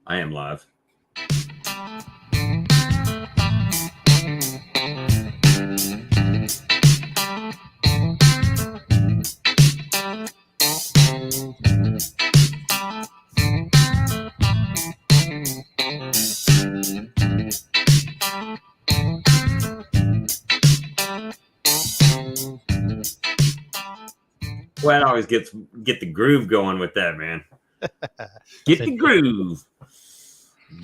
I am live. Well, I always get the groove going with that, man. Get the groove.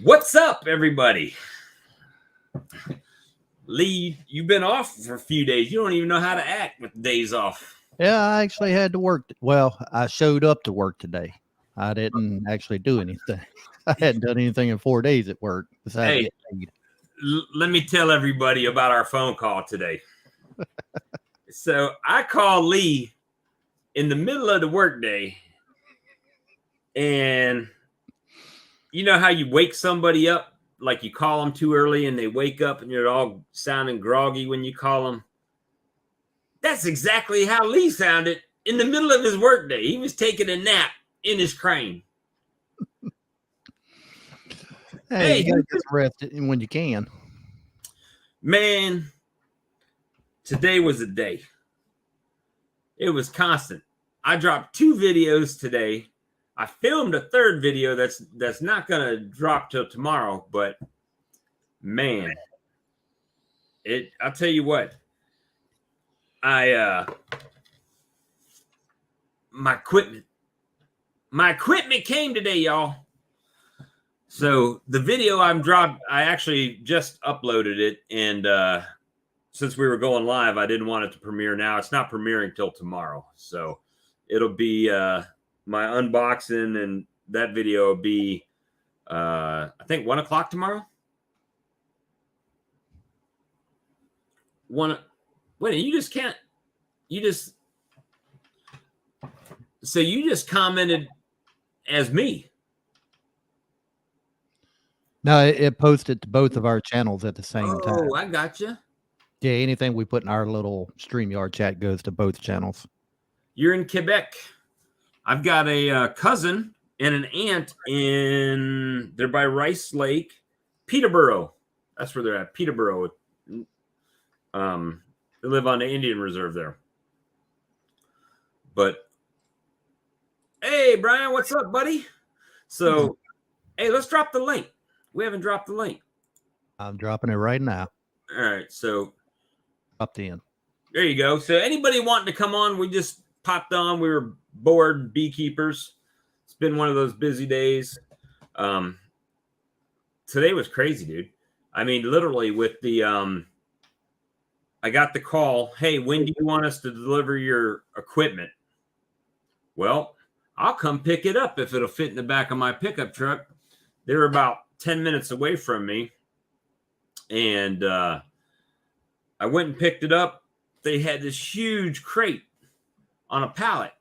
What's up, everybody? Lee, you've been off for a few days. You don't even know how to act with days off. Yeah, I actually had to work. Well, I showed up to work today. I didn't actually do anything. I hadn't done anything in 4 days at work besides Hey, get paid. Let me tell everybody about our phone call today. So I called Lee in the middle of the workday, and you know how you wake somebody up, like you call them too early and they wake up and you're all sounding groggy when you call them? That's exactly how Lee sounded in the middle of his workday. He was taking a nap in his crane. Hey, you gotta get some rest when you can. Man, today was a day. It was constant. I dropped 2 videos today. I filmed a 3rd video that's not gonna drop till tomorrow, but man, I'll tell you what. My equipment came today, y'all. So the video I actually just uploaded it, and since we were going live, I didn't want it to premiere now. It's not premiering till tomorrow, so it'll be my unboxing, and that video will be I think 1 o'clock tomorrow. Wait, you just can't. So you just commented as me. No, it posted to both of our channels at the same time. Oh, I gotcha. Yeah, anything we put in our little StreamYard chat goes to both channels. You're in Quebec. I've got a cousin and an aunt they're by Rice Lake, Peterborough. That's where they're at, Peterborough. They live on the Indian Reserve there. But hey, Brian, what's up, buddy? So, hey, let's drop the link. We haven't dropped the link. I'm dropping it right now. All right, so Up in. there you go. So anybody wanting to come on, we just popped on. We were bored beekeepers. It's been one of those busy days. Today was crazy, dude. I mean, literally with the I got the call, hey, when do you want us to deliver your equipment? Well, I'll come pick it up if it'll fit in the back of my pickup truck. They're about 10 minutes away from me. And I went and picked it up. They had this huge crate on a pallet.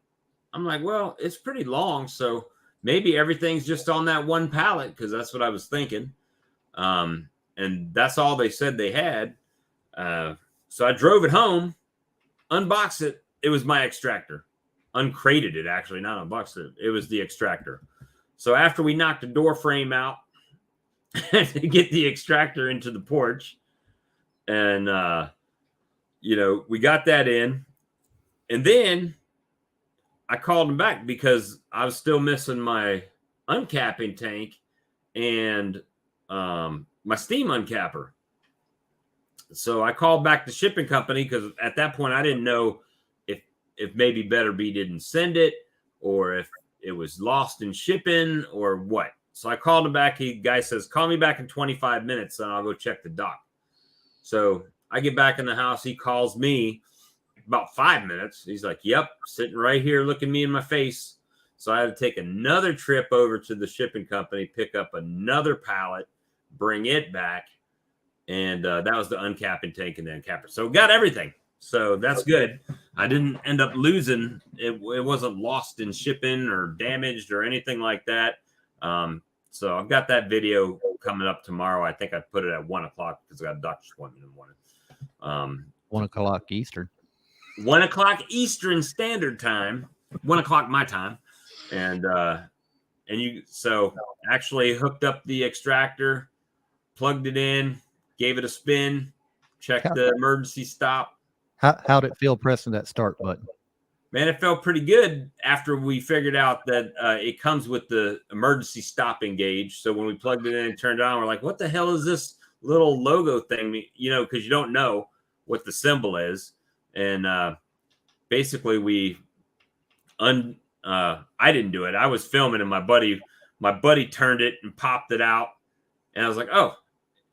I'm like, well, it's pretty long, so maybe everything's just on that one pallet, because that's what I was thinking. And that's all they said they had. So I drove it home, unboxed it. It was my extractor. Uncrated it, actually, not unboxed it. It was the extractor. So after we knocked the door frame out to get the extractor into the porch, and we got that in, and then I called him back because I was still missing my uncapping tank and my steam uncapper. So I called back the shipping company because at that point I didn't know if maybe Better Bee didn't send it, or if it was lost in shipping, or what. So I called him back. Guy says, call me back in 25 minutes and I'll go check the dock. So I get back in the house. He calls me about 5 minutes. He's like, yep, sitting right here looking me in my face. So I had to take another trip over to the shipping company, pick up another pallet, bring it back. And that was the uncapping tank and the uncapper. So got everything. So that's good. I didn't end up losing. It wasn't lost in shipping or damaged or anything like that. So I've got that video coming up tomorrow. I think I put it at 1 o'clock because I got a doctor's appointment in the morning. 1 o'clock Eastern. 1 o'clock Eastern Standard Time. 1 o'clock my time. And so actually hooked up the extractor, plugged it in, gave it a spin, checked the emergency stop. How'd it feel pressing that start button? Man, it felt pretty good after we figured out that it comes with the emergency stop engage. So when we plugged it in and turned it on, we're like, what the hell is this little logo thing? You know, because you don't know what the symbol is. And basically I didn't do it. I was filming and my buddy turned it and popped it out. And I was like, oh,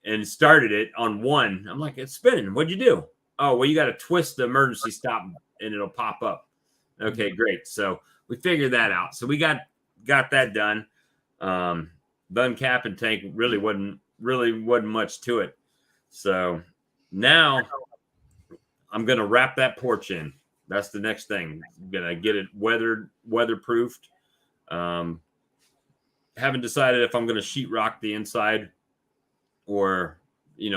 and started it on 1. I'm like, it's spinning. What'd you do? Oh, well, you got to twist the emergency stop and it'll pop up. Okay, great. So we figured that out. So we got that done. Done cap and tank really wasn't much to it. So now I'm gonna wrap that porch in. That's the next thing. I'm gonna get it weatherproofed. Haven't decided if I'm gonna sheetrock the inside or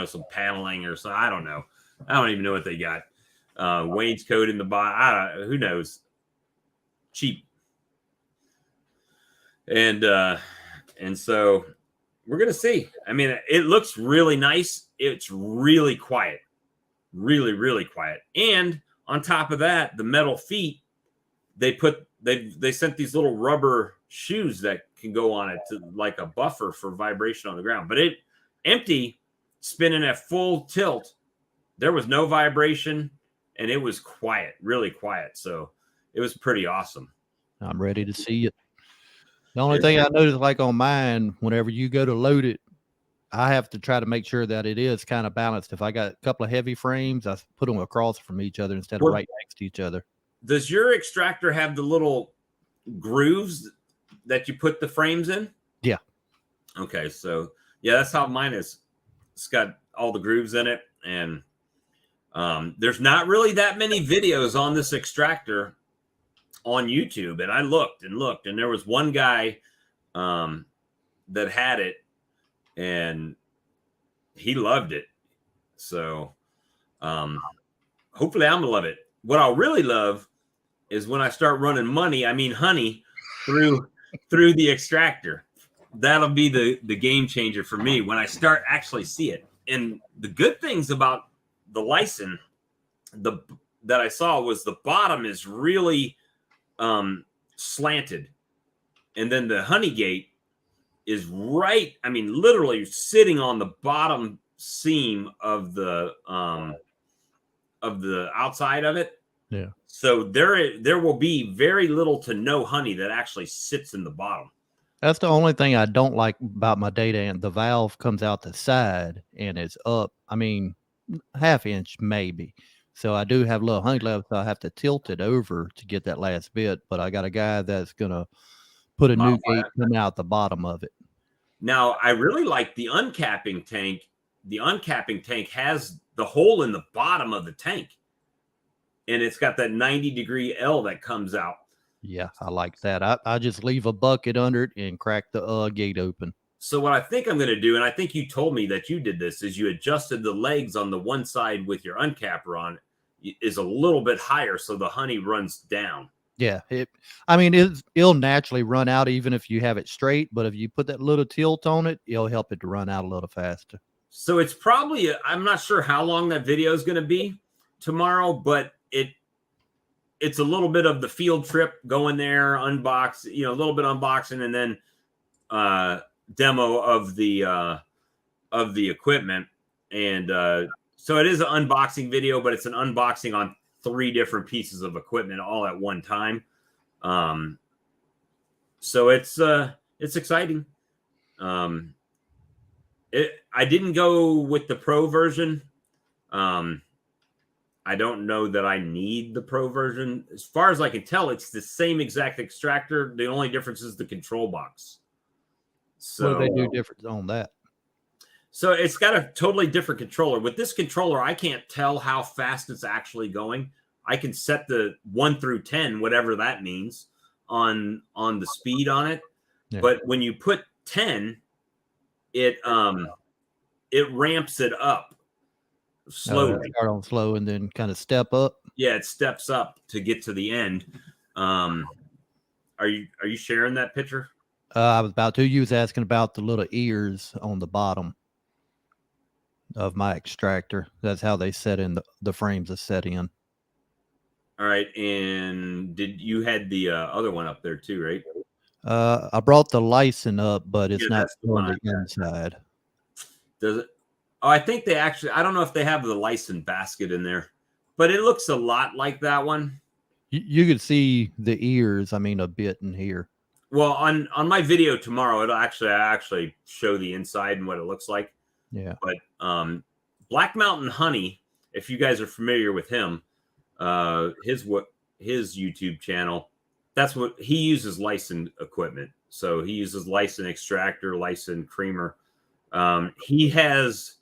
some paneling or something. I don't know. I don't even know what they got. Wainscot in the bottom. Who knows? Cheap. And so we're gonna see. I mean, it looks really nice. It's really quiet, really, really quiet. And on top of that, the metal feet, they sent these little rubber shoes that can go on it to like a buffer for vibration on the ground. But it empty, spinning at full tilt. There was no vibration, and it was quiet, really quiet. So it was pretty awesome. I'm ready to see it. The only thing I noticed, like on mine, whenever you go to load it, I have to try to make sure that it is kind of balanced. If I got a couple of heavy frames, I put them across from each other instead of right next to each other. Does your extractor have the little grooves that you put the frames in? Yeah. Okay, so yeah, that's how mine is. It's got all the grooves in it, and there's not really that many videos on this extractor on YouTube. And I looked, and there was one guy that had it, and he loved it. So hopefully I'm gonna love it. What I'll really love is when I start running honey through the extractor. That'll be the game changer for me when I start actually see it. And the good things about the Lyson that I saw was the bottom is really slanted, and then the Honeygate is right. I mean, literally sitting on the bottom seam of the outside of it. Yeah. So there will be very little to no honey that actually sits in the bottom. That's the only thing I don't like about my data ant. The valve comes out the side and it's up. I mean, ½ inch maybe. So I do have a little honey left. So I have to tilt it over to get that last bit. But I got a guy that's gonna put a new gate coming out the bottom of it. Now I really like the uncapping tank. The uncapping tank has the hole in the bottom of the tank, and it's got that 90-degree L that comes out. Yeah, I like that. I just leave a bucket under it and crack the gate open. So what I think I'm going to do, and I think you told me that you did this, is you adjusted the legs on the one side with your uncapper on is a little bit higher, so the honey runs down. Yeah, it'll naturally run out even if you have it straight, but if you put that little tilt on it, it'll help it to run out a little faster. So it's probably, I'm not sure how long that video is going to be tomorrow, but it's a little bit of the field trip, going there, unbox, a little bit unboxing, and then demo of the equipment. And so it is an unboxing video, but it's an unboxing on 3 different pieces of equipment all at one time. So it's exciting. I didn't go with the Pro version. I don't know that I need the Pro version. As far as I can tell, it's the same exact extractor. The only difference is the control box. So what do they do different on that? So it's got a totally different controller. With this controller, I can't tell how fast it's actually going. I can set the 1 through 10, whatever that means, on the speed on it. Yeah. But when you put 10, it ramps it up slowly. Start on slow and then kind of step up. Yeah, it steps up to get to the end. Are you sharing that picture? I was about to. You was asking about the little ears on the bottom of my extractor. That's how they set in the frames are set in. All right, and did you had the other one up there too, right? I brought the Lyson up, but it's Yeah, not that's the on one I the inside. does it. Oh, I think they actually. I don't know if they have the license basket in there, but it looks a lot like that one. You could see the ears. I mean, a bit in here. Well, on my video tomorrow, I actually show the inside and what it looks like. Yeah. But Black Mountain Honey, if you guys are familiar with him, his YouTube channel, that's what he uses licensed equipment. So he uses licensed extractor, licensed creamer. He has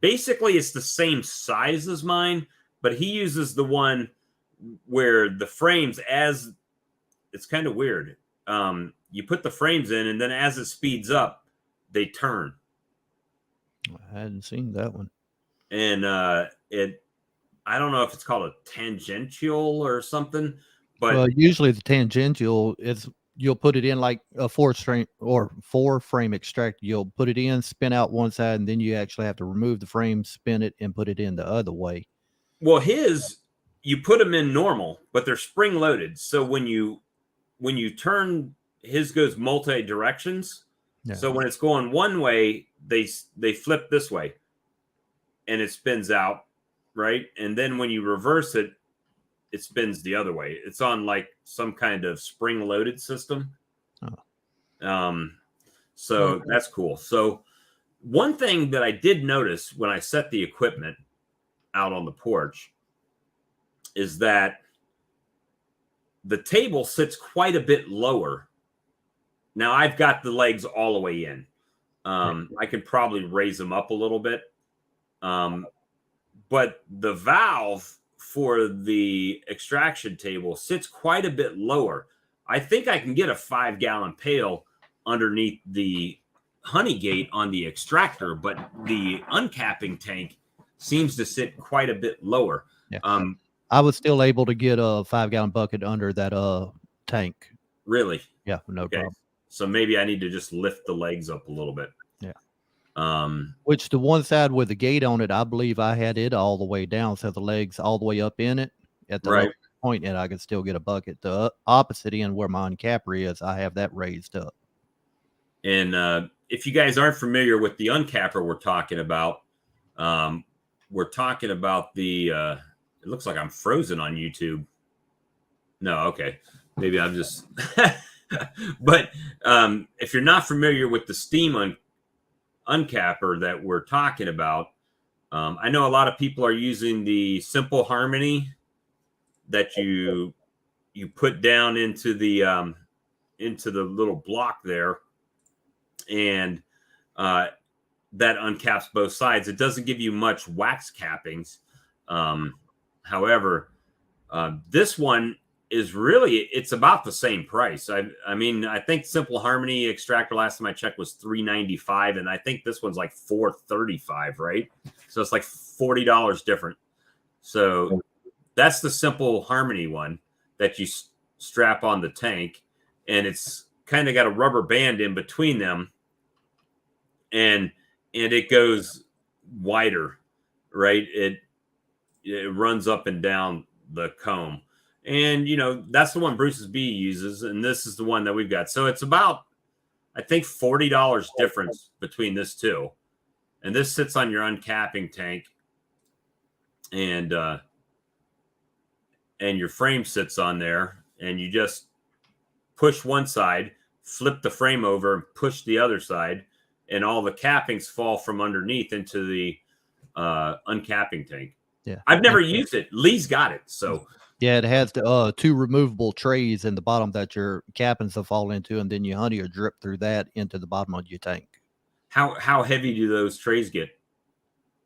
basically it's the same size as mine, but he uses the one where the frames as it's kind of weird. You put the frames in, and then as it speeds up, they turn. I hadn't seen that one. And I don't know if it's called a tangential or something, but well, usually the tangential is you'll put it in like a four frame extractor. You'll put it in, spin out one side, and then you actually have to remove the frame, spin it, and put it in the other way. well, his you put them in normal, but they're spring loaded. So when you turn, his goes multi directions. Yeah. So when it's going one way, they flip this way, and it spins out, right? And then when you reverse it, it spins the other way. It's on like some kind of spring loaded system. Oh. So that's cool. So one thing that I did notice when I set the equipment out on the porch is that the table sits quite a bit lower. Now I've got the legs all the way in. I can probably raise them up a little bit. But the valve for the extraction table sits quite a bit lower. I think I can get a 5-gallon pail underneath the honey gate on the extractor, but the uncapping tank seems to sit quite a bit lower. Yeah. I was still able to get a 5-gallon bucket under that tank. Really? Yeah, no problem. So maybe I need to just lift the legs up a little bit. Yeah. Which the one side with the gate on it, I believe I had it all the way down, so the legs all the way up in it at the right point, and I could still get a bucket. The opposite end where my uncapper is, I have that raised up. And if you guys aren't familiar with the uncapper we're talking about the it looks like I'm frozen on YouTube. No, okay. Maybe I'm just but if you're not familiar with the steam uncapper that we're talking about, I know a lot of people are using the Simple Harmony that you put down into the little block there, and that uncaps both sides. It doesn't give you much wax cappings. However, this one is really, it's about the same price. I mean, I think Simple Harmony extractor last time I checked was $395, and I think this one's like $435, right? So it's like $40 different. So that's the Simple Harmony one that you strap on the tank, and it's kind of got a rubber band in between them, and it goes wider, right? It runs up and down the comb. And, you know, that's the one Bruce's Bee uses, and this is the one that we've got. So it's about, I think, $40 difference between this two. And this sits on your uncapping tank, and your frame sits on there, and you just push one side, flip the frame over, and push the other side, and all the cappings fall from underneath into the uncapping tank. Yeah, I've never used it. Lee's got it, so... Yeah, it has the 2 removable trays in the bottom that your cappings will fall into, and then your honey will drip through that into the bottom of your tank. How heavy do those trays get?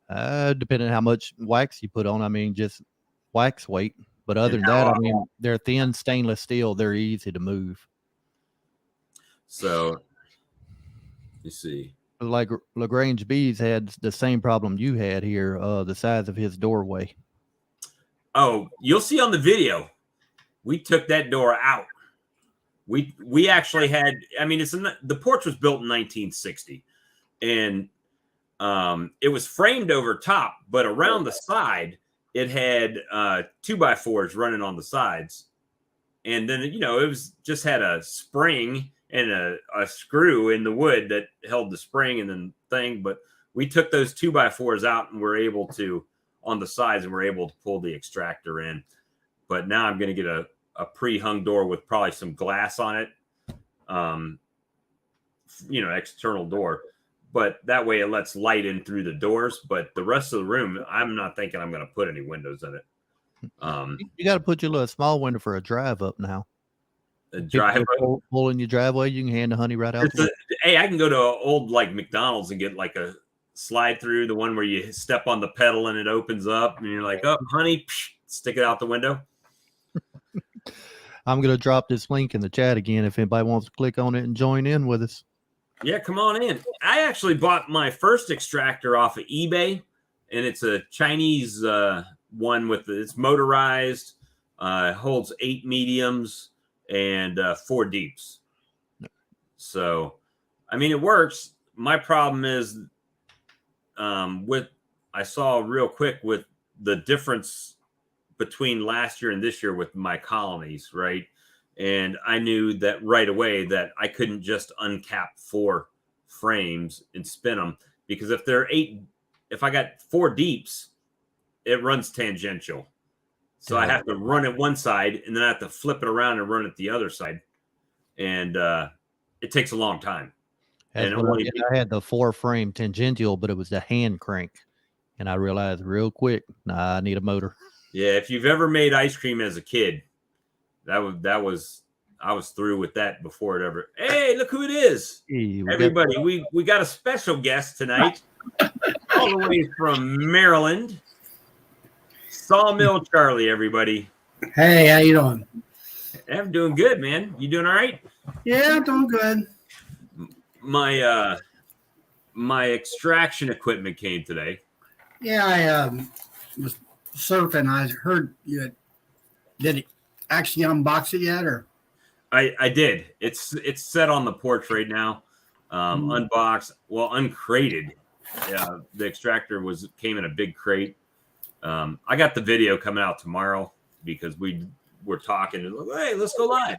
Depending on how much wax you put on. I mean, just wax weight. But other than that, I mean, they're thin stainless steel. They're easy to move. So, you see. Like LaGrange Bees had the same problem you had here, the size of his doorway. Oh, you'll see on the video, we took that door out. We actually had. I mean, the porch was built in 1960, and it was framed over top, but around the side it had 2x4s running on the sides, and then it was just had a spring and a screw in the wood that held the spring and then thing. But we took those 2x4s out and we're able to on the sides, and we're able to pull the extractor in. But now I'm going to get a pre-hung door with probably some glass on it, external door. But that way it lets light in through the doors. But the rest of the room, I'm not thinking I'm going to put any windows in it. You got to put your little small window for a drive up now. A driveway? Pull in your driveway, you can hand the honey right out. Hey, I can go to an old like McDonald's and get like a slide through, the one where you step on the pedal and it opens up and you're like, oh, honey, stick it out the window. I'm going to drop this link in the chat again if anybody wants to click on it and join in with us. Yeah, come on in. I actually bought my first extractor off of eBay, and it's a Chinese one it's motorized, holds 8 mediums and 4 deeps. So, I mean, it works. My problem is I saw real quick with the difference between last year and this year with my colonies, right? And I knew that right away that I couldn't just uncap 4 frames and spin them, because if I got 4 deeps, it runs tangential. So I have to run it one side and then I have to flip it around and run it the other side. And it takes a long time. I had the 4-frame tangential, but it was the hand crank. And I realized real quick, I need a motor. Yeah, if you've ever made ice cream as a kid, I was through with that before it ever. Hey, look who it is. Hey, everybody, we got a special guest tonight, all the way from Maryland. Sawmill Charlie, everybody. Hey, how you doing? I'm doing good, man. You doing all right? Yeah, I'm doing good. My extraction equipment came today. Yeah, I was surfing. I heard you did it actually unbox it yet, or? I did. It's set on the porch right now. Unboxed, uncrated. Yeah, the extractor came in a big crate. I got the video coming out tomorrow because we were talking. Hey, let's go live.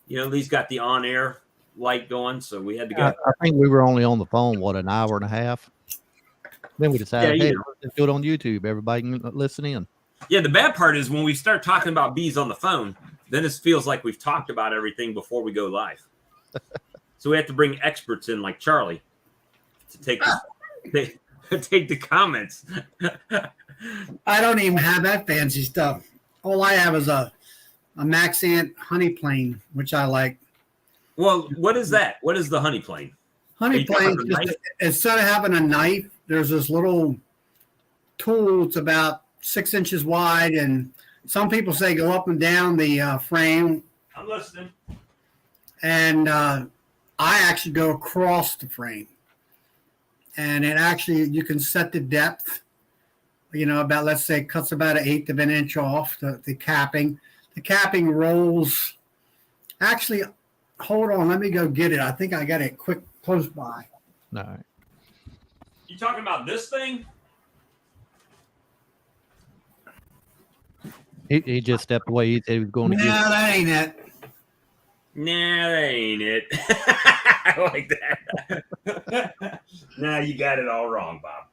Lee's got the on-air light going, so we had to go. I think we were only on the phone, an hour and a half. Then we decided, let's do it on YouTube. Everybody can listen in. Yeah, the bad part is when we start talking about bees on the phone, then it feels like we've talked about everything before we go live. So we have to bring experts in like Charlie to take the comments. I don't even have that fancy stuff. All I have is a Maxant honey plane, which I like. Well, what is that? What is the honey plane? Honey plane, instead of having a knife, there's this little tool. It's about 6 inches wide, and some people say go up and down the frame. I'm listening. And I actually go across the frame. And you can set the depth, about, let's say, cuts about 1/8 of an inch off the capping. The capping rolls. Actually, hold on, let me go get it. I think I got it close by. All right. You talking about this thing? He just stepped away. He said he was going to get it. That ain't it. Nah, that ain't it. I like that. Nah, you got it all wrong, Bob.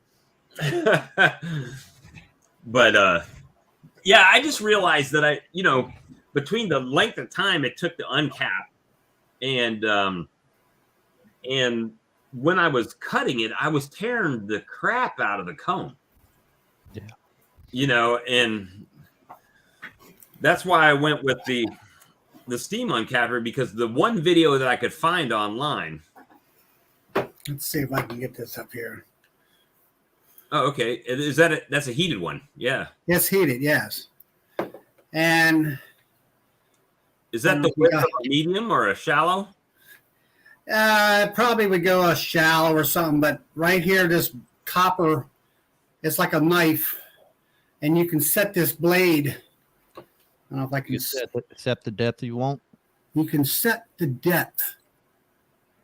But yeah, I just realized that between the length of time it took to uncap and when I was cutting it, I was tearing the crap out of the comb. Yeah. And that's why I went with the steam uncapper, because the one video that I could find online. Let's see if I can get this up here. Oh, okay. Is that that's a heated one? Yeah. It's heated, yes. And is that the width of a medium or a shallow? Probably would go a shallow or something, but right here, this copper, it's like a knife, and you can set this blade. I don't know if I can set the depth you want. you can set the depth.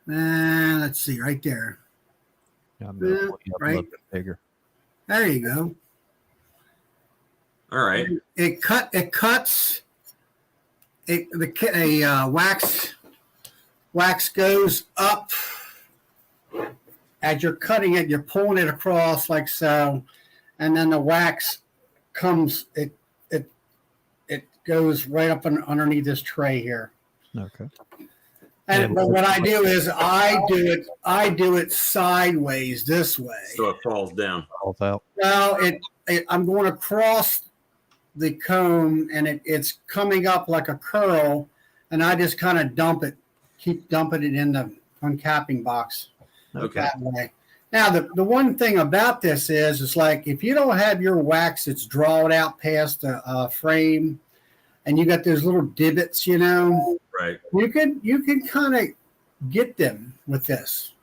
Let's see, right there. I'm gonna pull you up a Right. little bit bigger. There you go. All right. It cuts. Wax goes up as you're cutting it. You're pulling it across like so, and then the wax comes. It goes right up underneath this tray here. Okay. And but what I do is I do it sideways this way. So it falls down. Falls out. Now I'm going across the comb, and it's coming up like a curl, and I just kind of keep dumping it in the uncapping box. Okay. That way. Now the one thing about this is like if you don't have your wax that's drawn out past the frame, and you got those little divots, Right. you can kind of get them with this.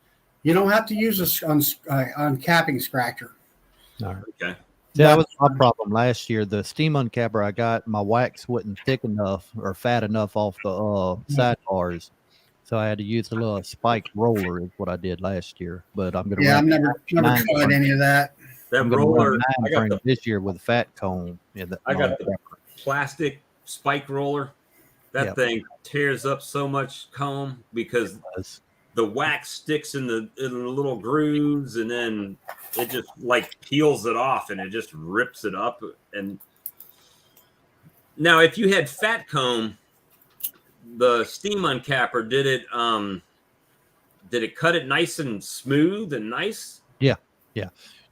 You don't have to use a uncapping scratcher. All right. Okay. Yeah, that was my problem last year. The steam uncapper I got, my wax wasn't thick enough or fat enough off the sidebars, so I had to use a little spike roller. Is what I did last year. But I'm gonna. Yeah, I've run never tried any of that. That I'm gonna run roller, 9 frame this year with a fat cone. Yeah, I got the plastic spike roller. That Yep. thing tears up so much comb because the wax sticks in the little grooves, and then it just like peels it off, and it just rips it up. And now, if you had fat comb, the steam uncapper did it cut it nice and smooth and nice? Yeah.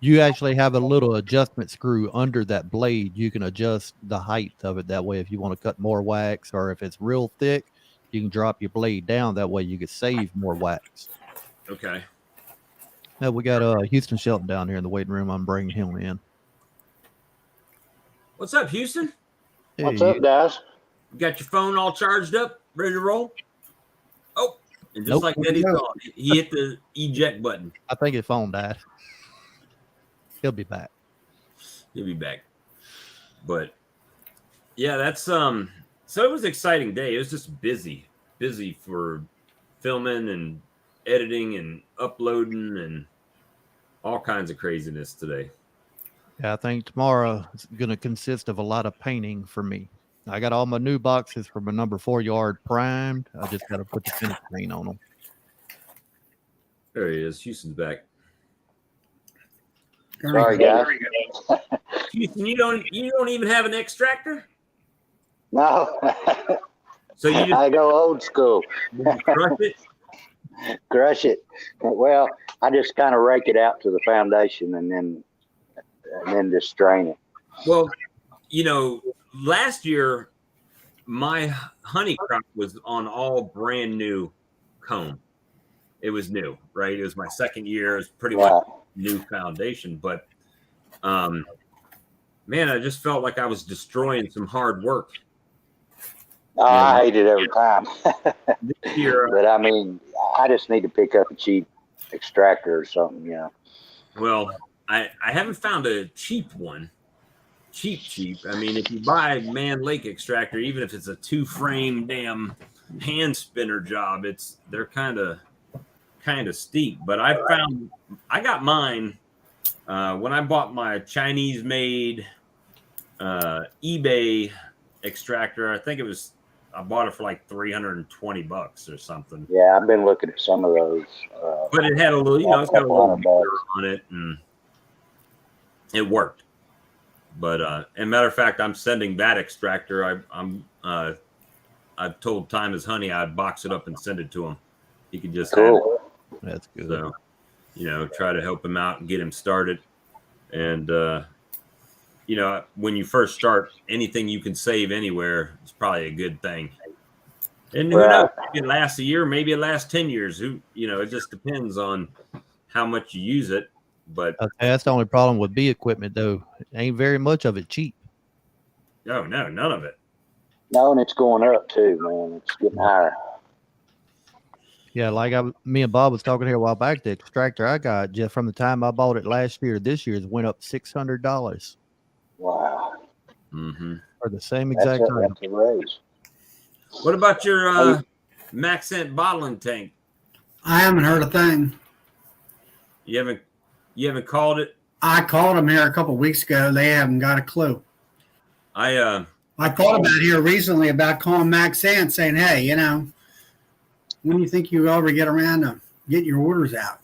You actually have a little adjustment screw under that blade. You can adjust the height of it that way. If you want to cut more wax, or if it's real thick, you can drop your blade down. That way you can save more wax. Okay. Now we got Houston Shelton down here in the waiting room. I'm bringing him in. What's up, Houston? What's up, guys? You got your phone all charged up, ready to roll? Oh, and just Nope. like that, he's gone. He hit the eject button. I think his phone died. He'll be back. He'll be back. But yeah, that's so it was an exciting day. It was just busy for filming and editing and uploading and all kinds of craziness today. Yeah, I think tomorrow is going to consist of a lot of painting for me. I got all my new boxes for my number 4 yard primed. I just got to put the finish paint on them. There he is. Houston's back. Sorry, guys. Houston, you don't even have an extractor? No, So you I go old school. just crush it? Crush it. Well, I just kind of rake it out to the foundation and then just strain it. Well, last year my honey crop was on all brand new comb. It was new, right? It was my second year. It was pretty much new foundation, but man, I just felt like I was destroying some hard work. I hate it every time. This year, But I mean, I just need to pick up a cheap extractor or something, well, I haven't found a cheap one. Cheap. I mean, if you buy Man Lake extractor, even if it's a 2-frame damn hand spinner job, they're kind of steep. But I got mine when I bought my Chinese made eBay extractor. I think I bought it for like $320 or something. Yeah, I've been looking at some of those. But it had a little, it's got a little meter on it, and it worked. But as a matter of fact, I'm sending that extractor. I've told Time is Honey I'd box it up and send it to him. He could just have it. That's good. So, try to help him out and get him started. And when you first start, anything you can save anywhere is probably a good thing. And who knows? Maybe it lasts a year, maybe it lasts 10 years. It just depends on how much you use it. But that's the only problem with bee equipment, though. Ain't very much of it cheap. no, none of it. No, and it's going up too, man. It's getting higher. Yeah, like me and Bob was talking here a while back. The extractor I got just from the time I bought it last year to this year's went up $600 Wow. Mm-hmm. for the same exact item. That's a raise. What about your Maxent bottling tank? I haven't heard a thing. You haven't called it? I called them here a couple of weeks ago. They haven't got a clue. I thought about here recently about calling Max Sand saying, hey, you know, when do you think you ever get around to getting your orders out?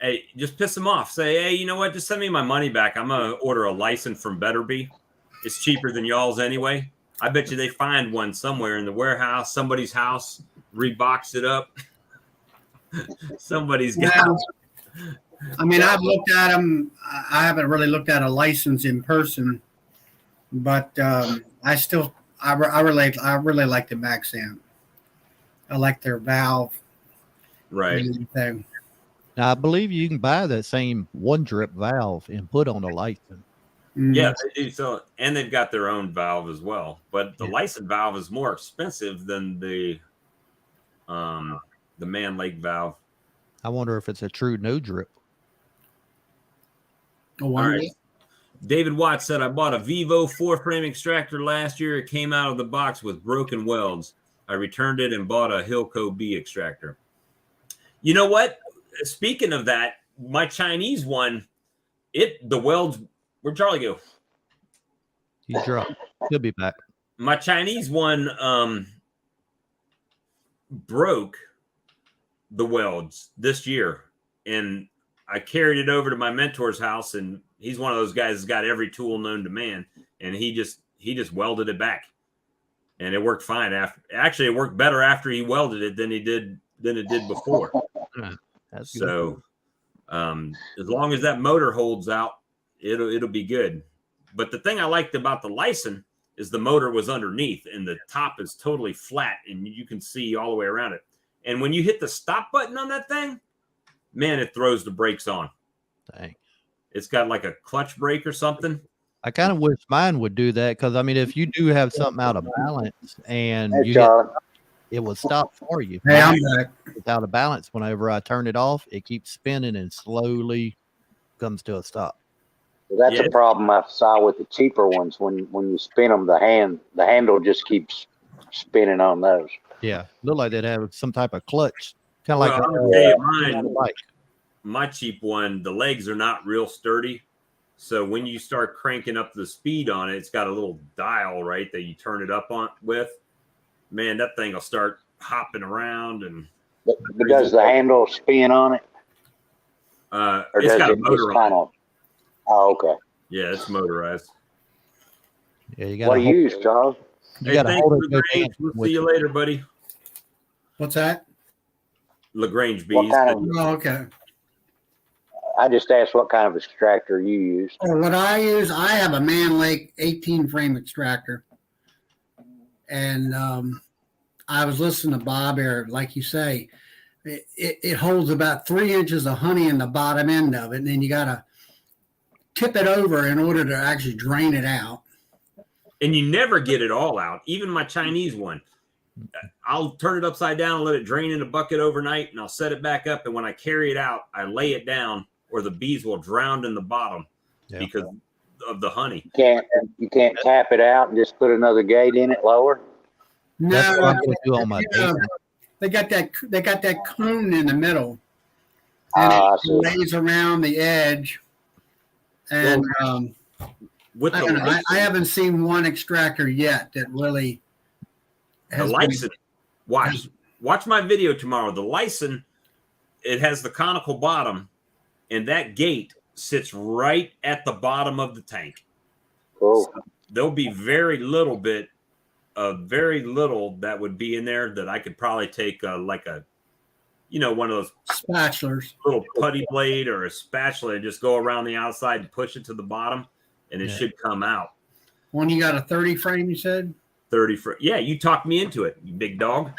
Hey, just piss them off. Say, hey, you know what? Just send me my money back. I'm going to order a license from Betterby. It's cheaper than y'all's anyway. I bet you they find one somewhere in the warehouse, somebody's house, rebox it up. Somebody's got I mean, I've looked at them. I haven't really looked at a license in person, but I really like the Max Amp. I like their valve. right. Thing. Now, I believe you can buy that same one drip valve and put on a license. Yeah, they do. So, and they've got their own valve as well. But the license valve is more expensive than the Man Lake valve. I wonder if it's a true no drip. All right. David Watts said, I bought a Vivo 4-frame extractor last year. It came out of the box with broken welds. I returned it and bought a Hilco B extractor. You know what? Speaking of that, my Chinese one, the welds, where'd Charlie go? He dropped. He'll be back. My Chinese one broke the welds this year. And I carried it over to my mentor's house, and he's one of those guys that's got every tool known to man. And he just welded it back. And it worked fine it worked better after he welded it than it did before. That's good. So as long as that motor holds out, it'll be good. But the thing I liked about the Lyson is the motor was underneath and the top is totally flat and you can see all the way around it. And when you hit the stop button on that thing, man, it throws the brakes on. Dang. It's got like a clutch brake or something. I kind of wish mine would do that because, I mean, if you do have something out of balance and it will stop for you. Hey, I'm back. It's out of balance. Whenever I turn it off, it keeps spinning and slowly comes to a stop. Well, that's a problem I saw with the cheaper ones. When you spin them, the handle just keeps spinning on those. Yeah, look like they'd have some type of clutch, kind of like my cheap one. The legs are not real sturdy, so when you start cranking up the speed on it, it's got a little dial right that you turn it up on with. Man, that thing will start hopping around. And but does the handle spin on it? Or it's got a motor on it. Oh, okay. Yeah, it's motorized. Yeah, you got. What do you use, Charles? You got to hold it. We'll see you later, buddy. What's that? LaGrange bees. Oh, okay. I just asked what kind of extractor you use. Oh, what I use, I have a Man Lake 18-frame extractor. And I was listening to Bob here, like you say, it holds about 3 inches of honey in the bottom end of it. And then you got to tip it over in order to actually drain it out. And you never get it all out. Even my Chinese one, I'll turn it upside down and let it drain in a bucket overnight, and I'll set it back up. And when I carry it out, I lay it down, or the bees will drown in the bottom because of the honey. You can't tap it out and just put another gate in it lower. No, that's what I'm gonna do on my they got that cone in the middle, and it lays around the edge. And with I haven't seen one extractor yet that really has the Lyson. Watch my video tomorrow. The Lyson, it has the conical bottom, and that gate sits right at the bottom of the tank. Cool. So there'll be very little that would be in there that I could probably take one of those spatulas, little putty blade or a spatula, and just go around the outside and push it to the bottom, and it should come out. When you got a 30 frame, you said? 30 frame. Yeah, you talked me into it, you big dog.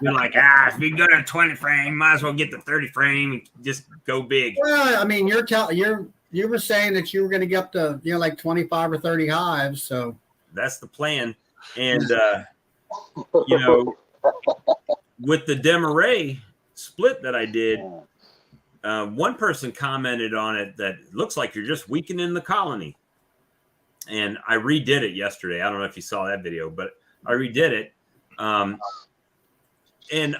You're like, if you go to a 20 frame, might as well get the 30 frame and just go big. Well, I mean, you were saying that you were going to get up to like 25 or 30 hives, so that's the plan. And with the Demaray split that I did, one person commented on it that it looks like you're just weakening the colony. And I redid it yesterday. I don't know if you saw that video, but I redid it. And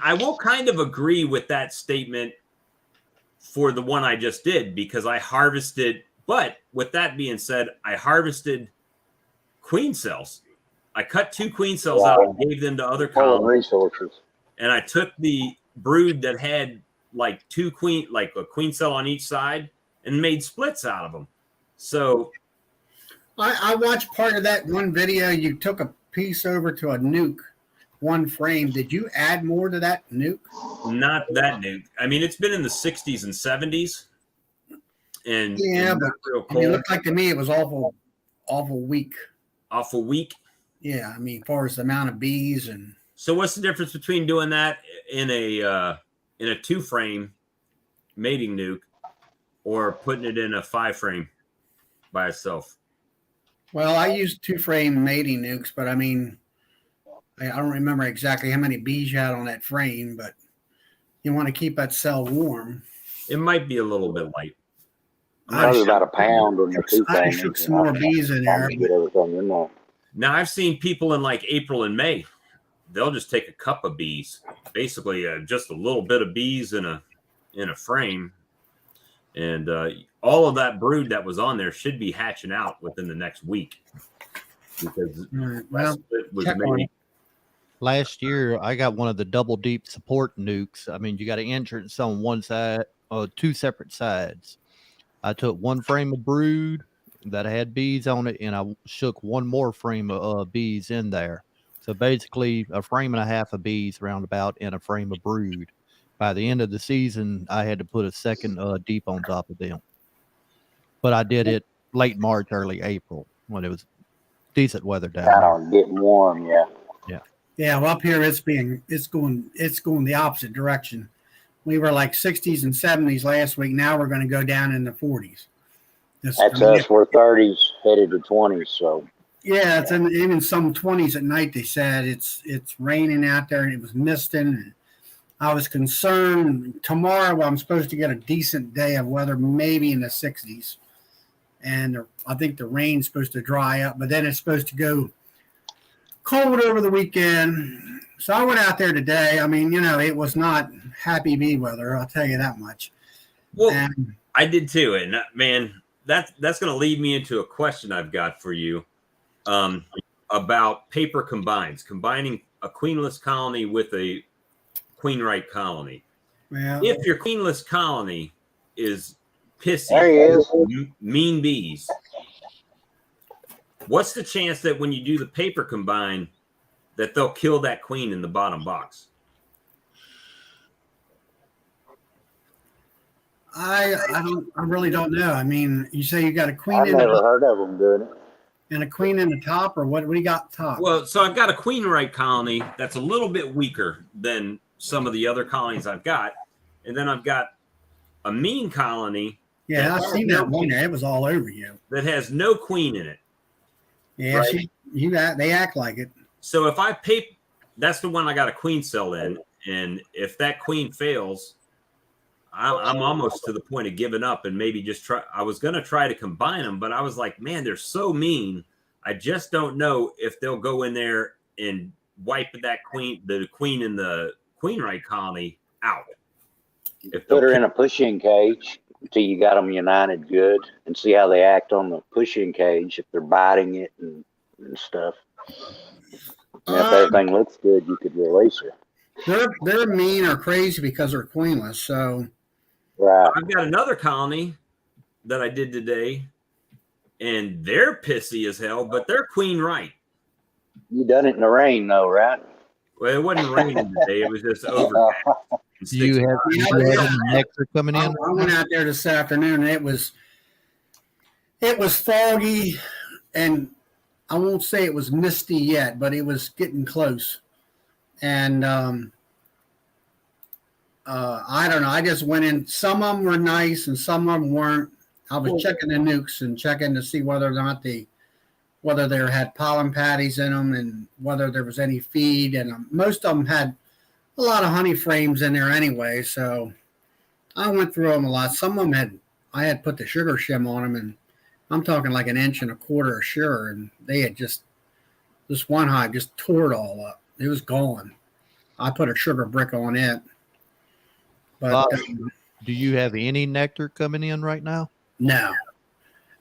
I will kind of agree with that statement for the one I just did, because I harvested, but with that being said, I harvested queen cells. I cut 2 queen cells out and gave them to other Full of colonies. resources. And I took the brood that had like a queen cell on each side, and made splits out of them. So I watched part of that one video. You took a piece over to a nuke, one frame. Did you add more to that nuke? not that new. I mean, it's been in the 60s and 70s. And Yeah, and but not real I mean, it cold. looked like to me it was awful weak. Awful weak. Yeah, I mean, as far as the amount of bees and So what's the difference between doing that in a 2-frame mating nuke or putting it in a 5-frame by itself? well, I used 2-frame mating nukes, but I mean, I don't remember exactly how many bees you had on that frame, but you want to keep that cell warm. It might be a little bit light. Probably about a pound on the two I things. shook some more bees in there. Get everything in there. Now I've seen people in like April and May, they'll just take a cup of bees, basically just a little bit of bees in a frame, and all of that brood that was on there should be hatching out within the next week, because All right, well, it was check on made. it. Last year, I got one of the double deep support nukes. I mean, you got an entrance on one side, 2 separate sides. I took 1 frame of brood that had bees on it, and I shook 1 more frame of bees in there. So basically, a frame and a half of bees roundabout and a frame of brood. By the end of the season, I had to put a second deep on top of them. But I did it late March, early April when it was decent weather down Kind there. of getting warm, yeah. Yeah, well, up here it's going the opposite direction. We were like 60s and 70s last week. Now we're going to go down in the 40s. That's I mean, us. We're 30s, headed to 20s. So yeah, it's even some 20s at night. They said it's raining out there and it was misting. And I was concerned. Tomorrow I'm supposed to get a decent day of weather, maybe in the 60s, and I think the rain's supposed to dry up, but then it's supposed to go cold over the weekend. So I went out there today. I mean, it was not happy bee weather, I'll tell you that much. Well, And I did too, and man, that's going to lead me into a question I've got for you about paper combining a queenless colony with a queen-right colony. well, If your queenless colony is pissy, there he is. mean bees, what's the chance that when you do the paper combine that they'll kill that queen in the bottom box? I really don't know. I mean, you say you got a queen I've in never the, heard of them doing it. and a queen in the top, or what do you got top? Well, so I've got a queen-right colony that's a little bit weaker than some of the other colonies I've got, and then I've got a mean colony Yeah, I've seen that one there. It was all over you. that has no queen in it. Yeah, Right. they act like it. So if I pay, that's the one I got a queen cell in, and if that queen fails, I'm almost to the point of giving up and maybe just try. I was going to try to combine them, but I was like, man, they're so mean. I just don't know if they'll go in there and wipe the queen in the queen-right colony out. If Put her they'll in a pushing cage until you got them united good, and see how they act on the pushing cage, if they're biting it and stuff. And if everything looks good, you could release her. They're mean or crazy because they're queenless. So Right. I've got another colony that I did today, and they're pissy as hell, but they're queen right. You done it in the rain, though, right? Well, it wasn't raining today; it was just over. Do you have any nectar coming I in? went out there this afternoon, and it was foggy, and I won't say it was misty yet, but it was getting close. And I don't know. I just went in. Some of them were nice, and some of them weren't. I was checking the nukes and checking to see whether or not whether they had pollen patties in them and whether there was any feed. And most of them had a lot of honey frames in there anyway. So I went through them a lot. Some of them I had put the sugar shim on them, and I'm talking like 1.25 inches of sugar, and they had just, this one hive just tore it all up. It was gone. I put a sugar brick on it. But Bob, do you have any nectar coming in right now? no.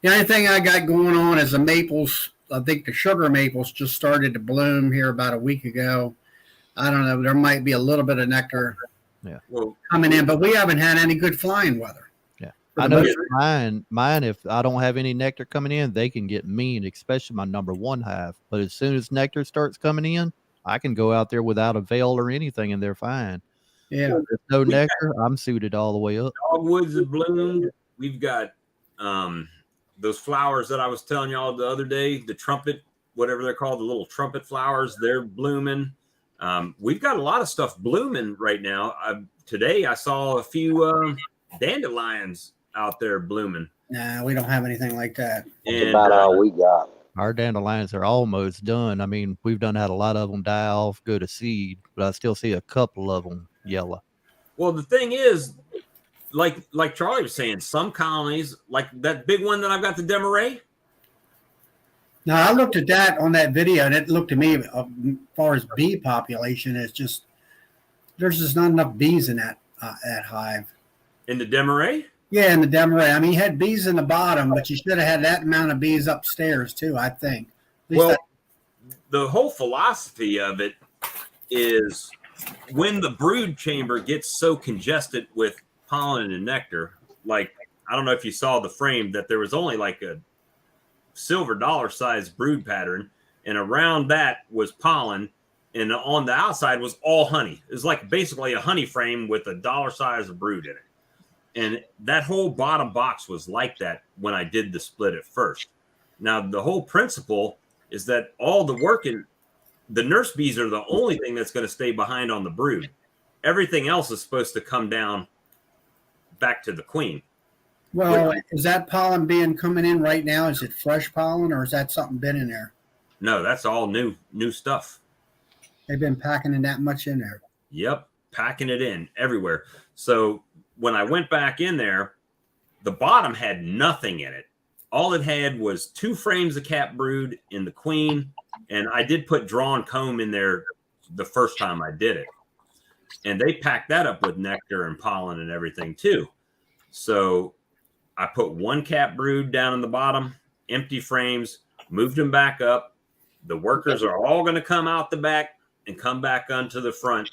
The only thing I got going on is the maples. I think the sugar maples just started to bloom here about a week ago. I don't know. There might be a little bit of nectar Well, coming in, but we haven't had any good flying weather. Yeah. For I the know most mine, if I don't have any nectar coming in, they can get mean, especially my number one hive. But as soon as nectar starts coming in, I can go out there without a veil or anything and they're fine. Yeah. If there's no nectar, I'm suited all the way up. dogwoods have bloomed. We've got those flowers that I was telling y'all the other day, the trumpet, whatever they're called, the little trumpet flowers, they're blooming. We've got a lot of stuff blooming right now. Today I saw a few dandelions out there blooming. Nah, we don't have anything like that. That's And about all we got. Our dandelions are almost done. I mean, we've done had a lot of them die off, go to seed, but I still see a couple of them yellow. well, the thing is, like Charlie was saying, some colonies, like that big one that I've got, the Demaray. Now I looked at that on that video, and it looked to me, as far as bee population, it's just there's just not enough bees in that hive. In the Demaray? Yeah, in the Demaray. I mean, you had bees in the bottom, but you should have had that amount of bees upstairs too, I think. At least Well, the whole philosophy of it is when the brood chamber gets so congested with pollen and nectar, like, I don't know if you saw the frame, that there was only like a silver dollar size brood pattern, and around that was pollen, and on the outside was all honey. It was like basically a honey frame with a dollar size of brood in it. And that whole bottom box was like that when I did the split at first. Now, the whole principle is that all the the nurse bees are the only thing that's going to stay behind on the brood. Everything else is supposed to come down back to the queen. well, is that pollen being coming in right now? Is it fresh pollen, or is that something been in there? No, that's all new stuff. They've been packing in that much in there. Yep, packing it in everywhere. So when I went back in there, the bottom had nothing in it. All it had was 2 frames of cap brood in the queen, and I did put drawn comb in there the first time I did it. And they packed that up with nectar and pollen and everything too. So I put 1 cap brood down in the bottom, empty frames, moved them back up. The workers are all going to come out the back and come back onto the front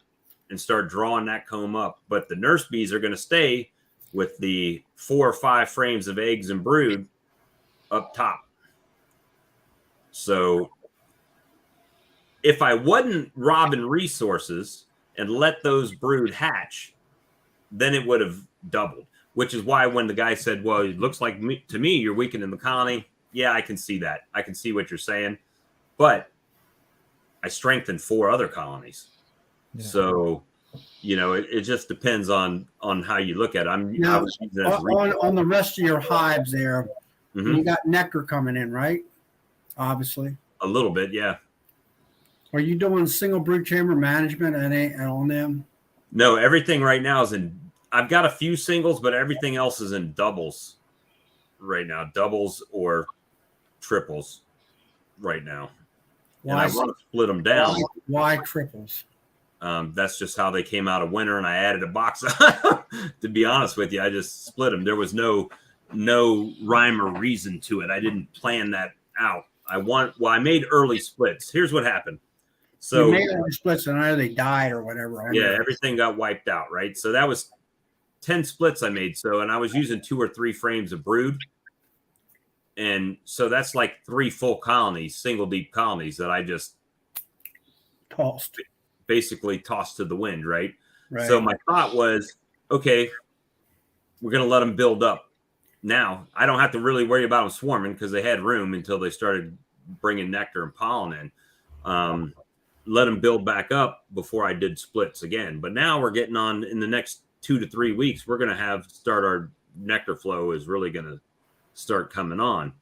and start drawing that comb up. But the nurse bees are going to stay with the 4 or 5 frames of eggs and brood up top. So if I wasn't robbing resources and let those brood hatch, then it would have doubled, which is why when the guy said, well, it looks like to me you're weakening the colony. Yeah, I can see that. I can see what you're saying. But I strengthened 4 other colonies. Yeah. So, it just depends on how you look at it. Now, on the rest of your hives there, you got nectar coming in, right? Obviously. A little bit, yeah. Are you doing single brood chamber management on them? No, everything right now is in. I've got a few singles, but everything else is in doubles right now. Doubles or triples right now. Why? And I want to split them down. Why triples? That's just how they came out of winter, and I added a box. To be honest with you, I just split them. There was no rhyme or reason to it. I didn't plan that out. I made early splits. Here's what happened. So you made early splits, and I know they died or whatever. Yeah, everything got wiped out, right? So that was 10 splits I made. And I was using 2 or 3 frames of brood. And so that's like 3 full colonies, single deep colonies that I just basically tossed to the wind, right? So my thought was, okay, we're going to let them build up. Now, I don't have to really worry about them swarming because they had room until they started bringing nectar and pollen in. Let them build back up before I did splits again. But now we're getting on in the next 2 to 3 weeks. We're going to start our nectar flow is really going to start coming on.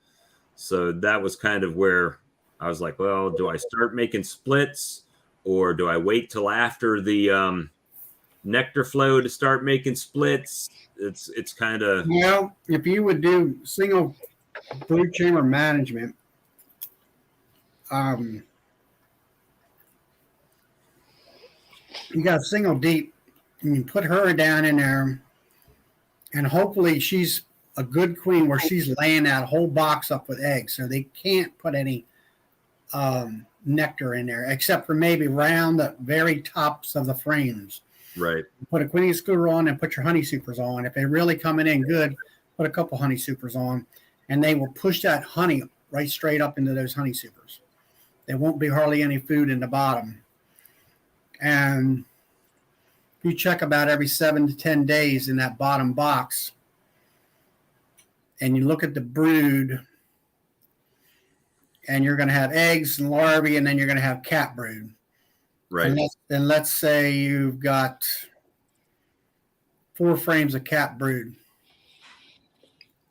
So that was kind of where I was like, well, do I start making splits or do I wait till after the nectar flow to start making splits? It's kind of, well, if you would do single brood chamber management, You got a single deep, and you put her down in there, and hopefully she's a good queen where she's laying that whole box up with eggs, so they can't put any nectar in there except for maybe round the very tops of the frames. Right. Put a queen excluder on and put your honey supers on. If they're really coming in good, put a couple honey supers on, and they will push that honey right straight up into those honey supers. There won't be hardly any food in the bottom. And you check about every 7 to 10 days in that bottom box, and you look at the brood, and you're going to have eggs and larvae, and then you're going to have cat brood. Right. And let's say you've got 4 frames of cat brood,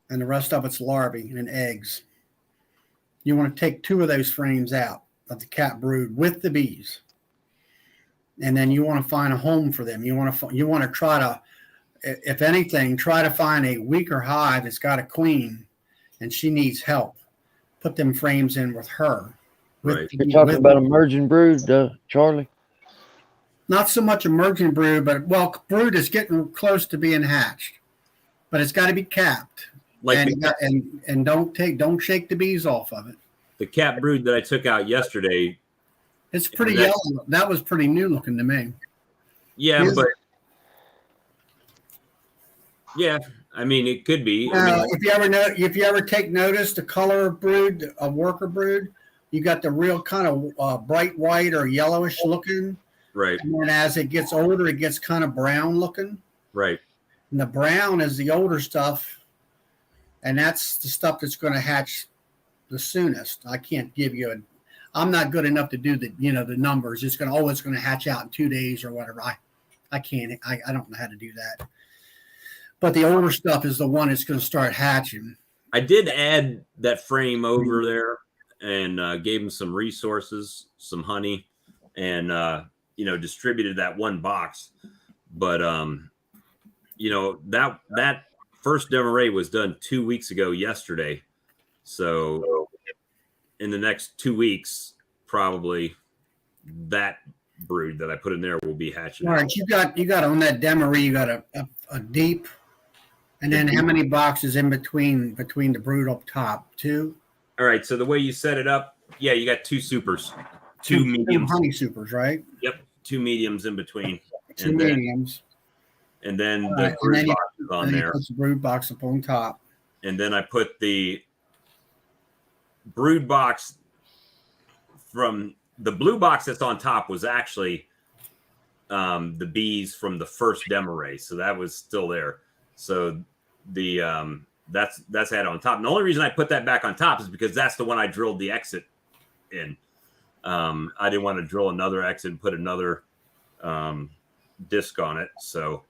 and the rest of it's larvae and eggs. You want to take 2 of those frames out of the cat brood with the bees, and then you want to find a home for them. You want to try to, if anything, try to find a weaker hive that's got a queen, and she needs help. Put them frames in with her. Right. You're talking about emerging brood, Charlie? Not so much emerging brood, but brood is getting close to being hatched, but it's got to be capped. Like and don't shake the bees off of it. the cat brood that I took out yesterday. It's pretty yellow. That was pretty new looking to me. Yeah, but yeah, I mean it could be. I mean, if you ever take notice, the color of brood, of worker brood, you got the real kind of bright white or yellowish looking. right, And then as it gets older, it gets kind of brown looking. right. And the brown is the older stuff, and that's the stuff that's going to hatch the soonest. I can't give you I'm not good enough to do the numbers. It's going to hatch out in 2 days or whatever. I can't. I don't know how to do that. But the older stuff is the one that's going to start hatching. I did add that frame over there and gave him some resources, some honey, and distributed that one box. But that first demarree was done 2 weeks ago yesterday. So in the next 2 weeks, probably that brood that I put in there will be hatching. All right, you got on that demarree, you got a deep, and then how many boxes in between the brood up top? 2? All right, so the way you set it up, yeah, you got 2 supers, 2 mediums. Honey supers, right? Yep, 2 mediums in between. 2 mediums. And then All the right, brood and then box is on there. Put the brood box up on top. And then I put the brood box from the blue box that's on top was actually the bees from the first demarree. So that was still there. So the that's had on top. And the only reason I put that back on top is because that's the one I drilled the exit in. I didn't want to drill another exit and put another disc on it. So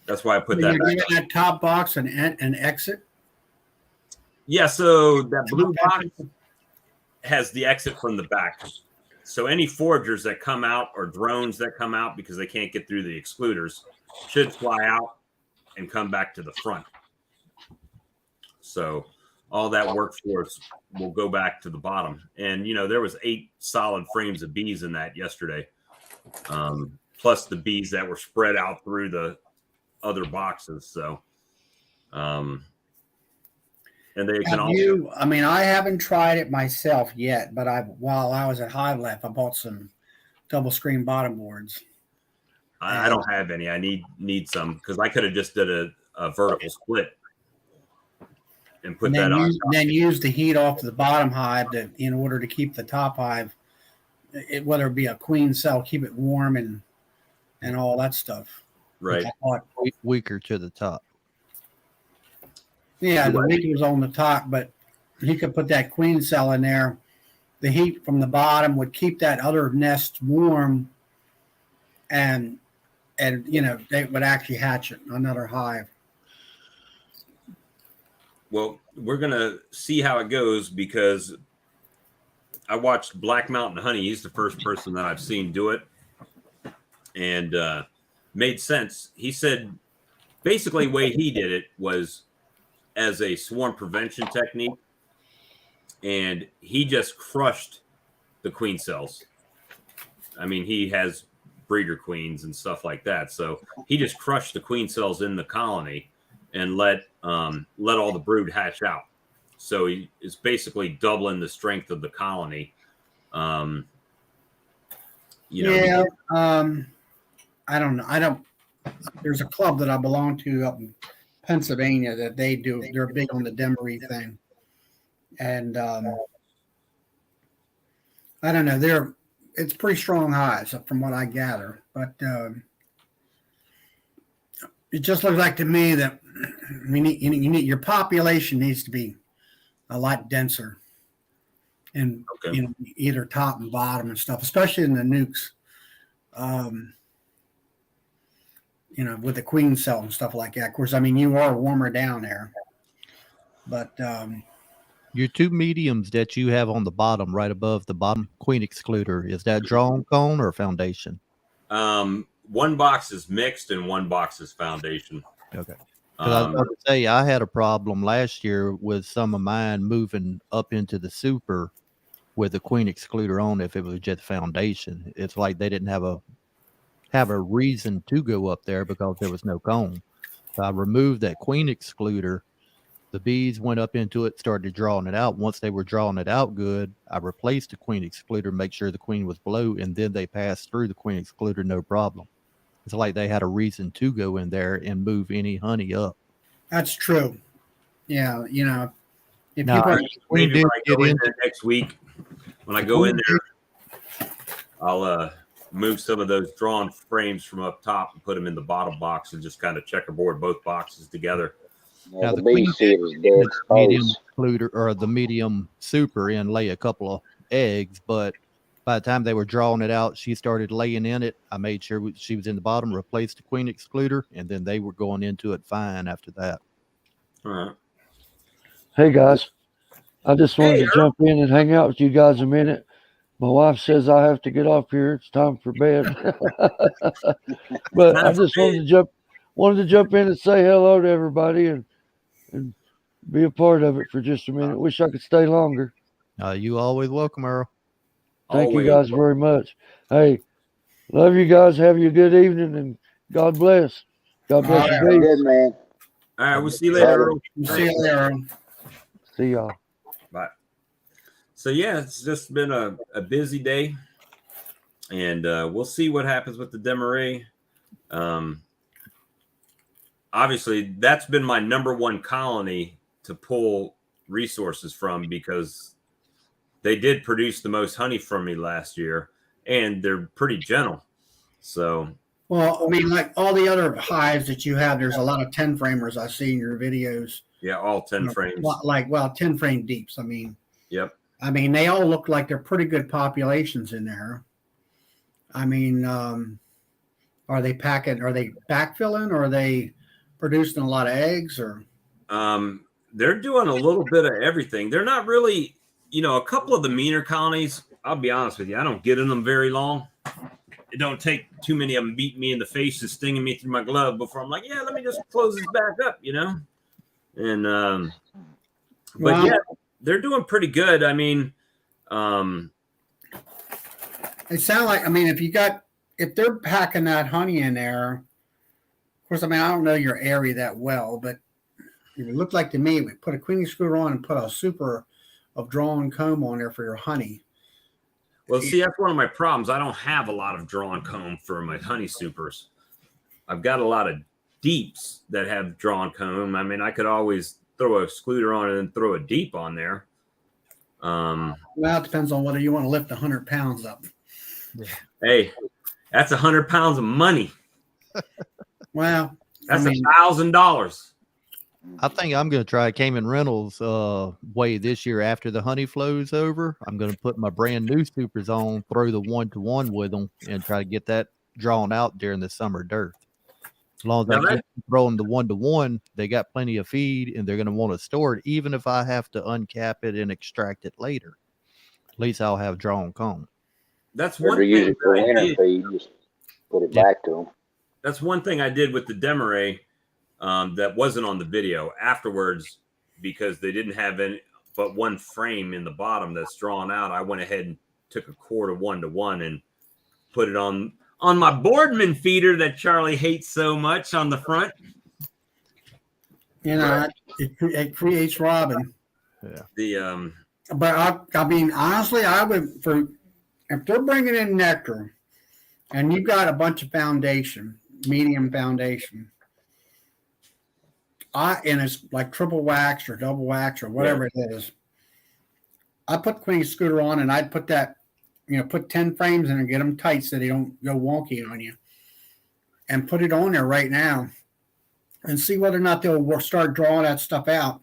that's why I put that back. That top box an exit. Yeah, so that blue box has the exit from the back. So any foragers that come out or drones that come out because they can't get through the excluders should fly out and come back to the front. So all that workforce will go back to the bottom. And, there was 8 solid frames of bees in that yesterday, plus the bees that were spread out through the other boxes. So, and they can also. I haven't tried it myself yet, but while I was at Hive Life, I bought some double screen bottom boards. I don't have any. I need some because I could have just did a vertical split and put that on. Then use the heat off the bottom hive in order to keep the top hive, whether it be a queen cell, keep it warm and all that stuff. Right. Weaker to the top. Yeah, the heat was on the top, but he could put that queen cell in there. The heat from the bottom would keep that other nest warm, and they would actually hatch another hive. Well, we're gonna see how it goes because I watched Black Mountain Honey. He's the first person that I've seen do it, and made sense. He said basically the way he did it was as a swarm prevention technique, and he just crushed the queen cells. I mean, he has breeder queens and stuff like that. So he just crushed the queen cells in the colony and let all the brood hatch out. So he is basically doubling the strength of the colony. Yeah. I don't know. There's a club that I belong to up in Pennsylvania that they're big on the Demery thing. And I don't know, it's pretty strong hives from what I gather, but it just looks like to me that your population needs to be a lot denser, and Okay. either top and bottom and stuff, especially in the nukes. With the queen cell and stuff like that. Of course, I mean, you are warmer down there, but Your two mediums that you have on the bottom, right above the bottom queen excluder, is that drawn cone or foundation? One box is mixed and one box is foundation. Okay. Because I was about to say, I had a problem last year with some of mine moving up into the super with the queen excluder on. If it was just foundation, it's like they didn't have a reason to go up there because there was no cone. So I removed that queen excluder. The bees went up into it, started drawing it out. Once they were drawing it out good, I replaced the queen excluder, make sure the queen was below, and then they passed through the queen excluder, no problem. It's like they had a reason to go in there and move any honey up. that's true. Yeah, if Now, people, Maybe did when I go get in into- there next week, when I go in there, I'll move some of those drawn frames from up top and put them in the bottom box and just kind of checkerboard both boxes together. Yeah, Now, the the bee queen seed is dead the medium exposed. excluder or the medium super in lay a couple of eggs, but by the time they were drawing it out, she started laying in it. I made sure she was in the bottom, replaced the queen excluder, and then they were going into it fine after that. All right. Hey guys, I just wanted Hey, to jump in and hang out with you guys a minute. My wife says I have to get off here. It's time for bed. But I just wanted to jump in and say hello to everybody and be a part of it for just a minute. Wish I could stay longer. You always welcome, Earl. Thank you Always. guys very much. Hey, love you guys. Have you a good evening and God bless. God bless All you, Very Dave. good, man. All right. We'll see you later, Earl. see you there. See y'all. Bye. So yeah, it's just been a busy day, and we'll see what happens with the Demeray. Obviously, that's been my number one colony to pull resources from because they did produce the most honey from me last year, and they're pretty gentle. So Well, I mean, like all the other hives that you have, there's a lot of 10 framers I see in your videos. yeah, all 10 frames. 10 frame deeps. I mean, Yep. they all look like they're pretty good populations in there. I mean, are they backfilling, or are they producing a lot of eggs, or? They're doing a little bit of everything. They're not really, a couple of the meaner colonies, I'll be honest with you, I don't get in them very long. It don't take too many of them beating me in the face and stinging me through my glove before I'm like, yeah, let me just close this back up, And but Wow. yeah, they're doing pretty good. I mean, They sound like, if they're packing that honey in there, of course, I don't know your area that well, but it looked like to me, we put a queen screw on and put a super of drawn comb on there for your honey. well, see, that's one of my problems. I don't have a lot of drawn comb for my honey supers. I've got a lot of deeps that have drawn comb. I could always throw a excluder on it and throw a deep on there. Well, it depends on whether you want to lift 100 pounds up. Hey, that's 100 pounds of money. Well, That's $1,000. I think I'm going to try Cayman Reynolds way this year after the honey flows over. I'm going to put my brand new supers on, throw the 1-to-1 with them, and try to get that drawn out during the summer dearth. As long as Now I keep throwing the 1-to-1, they got plenty of feed, and they're going to want to store it, even if I have to uncap it and extract it later. At least I'll have drawn comb. That's Or one to use thing it for that I winter did. feed. Just put it Yeah. back to them. That's one thing I did with the Demeray that wasn't on the video afterwards, because they didn't have any but one frame in the bottom that's drawn out. I went ahead and took a cord of 1-to-1 and put it on on my Boardman feeder that Charlie hates so much on the front. You know, it creates robin. The But I mean, honestly, I would if they're bringing in nectar, and you've got a bunch of medium foundation, and it's like triple wax or double wax or whatever it is. I put Queen Scooter on, and I'd put that, put 10 frames in and get them tight so they don't go wonky on you, and put it on there right now, and see whether or not they'll start drawing that stuff out.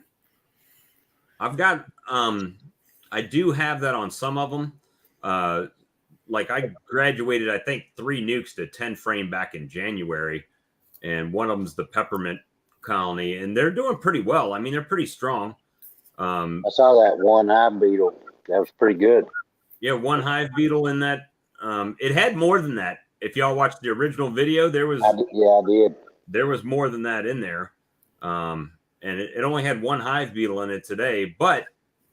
I've got I do have that on some of them. Like I graduated, I think 3 nukes to 10 frame back in January, and one of them's the peppermint colony, and they're doing pretty well. I mean, they're pretty strong. I saw that one hive beetle. That was pretty good. Yeah, one hive beetle in that. It had more than that. If y'all watched the original video, there was I did. There was more than that in there. And it only had one hive beetle in it today. But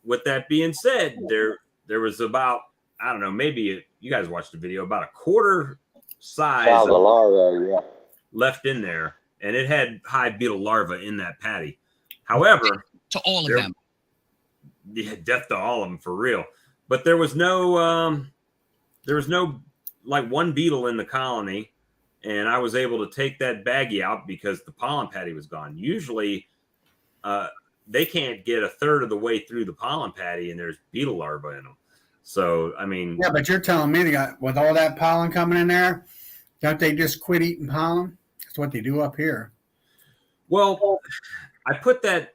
with that being said, there was about, I don't know, maybe you guys watched the video, about a quarter size Saw the larva, yeah. left in there, and it had hive beetle larvae in that patty. However, to all of them. Yeah, death to all of them for real. But there was no like one beetle in the colony, and I was able to take that baggie out because the pollen patty was gone. Usually, they can't get a third of the way through the pollen patty, and there's beetle larvae in them. So, I mean, Yeah, but you're telling me they got, with all that pollen coming in there, don't they just quit eating pollen? That's what they do up here. well, I put that.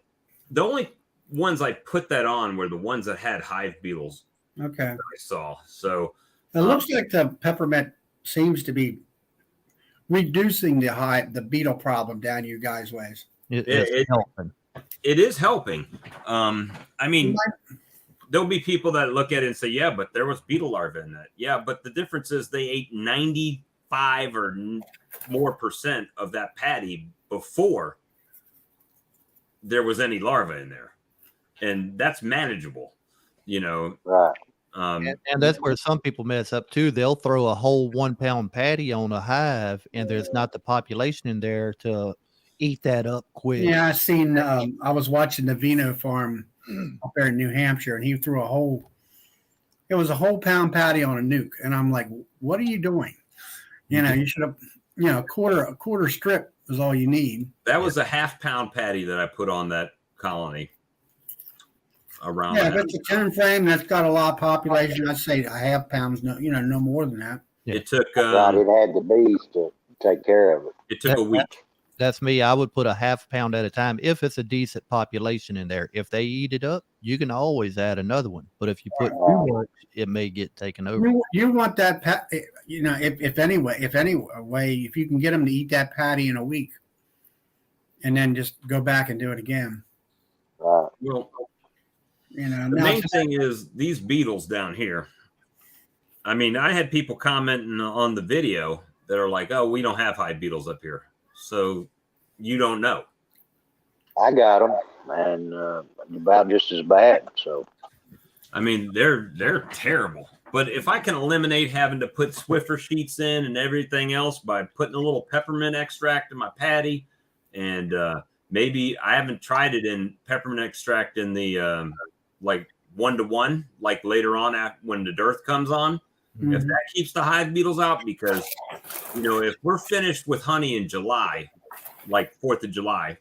The only ones I put that on were the ones that had hive beetles Okay. that I saw. So It looks like the peppermint seems to be reducing the beetle problem down you guys' ways. It's helping. it is helping. I mean, there'll be people that look at it and say, yeah, but there was beetle larvae in that. Yeah, but the difference is they ate 95 or more % of that patty before there was any larvae in there. And that's manageable, Right. And that's where some people mess up too. They'll throw a whole 1 pound patty on a hive, and there's not the population in there to eat that up quick. Yeah, I seen. I was watching the Vino farm up there in New Hampshire, and he threw it was a whole pound patty on a nuke, and I'm like, "What are you doing? You should have, a quarter strip is all you need." That was a half-pound patty that I put on that colony around. Yeah, if it's a 10 frame that's got a lot of population, I'd say a half pound's no more than that. It took Right, it had the bees to take care of it. it took a week. That's me. I would put a half pound at a time if it's a decent population in there. If they eat it up, you can always add another one. But if you put too much, it may get taken over. You want that if you can get them to eat that patty in a week, and then just go back and do it again. Right. Well, the now main thing is these beetles down here. I mean, I had people commenting on the video that are like, "Oh, we don't have hive beetles up here, so you don't know." I got them, and about just as bad. So, I mean, they're terrible. But if I can eliminate having to put Swiffer sheets in and everything else by putting a little peppermint extract in my patty, and maybe I haven't tried it in peppermint extract in the like 1-to-1, like later on when the dearth comes on. Mhm. If that keeps the hive beetles out, because if we're finished with honey in July, like 4th of July,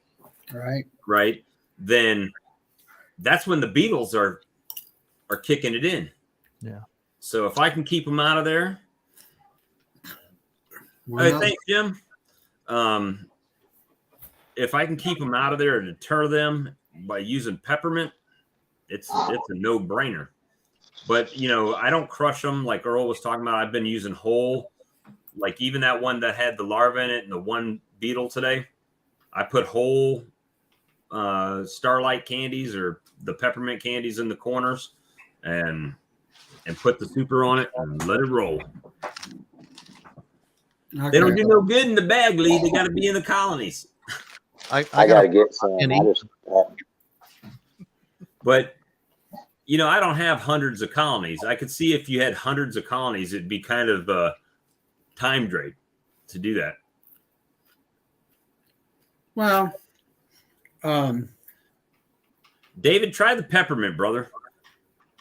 right, then that's when the beetles are kicking it in. Yeah. So if I can keep them out of there, Well, thanks, Jim. If I can keep them out of there and deter them by using peppermint, it's a no-brainer. But I don't crush them like Earl was talking about. I've been using whole, like even that one that had the larva in it and the one beetle today. I put whole Starlight candies or the peppermint candies in the corners, and put the super on it and let it roll. okay. They don't do no good in the bag, Lee. They got to be in the colonies. I I got got to get some. Any? I just, But I don't have hundreds of colonies. I could see if you had hundreds of colonies, it'd be kind of time drain to do that. Well, David, try the peppermint, brother.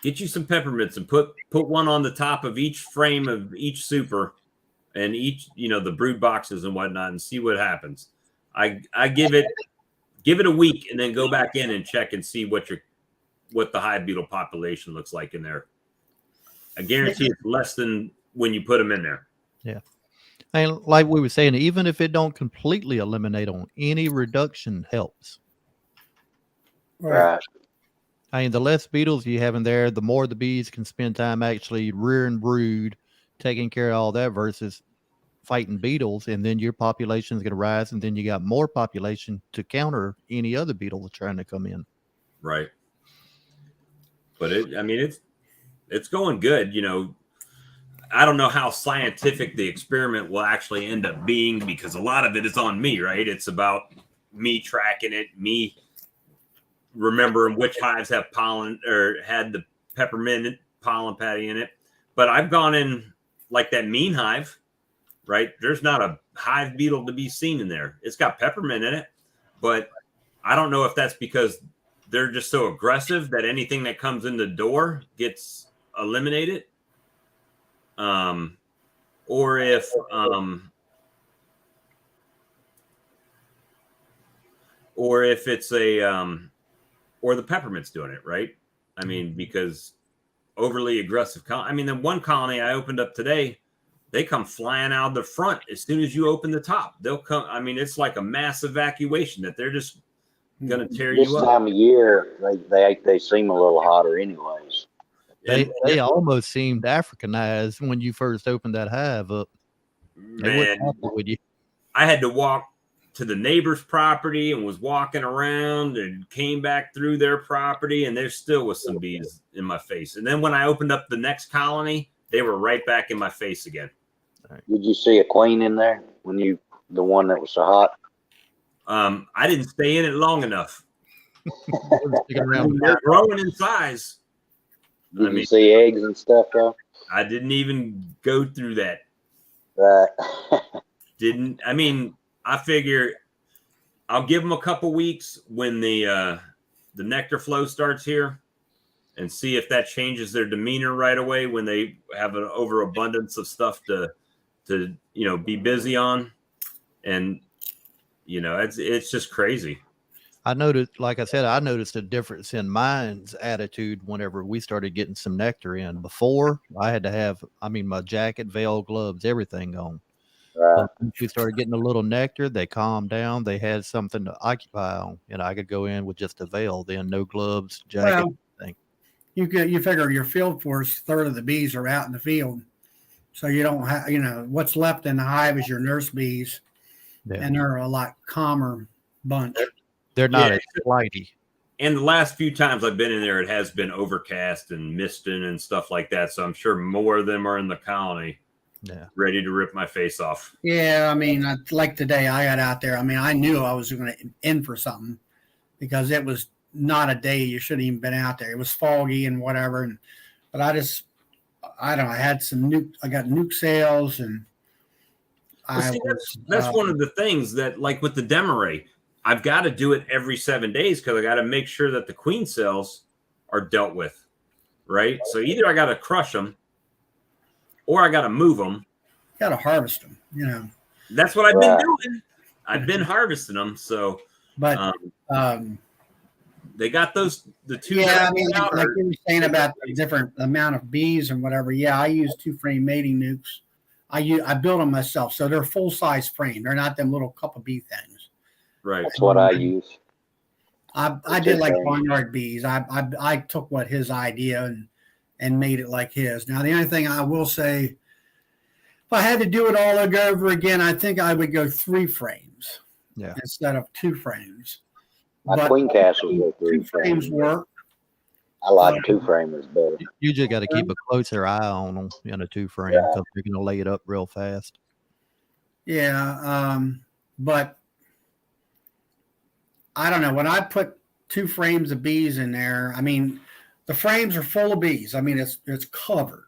Get you some peppermints and put one on the top of each frame of each super and each, the brood boxes and whatnot, and see what happens. I give it a week and then go back in and check and see what the hive beetle population looks like in there. I guarantee it's less than when you put them in there. Yeah. And like we were saying, even if it don't completely eliminate on, any reduction helps. Right. I mean, the less beetles you have in there, the more the bees can spend time actually rearing brood, taking care of all that versus fighting beetles. And then your population is going to rise. And then you got more population to counter any other beetle trying to come in. Right. But it's going good. I don't know how scientific the experiment will actually end up being because a lot of it is on me, right? It's about me tracking it, me remembering which hives have pollen or had the peppermint pollen patty in it. But I've gone in like that mean hive, right? There's not a hive beetle to be seen in there. It's got peppermint in it, but I don't know if that's because they're just so aggressive that anything that comes in the door gets eliminated. Or if it's or the peppermint's doing it, right? I mean, because overly aggressive. The one colony I opened up today, they come flying out the front as soon as you open the top. They'll come. It's like a mass evacuation that they're just going to tear This you up. time of year, they seem a little hotter, anyways. They almost seemed Africanized when you first opened that hive up. Man, with you. I had to walk to the neighbor's property and was walking around and came back through their property, and there still was some bees in my face. And then when I opened up the next colony, they were right back in my face again. Did you see a queen in there the one that was so hot? I didn't stay in it long enough. Around. They're growing in size. Did you see eggs and stuff though? I didn't even go through that. Right. I figure I'll give them a couple weeks when the nectar flow starts here and see if that changes their demeanor right away when they have an overabundance of stuff to be busy on. And it's just crazy. I noticed, like I said, I noticed a difference in mine's attitude whenever we started getting some nectar in. Before, I had to have, my jacket, veil, gloves, everything on. Right. Once we started getting a little nectar, they calmed down. They had something to occupy on, and I could go in with just a veil, then no gloves, jacket, thing. You figure your field force, third of the bees are out in the field, so you don't have, what's left in the hive is your nurse bees, and they're a lot calmer bunch. They're not as flighty. And the last few times I've been in there, it has been overcast and misting and stuff like that. So I'm sure more of them are in the colony. Yeah. Ready to rip my face off. Yeah, like today I got out there. I knew I was going to in for something because it was not a day you shouldn't even been out there. It was foggy and whatever. But I don't know. I had I got nuke sales and that's one of the things that, like with the Demeray, I've got to do it every 7 days because I got to make sure that the queen cells are dealt with, right? So either I got to crush them or I got to move them. Got to harvest them, That's what I've been doing. I've been harvesting them. So, but they got the two. Yeah, like you were saying about the different amount of bees and whatever. Yeah, I use 2-frame mating nukes. I build them myself, so they're full size frame. They're not them little cup of bee things. Right. That's what I use. I did like barnyard bees. I took what his idea and made it like his. Now the only thing I will say, if I had to do it all over again, I think I would go 3 frames. Yeah. Instead of 2 frames. My queen castles go 3 frames work. I like 2 framers better. You just got to keep a closer eye on them in a 2-frame because you're going to lay it up real fast. Yeah, but I don't know. When I put 2 frames of bees in there, the frames are full of bees. It's covered.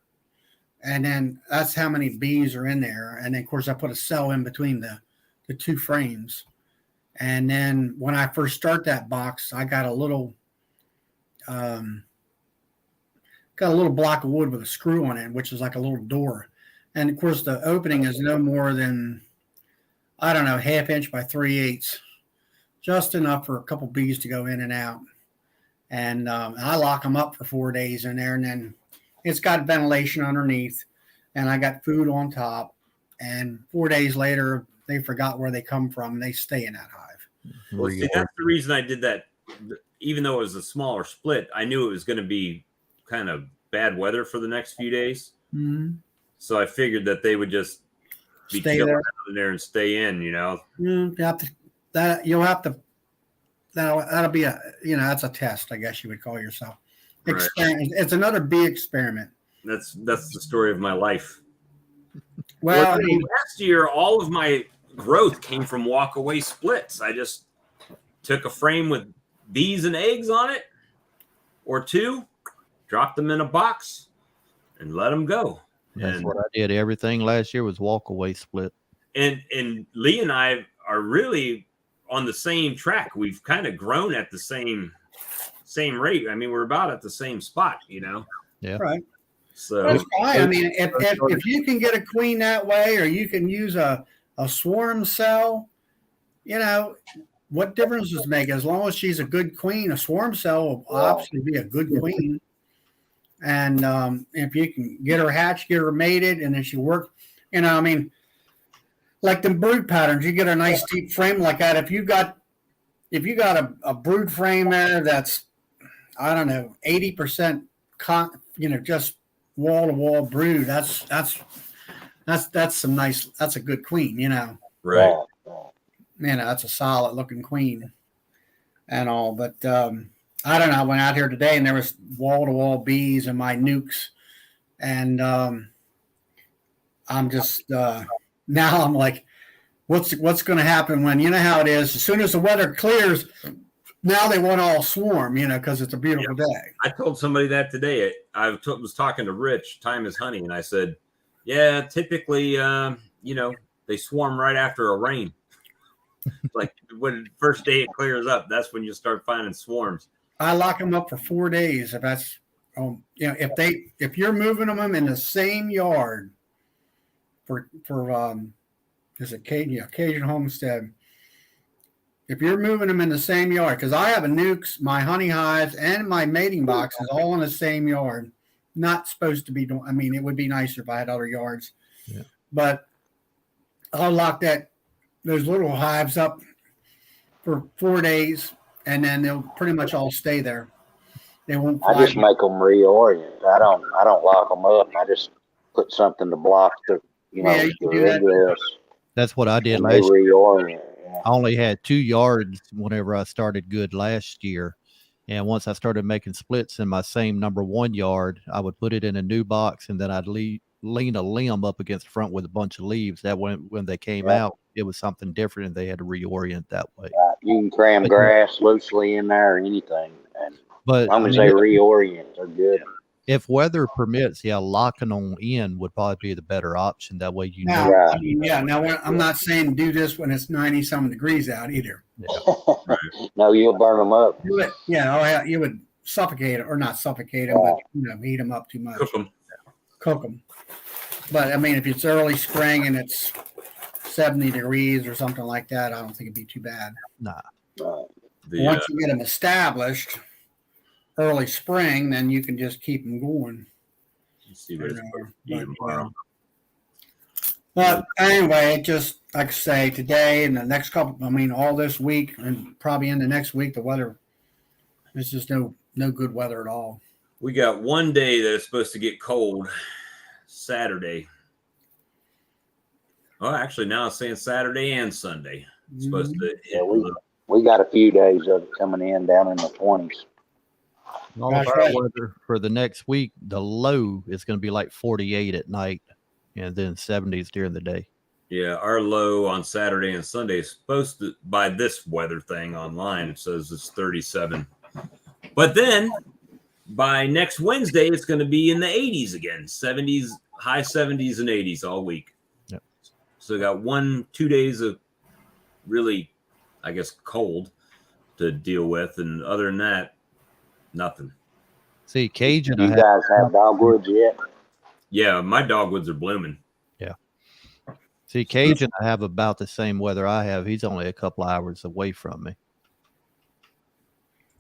and then that's how many bees are in there. And then, of course, I put a cell in between the two frames. And then when I first start that box, I got a little block of wood with a screw on it, which is like a little door. And of course, the opening is no more than, I don't know, 1/2 inch by 3/8, just enough for a couple bees to go in and out. And I lock them up for 4 days in there, and then it's got ventilation underneath, and I got food on top. And 4 days later, they forgot where they come from, and they stay in that hive. Well, see, that's the reason I did that. Even though it was a smaller split, I knew it was going to be kind of bad weather for the next few days. Mm-hmm. So I figured that they would just be Stay chilling there. out in there and stay in, you know. That'll be that's a test, I guess you would call yourself. Right. Experiment. It's another bee experiment. That's the story of my life. Well, I you know, mean, last year, all of my growth came from walk-away splits. I just took a frame with bees and eggs on it, or two, dropped them in a box, and let them go. That's And what I did. Everything last year was walk away split. and Lee and I are really on the same track. We've kind of grown at the same rate. I mean, we're about at the same spot, you know. Yeah. right. So That's fine. I mean, if you can get a queen that way, or you can use a swarm cell, what difference does it make? As long as she's a good queen, a swarm cell will obviously be a good queen. And if you can get her hatched, get her mated, and then she works, I mean, like the brood patterns, you get a nice deep frame like that. If you got a brood frame there that's, I don't know, 80% just wall to wall brood, that's some nice, that's a good queen, right. that's a solid looking queen and all. But I don't know. I went out here today and there was wall to wall bees in my nukes, and I'm just now I'm like, what's going to happen when, how it is, as soon as the weather clears, now they want to all swarm, because it's a beautiful day. I told somebody that today. I was talking to Rich, Time is Honey, and I said, yeah, typically, they swarm right after a rain. Like when the first day it clears up, that's when you start finding swarms. I lock them up for 4 days. If that's, if you're moving them in the same yard for is it Cajun Homestead? If you're moving them in the same yard, because I have a nukes, my honey hives, and my mating boxes all in the same yard. Not supposed to be doing. I mean, it would be nicer if I had other yards, but I'll lock those little hives up for 4 days, and then they'll pretty much all stay there. They won't. I just make them reorient. I don't lock them up. I just put something to block the you can do that. ingress. That's what I did And they last year. reorient. I only had 2 yards whenever I started good last year. And once I started making splits in my same number 1 yard, I would put it in a new box, and then I'd lean a limb up against the front with a bunch of leaves. That when they came out, it was something different, and they had to reorient that way. You can cram grass loosely in there or anything. And But as long as I mean, they reorient, they're good. if weather permits, locking on in would probably be the better option. That way, Now, Right. I mean, now I'm not saying do this when it's 90-some degrees out either. No, you'll burn them up. You would, you would suffocate or not suffocate them, but heat them up too much. Cook them. But I mean, if it's early spring and it's 70 degrees or something like that, I don't think it'd be too bad. nah. Once you get them established, early spring, then you can just keep them going. Let's see what it's supposed to be tomorrow. But anyway, just like I say, today and the next couple, all this week and probably in the next week, the weather is just no good weather at all. We got one day that it's supposed to get cold, Saturday. Oh, actually, now it's saying Saturday and Sunday. It's supposed to hit. Yeah, we got a few days of it coming in down in the 20s. All That's of our right. weather for the next week, the low is going to be like 48 at night, and then 70s during the day. Yeah, our low on Saturday and Sunday is supposed to, by this weather thing online, it says it's 37. But then by next Wednesday, it's going to be in the 80s again, 70s high 70s and 80s all week. Yep. So got 1-2 days of really, I guess, cold to deal with, and other than that, nothing. See, Cajun, Do you guys have dogwoods yet? Yeah, my dogwoods are blooming. Cajun, I have about the same weather I have. He's only a couple hours away from me.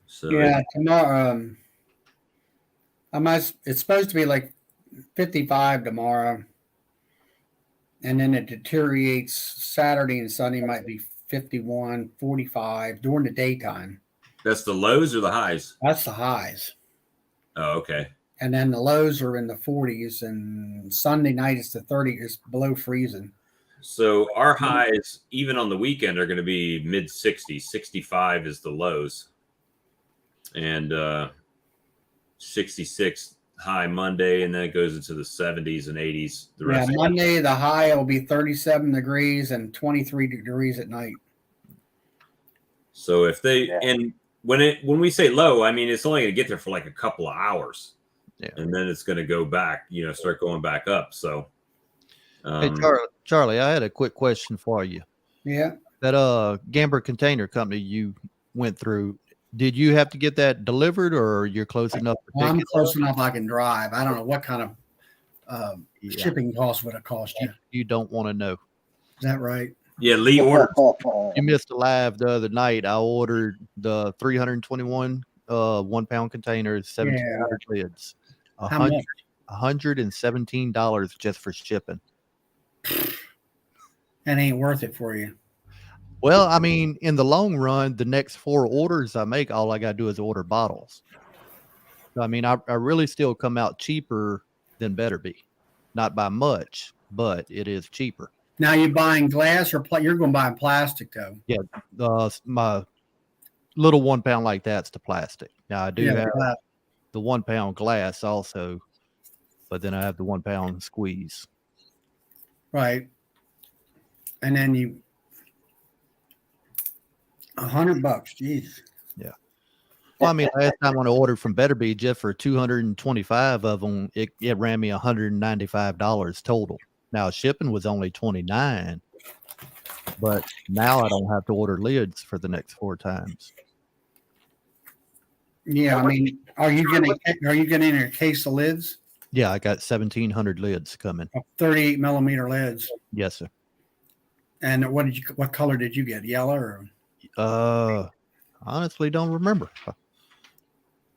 So Yeah, tomorrow. It's supposed to be like 55 tomorrow, and then it deteriorates. Saturday and Sunday might be 51, 45 during the daytime. that's the lows or the highs? That's the highs, Oh, okay. and then the lows are in the 40s. And Sunday night it's the 30s, it's below freezing. So our highs, even on the weekend, are going to be mid 60s. 65 is the lows, and 66 high Monday, and then it goes into the 70s and 80s. The Yeah, rest. Monday the high will be 37 degrees and 23 degrees at night. So if they Yeah. and when we say low, I mean it's only going to get there for like a couple of hours, Yeah. and then it's going to go back. Start going back up. So. Hey, Charlie, I had a quick question for you. Yeah. That Gamber Container Company you went through, did you have to get that delivered, or you're close enough to Well, pick I'm it close up? enough I can drive. I don't know what kind of Yeah. shipping cost would it cost you. Is You don't want to know. that right? Yeah, Lee ordered. You missed a live the other night. I ordered the 321 1 pound containers, 1,700 lids. How much? $117 just for shipping. That ain't worth it for you. Well, I mean, in the long run, the next 4 orders I make, all I got to do is order bottles. So, I mean, I really still come out cheaper than Better Be. Not by much, but it is cheaper. Now you're buying glass or you're going to buy plastic though. My little 1 pound like that's the plastic. Now, I do Yeah, have glass. the 1 pound glass also, but then I have the 1 pound squeeze. Right. And then $100. Jeez. Well, I mean, last time when I ordered from Better Be, just for 225 of them, it ran me $195 total. Now shipping was only $29, but now I don't have to order lids for the next 4 times. Yeah, I mean, are you getting a case of lids? Yeah, I got 1,700 lids coming. 38 millimeter lids. Yes, sir. And what color did you get? Yellow or? Honestly, don't remember.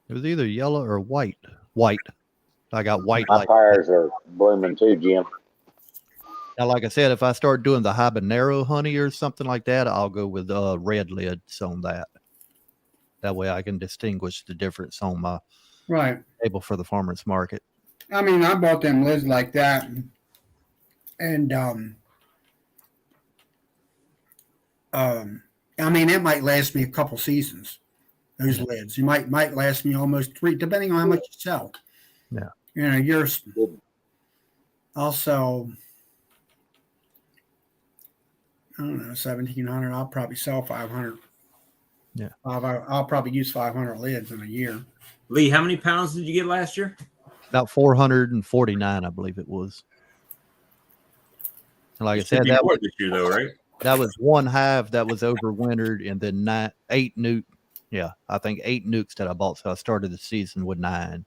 It was either yellow or white. White. I got white. My tires are blooming too, Jim. Now, like I said, if I start doing the habanero honey or something like that, I'll go with red lids on that. That way I can distinguish the difference on my Right. table for the farmer's market. I mean, I bought them lids like that. And I mean, it might last me a couple seasons. Those lids, you might last me almost 3, depending on how much you sell. Yeah. Yours also, I don't know, 1,700. I'll probably sell 500. Yeah. I'll probably use 500 lids in a year. Lee, how many pounds did you get last year? About 449, I believe it was. And like I said, that was this year, though, right? That was one hive that was overwintered, and then 8 nuke. Yeah, I think 8 nukes that I bought. So I started the season with 9,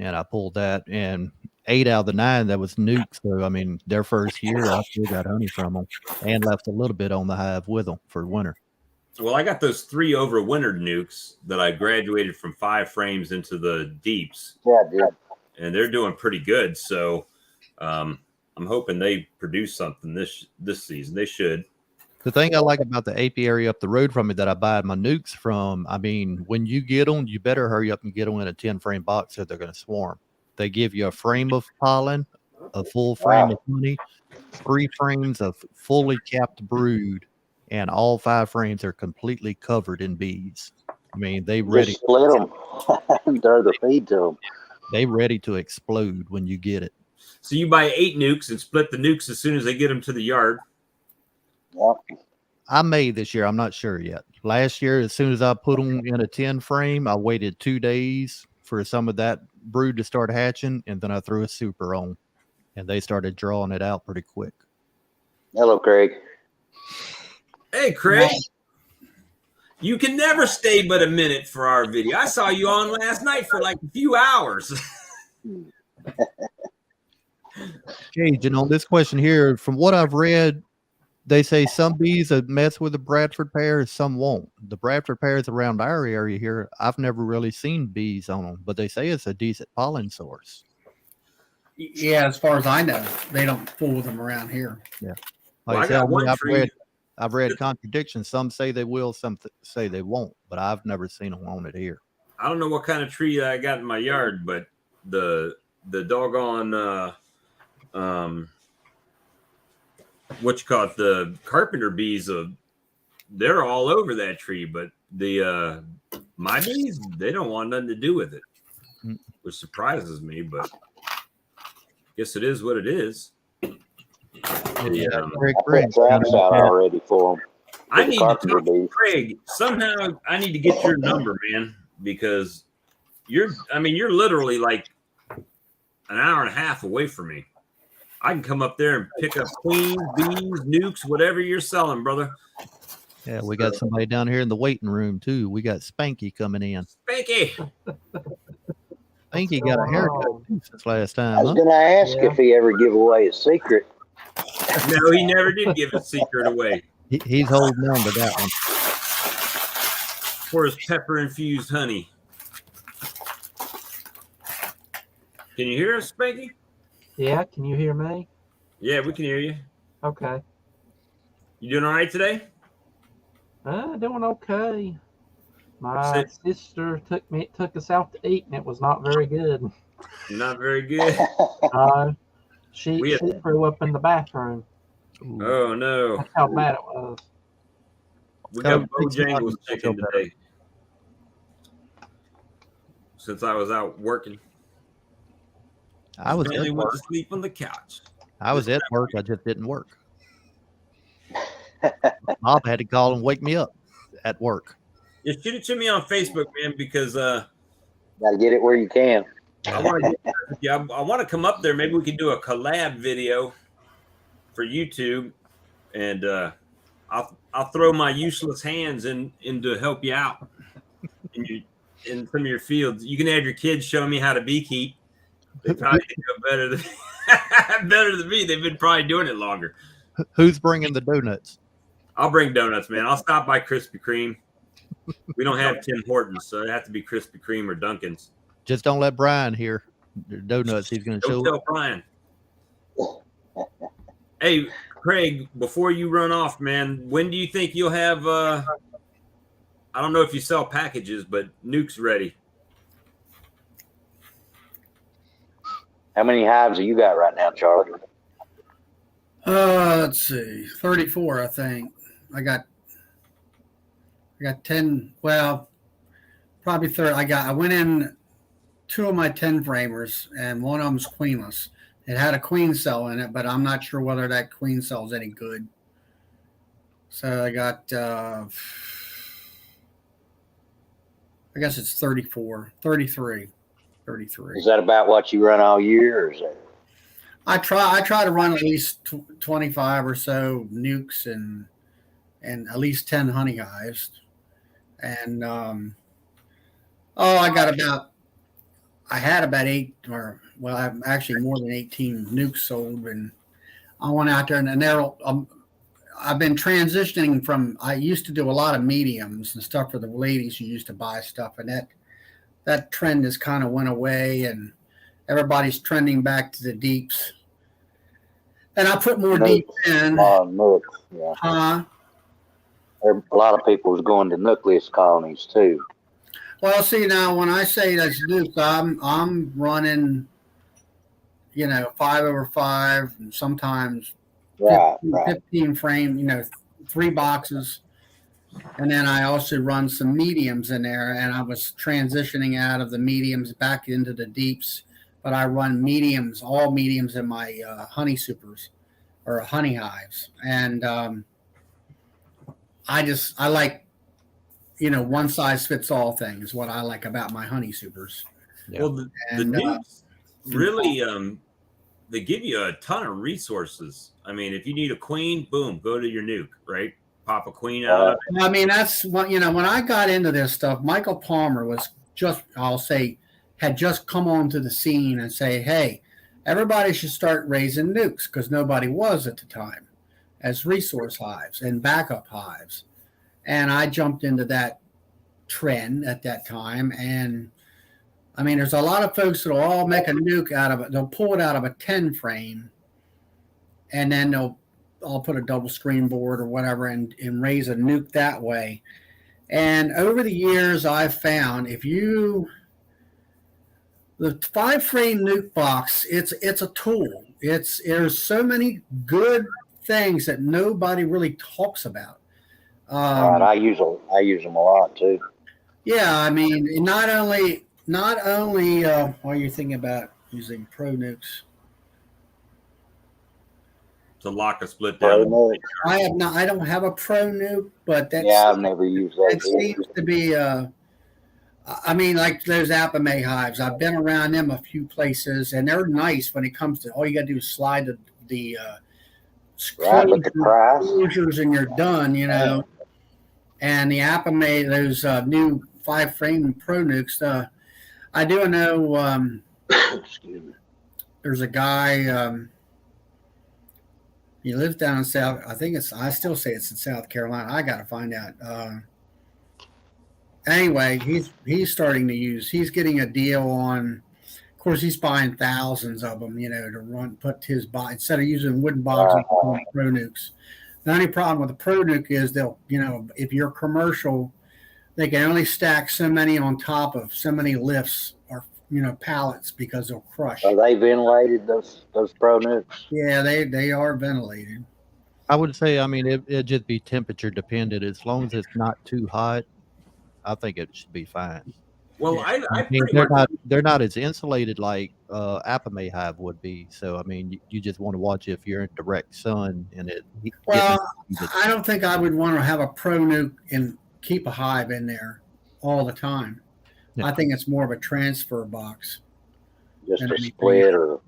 and I pulled that, and 8 out of the 9 that was nukes. So I mean, their first year, I still got honey from them, and left a little bit on the hive with them for winter. Well, I got those 3 overwintered nukes that I graduated from 5 frames into the deeps, Yeah, dude. and they're doing pretty good. So I'm hoping they produce something this season. They should. The thing I like about the apiary up the road from me that I buy my nukes from, I mean, when you get them, you better hurry up and get them in a 10-frame box or they're going to swarm. They give you a frame of pollen, a full frame of honey, 3 frames of fully capped brood, and all 5 frames are completely covered in bees. I mean, they ready. Just split them and throw the feed to them. They ready to explode when you get it. So you buy 8 nukes and split the nukes as soon as they get them to the yard. Yep. I may this year. I'm not sure yet. Last year, as soon as I put them in a 10 frame, I waited 2 days for some of that brood to start hatching, and then I threw a super on, and they started drawing it out pretty quick. Hello, Craig. Hey, Craig. You can never stay but a minute for our video. I saw you on last night for like a few hours. Cage, and on this question here, from what I've read, they say some bees that mess with the Bradford pears, some won't. The Bradford pears around our area here, I've never really seen bees on them, but they say it's a decent pollen source. Yeah, as far as I know, they don't fool with them around here. Yeah. Well, Like I got one tree. I've read contradictions. Some say they will, some say they won't, but I've never seen them on it here. I don't know what kind of tree I got in my yard, but the doggone what you call it, the carpenter bees, they're all over that tree, but the my bees, they don't want nothing to do with it, which surprises me, but guess it is what it is. Yeah, I put traps out already for them. I need to talk to Craig. Somehow I need to get your number, man, because you're literally like an hour and a half away from me. I can come up there and pick up queens, bees, nukes, whatever you're selling, brother. Yeah, we got somebody down here in the waiting room too. We got Spanky coming in. Spanky. Spanky got a haircut too since last time. I was going to ask if he ever give away a secret. No, he never did give his secret away. He's holding on to that one. For his pepper-infused honey. Can you hear us, Spanky? Yeah, can you hear me? Yeah, we can hear you. Okay. You doing all right today? Doing okay. My sister took us out to eat, and it was not very good. Not very good. She threw up in the bathroom. Ooh. Oh no! That's how bad it was. We got Bojangles chicken today. Since I was out working, I was really at went work. to sleep on the couch. I was at work. I just didn't work. Mom had to call and wake me up at work. Yeah, shoot it to me on Facebook, man, because Got to get it where you can. I want to. I want to come up there. Maybe we can do a collab video for YouTube, and I'll throw my useless hands in to help you out in some of your fields. You can have your kids show me how to beekeep. They probably do it better than me. They've been probably doing it longer. Who's bringing the donuts? I'll bring donuts, man. I'll stop by Krispy Kreme. We don't have Tim Hortons, so it has to be Krispy Kreme or Dunkin's. Just don't let Brian hear the donuts. He's going to show Don't tell Brian. Hey, Craig, before you run off, man, when do you think you'll have, I don't know if you sell packages, but nukes ready? How many hives have you got right now, Charlie? Let's see, 34, I think. I got 10. Well, probably 30. I went in 2 of my 10 framers, and one of them's queenless. It had a queen cell in it, but I'm not sure whether that queen cell is any good. So I got, I guess it's 33. Is that about what you run all year, or is that? I try to run at least 25 or so nukes and at least 10 honey hives. And I had about 8, or well, I'm actually more than 18 nukes sold, and I went out there and I've been transitioning from, I used to do a lot of mediums and stuff for the ladies who used to buy stuff, and that trend has kind of went away, and everybody's trending back to the deeps. And I put more deep in. Nooks, yeah. A A lot of people was going to nucleus colonies too. Well, see, now when I say that's nukes, I'm running, 5/5, and sometimes 15 frame, 3 boxes. And then I also run some mediums in there, and I was transitioning out of the mediums back into the deeps. But I run mediums, all mediums in my honey supers or honey hives. And I like, one size fits all thing is what I like about my honey supers. Yeah. Well, the And, nukes really they give you a ton of resources. I mean, if you need a queen, boom, go to your nuke, right? Pop a queen out of it. I mean, that's what, when I got into this stuff, Michael Palmer was just, I'll say, had just come onto the scene and say, hey, everybody should start raising nukes, because nobody was at the time, as resource hives and backup hives. And I jumped into that trend at that time. And I mean, there's a lot of folks that'll all make a nuke out of it. They'll pull it out of a 10 frame, and then I'll put a double screen board or whatever and raise a nuke that way. And over the years, I've found the 5-frame nuke box, it's a tool. There's so many good things that nobody really talks about. Right, I use them a lot too. Yeah, I mean, not only while you're thinking about using pro nukes. To lock a split Pro down. nuke. I don't have a pro nuke, but Yeah, I've never used that. it seems to be I mean, like those Apamay hives. I've been around them a few places, and they're nice when it comes to all you got to do is slide the Right, but the price. closures and you're done, And the Apamay, those new 5-frame pro nukes. I do know Excuse me. there's a guy. He lives down in South. I still say it's in South Carolina. I got to find out. Anyway, he's starting to use. He's getting a deal on. Of course, he's buying thousands of them. To put his box instead of using wooden boxes on pro nukes. The only problem with the pro nuke is they'll, if you're commercial, they can only stack so many on top of so many lifts or pallets because they'll crush. Are they ventilated, those pro nukes? Yeah, they are ventilated. I would say, I mean, it'd just be temperature dependent. As long as it's not too hot, I think it should be fine. Well, I mean, pretty much they're not as insulated like Apamay hive would be. So I mean, you just want to watch if you're in direct sun and it. Well, I don't think I would want to have a pro nuke and keep a hive in there all the time. Yeah. I think it's more of a transfer box. Just And a anything. split or,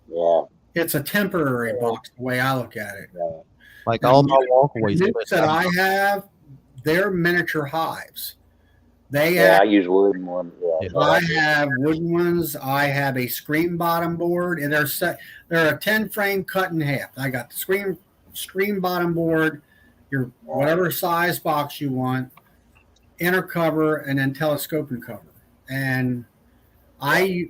yeah. It's a temporary box, the way I look at it. Yeah. like all my walkways. The nukes that I have, they're miniature hives. They Yeah, I have, use wooden ones. Yeah. I have wooden ones. I have a screen bottom board, and they're a 10 frame cut in half. I got the screen bottom board, your whatever size box you want, inner cover, and then telescoping cover. And they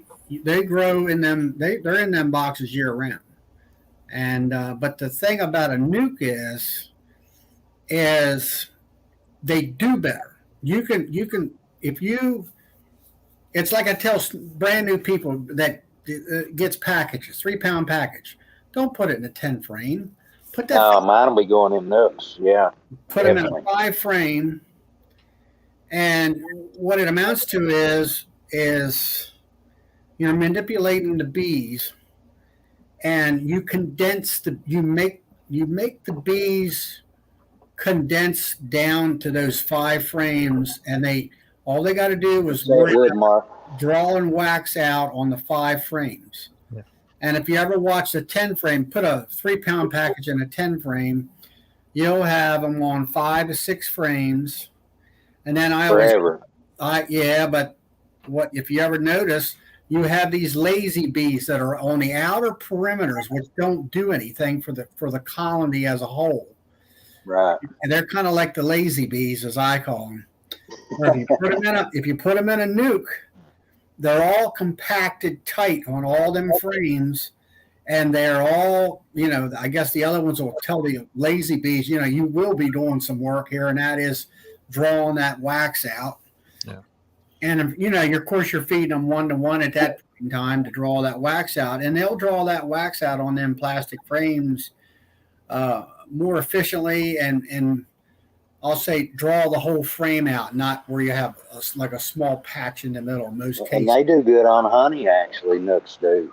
grow in them. They're in them boxes year round. And but the thing about a nuke is they do better. You can it's like I tell brand new people that gets packages, 3-pound package. Don't put it in a 10 frame. Put that. Mine will be going in nooks. Yeah. Put them in a definitely. 5 frame. And what it amounts to is manipulating the bees, and you make the bees condense down to those 5 frames, and all they got to do is Say wood, Mark. draw and wax out on the 5 frames. Yeah. And if you ever watch the 10 frame, put a 3-pound package in a 10 frame, you'll have them on 5 to 6 frames. And then Forever. but what if you ever notice, you have these lazy bees that are on the outer perimeters, which don't do anything for the colony as a whole. Right. And they're kind of like the lazy bees, as I call them. If you put them in a nuke, they're all compacted tight on all them frames, and they're all, I guess the other ones will tell the lazy bees, you will be doing some work here, and that is drawing that wax out. Yeah. And of course you're feeding them 1-to-1 at that point in time to draw that wax out, and they'll draw that wax out on them plastic frames more efficiently, and I'll say draw the whole frame out, not where you have like a small patch in the middle in most cases. And they do good on honey, actually. Nooks do.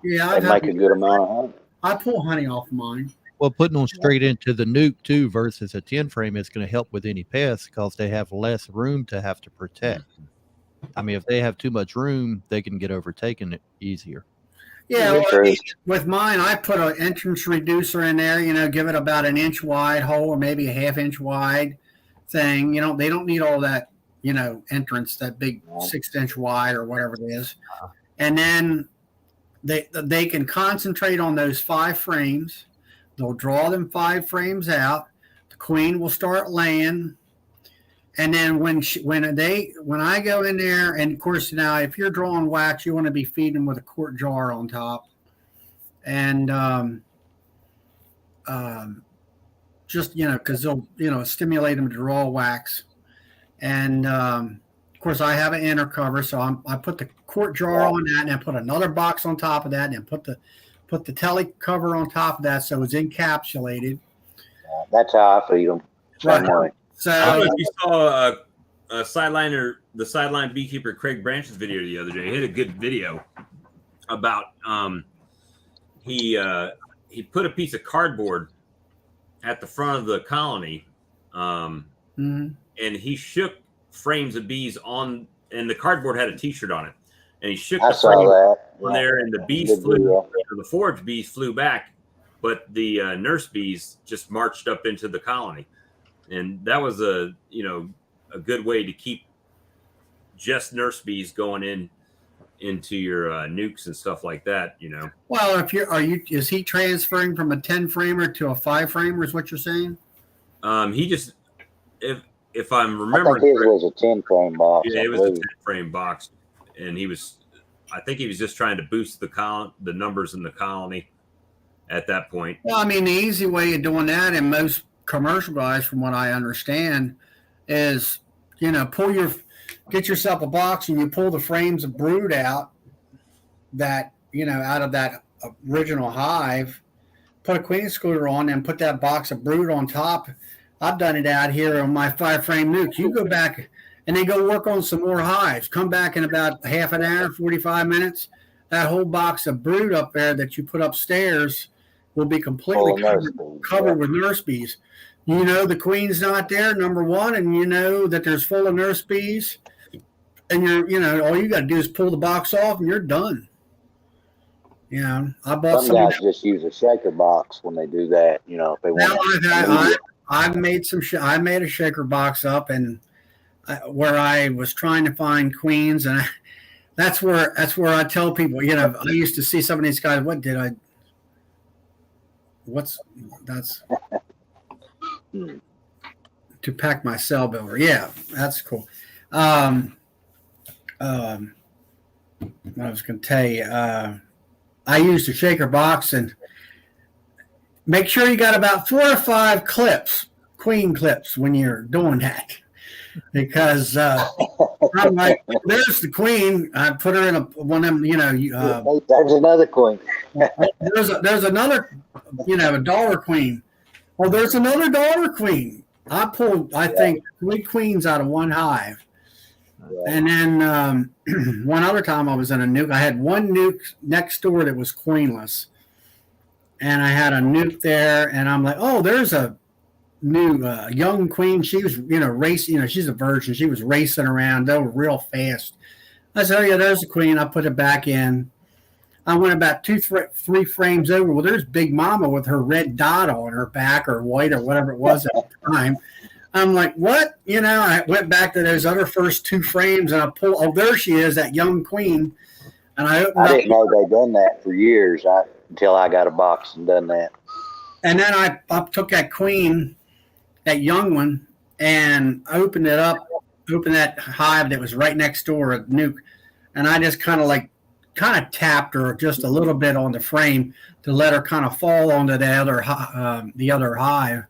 Yeah, They make a good amount of honey. I pull honey off mine. Well, putting them straight into the nuke too versus a 10 frame is going to help with any pests because they have less room to have to protect. I mean, if they have too much room, they can get overtaken easier. Yeah, Yeah, well, true. with mine, I put an entrance reducer in there, give it about an inch wide hole or maybe a half-inch wide thing. They don't need all that, entrance, that big 6-inch wide or whatever it is. And then they can concentrate on those 5 frames. They'll draw them 5 frames out. The queen will start laying. And then when I go in there, and of course now if you're drawing wax, you want to be feeding them with a quart jar on top, and just because they'll stimulate them to draw wax, and of course I have an inner cover, so I put the quart jar on that, and I put another box on top of that, and put the telly cover on top of that, so it's encapsulated. That's how I feed them. Same Right. way. So I don't know if you saw the sideline beekeeper Craig Branch's video the other day. He had a good video about he put a piece of cardboard at the front of the colony, and he shook frames of bees on, and the cardboard had a T-shirt on it, and he shook I the saw frame that. on there, and the bees Good flew, video. the forage bees flew back, but the nurse bees just marched up into the colony. And that was a good way to keep just nurse bees going into your nukes and stuff like that. well, is he transferring from a 10 framer to a 5 framer? Is what you're saying? He just, if I'm I think remembering, his correctly, was a 10-frame box. yeah, I it was a believe. 10-frame box, and I think he was just trying to boost the numbers in the colony at that point. Well, I mean, the easy way of doing that, and most commercial guys, from what I understand, is get yourself a box and you pull the frames of brood out out of that original hive, put a queen excluder on, and put that box of brood on top. I've done it out here on my 5-frame nuke. You go back and then go work on some more hives. Come back in about half an hour, 45 minutes. That whole box of brood up there that you put upstairs will be completely Full of nurse bees, covered with nurse bees. The queen's not there, number one, and that there's full of nurse bees. And all you got to do is pull the box off and you're done. I bought Some guys just use a shaker box when they do that. If they want. I've made I made a shaker box up, and where I was trying to find queens, and that's where I tell people. I used to see some of these guys. That's to pack my cell builder. Yeah, that's cool. What I was going to tell you, I used a shaker box, and make sure you got about 4 or 5 queen clips when you're doing that, because I'm like, there's the queen. I put her in one of them. There's another queen. there's another, a daughter queen. Oh, there's another daughter queen. I pulled, I think, 3 queens out of one hive. And then one other time I was in a nuke. I had one nuke next door that was queenless. And I had a nuke there. And I'm like, oh, there's a new young queen. She was, racing. She's a virgin. She was racing around. They were real fast. I said, oh, yeah, there's the queen. I put it back in. I went about 2-3 frames over. Well, there's Big Mama with her red dot on her back, or white, or whatever it was at the time. I'm like, what? I went back to those other first 2 frames, and I pulled. Oh, there she is, that young queen. And I didn't know they'd done that for years until I got a box and done that. And then I took that queen, that young one, and opened it up, opened that hive that was right next door, a nuke, and I just kind of tapped her just a little bit on the frame to let her kind of fall onto the other hive.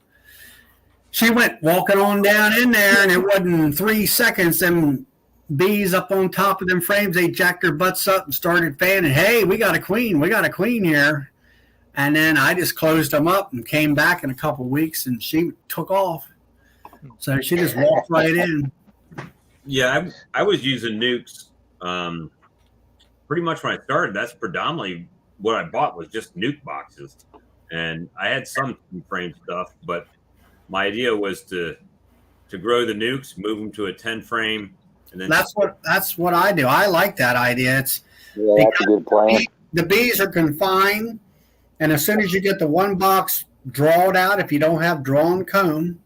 She went walking on down in there, and it wasn't 3 seconds. Them bees up on top of them frames, they jacked their butts up and started fanning. Hey, we got a queen. We got a queen here. And then I just closed them up and came back in a couple of weeks, and she took off. So she just walked right in. Yeah, I was using nukes pretty much when I started. That's predominantly what I bought, was just nuke boxes. And I had some frame stuff, but my idea was to grow the nukes, move them to a 10 frame, And then That's what I do. I like that idea. It's Yeah, that's a good plan. the bees are confined, and as soon as you get the one box drawed out, if you don't have drawn comb,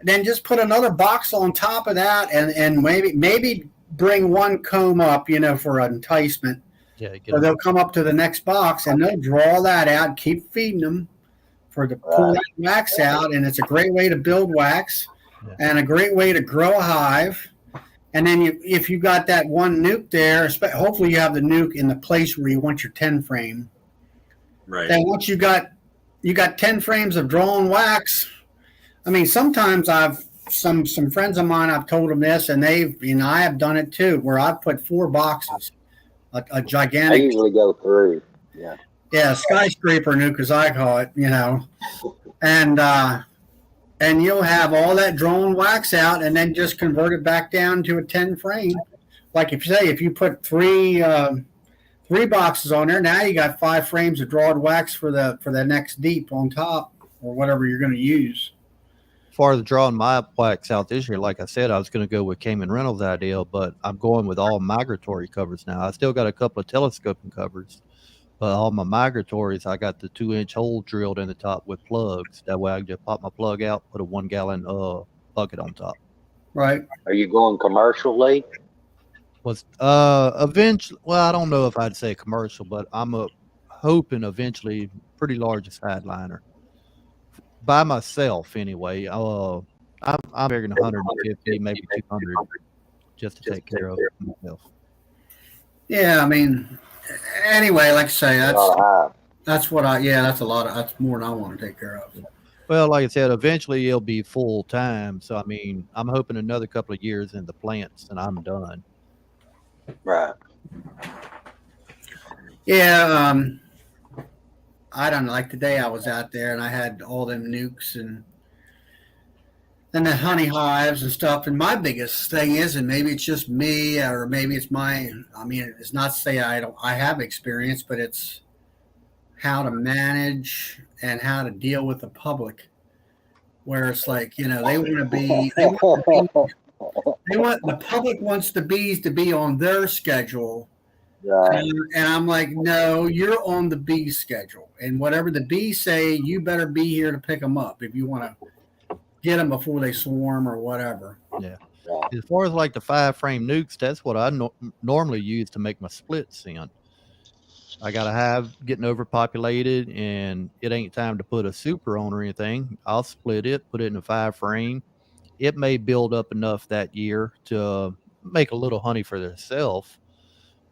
then just put another box on top of that, and maybe bring one comb up, for enticement. Yeah, So they'll come up to the next box and they'll draw that out, keep feeding them for the pull that wax out, and it's a great way to build wax and a great way to grow a hive. And then if you got that one nuke there, hopefully you have the nuke in the place where you want your 10 frame. right. Then once you got 10 frames of drawn wax, I mean, sometimes some friends of mine, I've told them this, and I have done it too, where I've put 4 boxes, a I gigantic, usually go through. Yeah. skyscraper nuke, as I call it, and you'll have all that drawn wax out, and then just convert it back down to a 10 frame. Like if you put three boxes on there, now you got 5 frames of drawn wax for the next deep on top, or whatever you're going to use. As far as drawing my wax out this year, like I said, I was going to go with Cayman Reynolds' idea, but I'm going with all migratory covers now. I still got a couple of telescoping covers, but all my migratories, I got the 2-inch hole drilled in the top with plugs. That way I can just pop my plug out, put a 1 gallon bucket on top. Right. Are you going commercially? Eventually, well, I don't know if I'd say commercial, but I'm hoping eventually pretty large sideliner. By myself anyway. I'm figuring 150, maybe 200, just to take care of myself. Yeah, I mean, anyway, like I say, that's That's that's a lot of, that's more than I want to take care of. Well, like I said, eventually it'll be full time. So I mean, I'm hoping another couple of years in the plants and I'm done. right. Yeah, I don't know. Like today, I was out there and I had all them nukes and the honey hives and stuff. And my biggest thing is, and maybe it's just me, or maybe it's it's not to say I have experience, but it's how to manage and how to deal with the public. Where it's like, they want to be, the public wants the bees to be on their schedule. Right. And I'm like, no, you're on the bee schedule. And whatever the bees say, you better be here to pick them up if you want to get them before they swarm or whatever. Yeah. As far as like the 5-frame nukes, that's what I normally use to make my splits in. I got to have getting overpopulated and it ain't time to put a super on or anything. I'll split it, put it in a 5-frame. It may build up enough that year to make a little honey for themselves.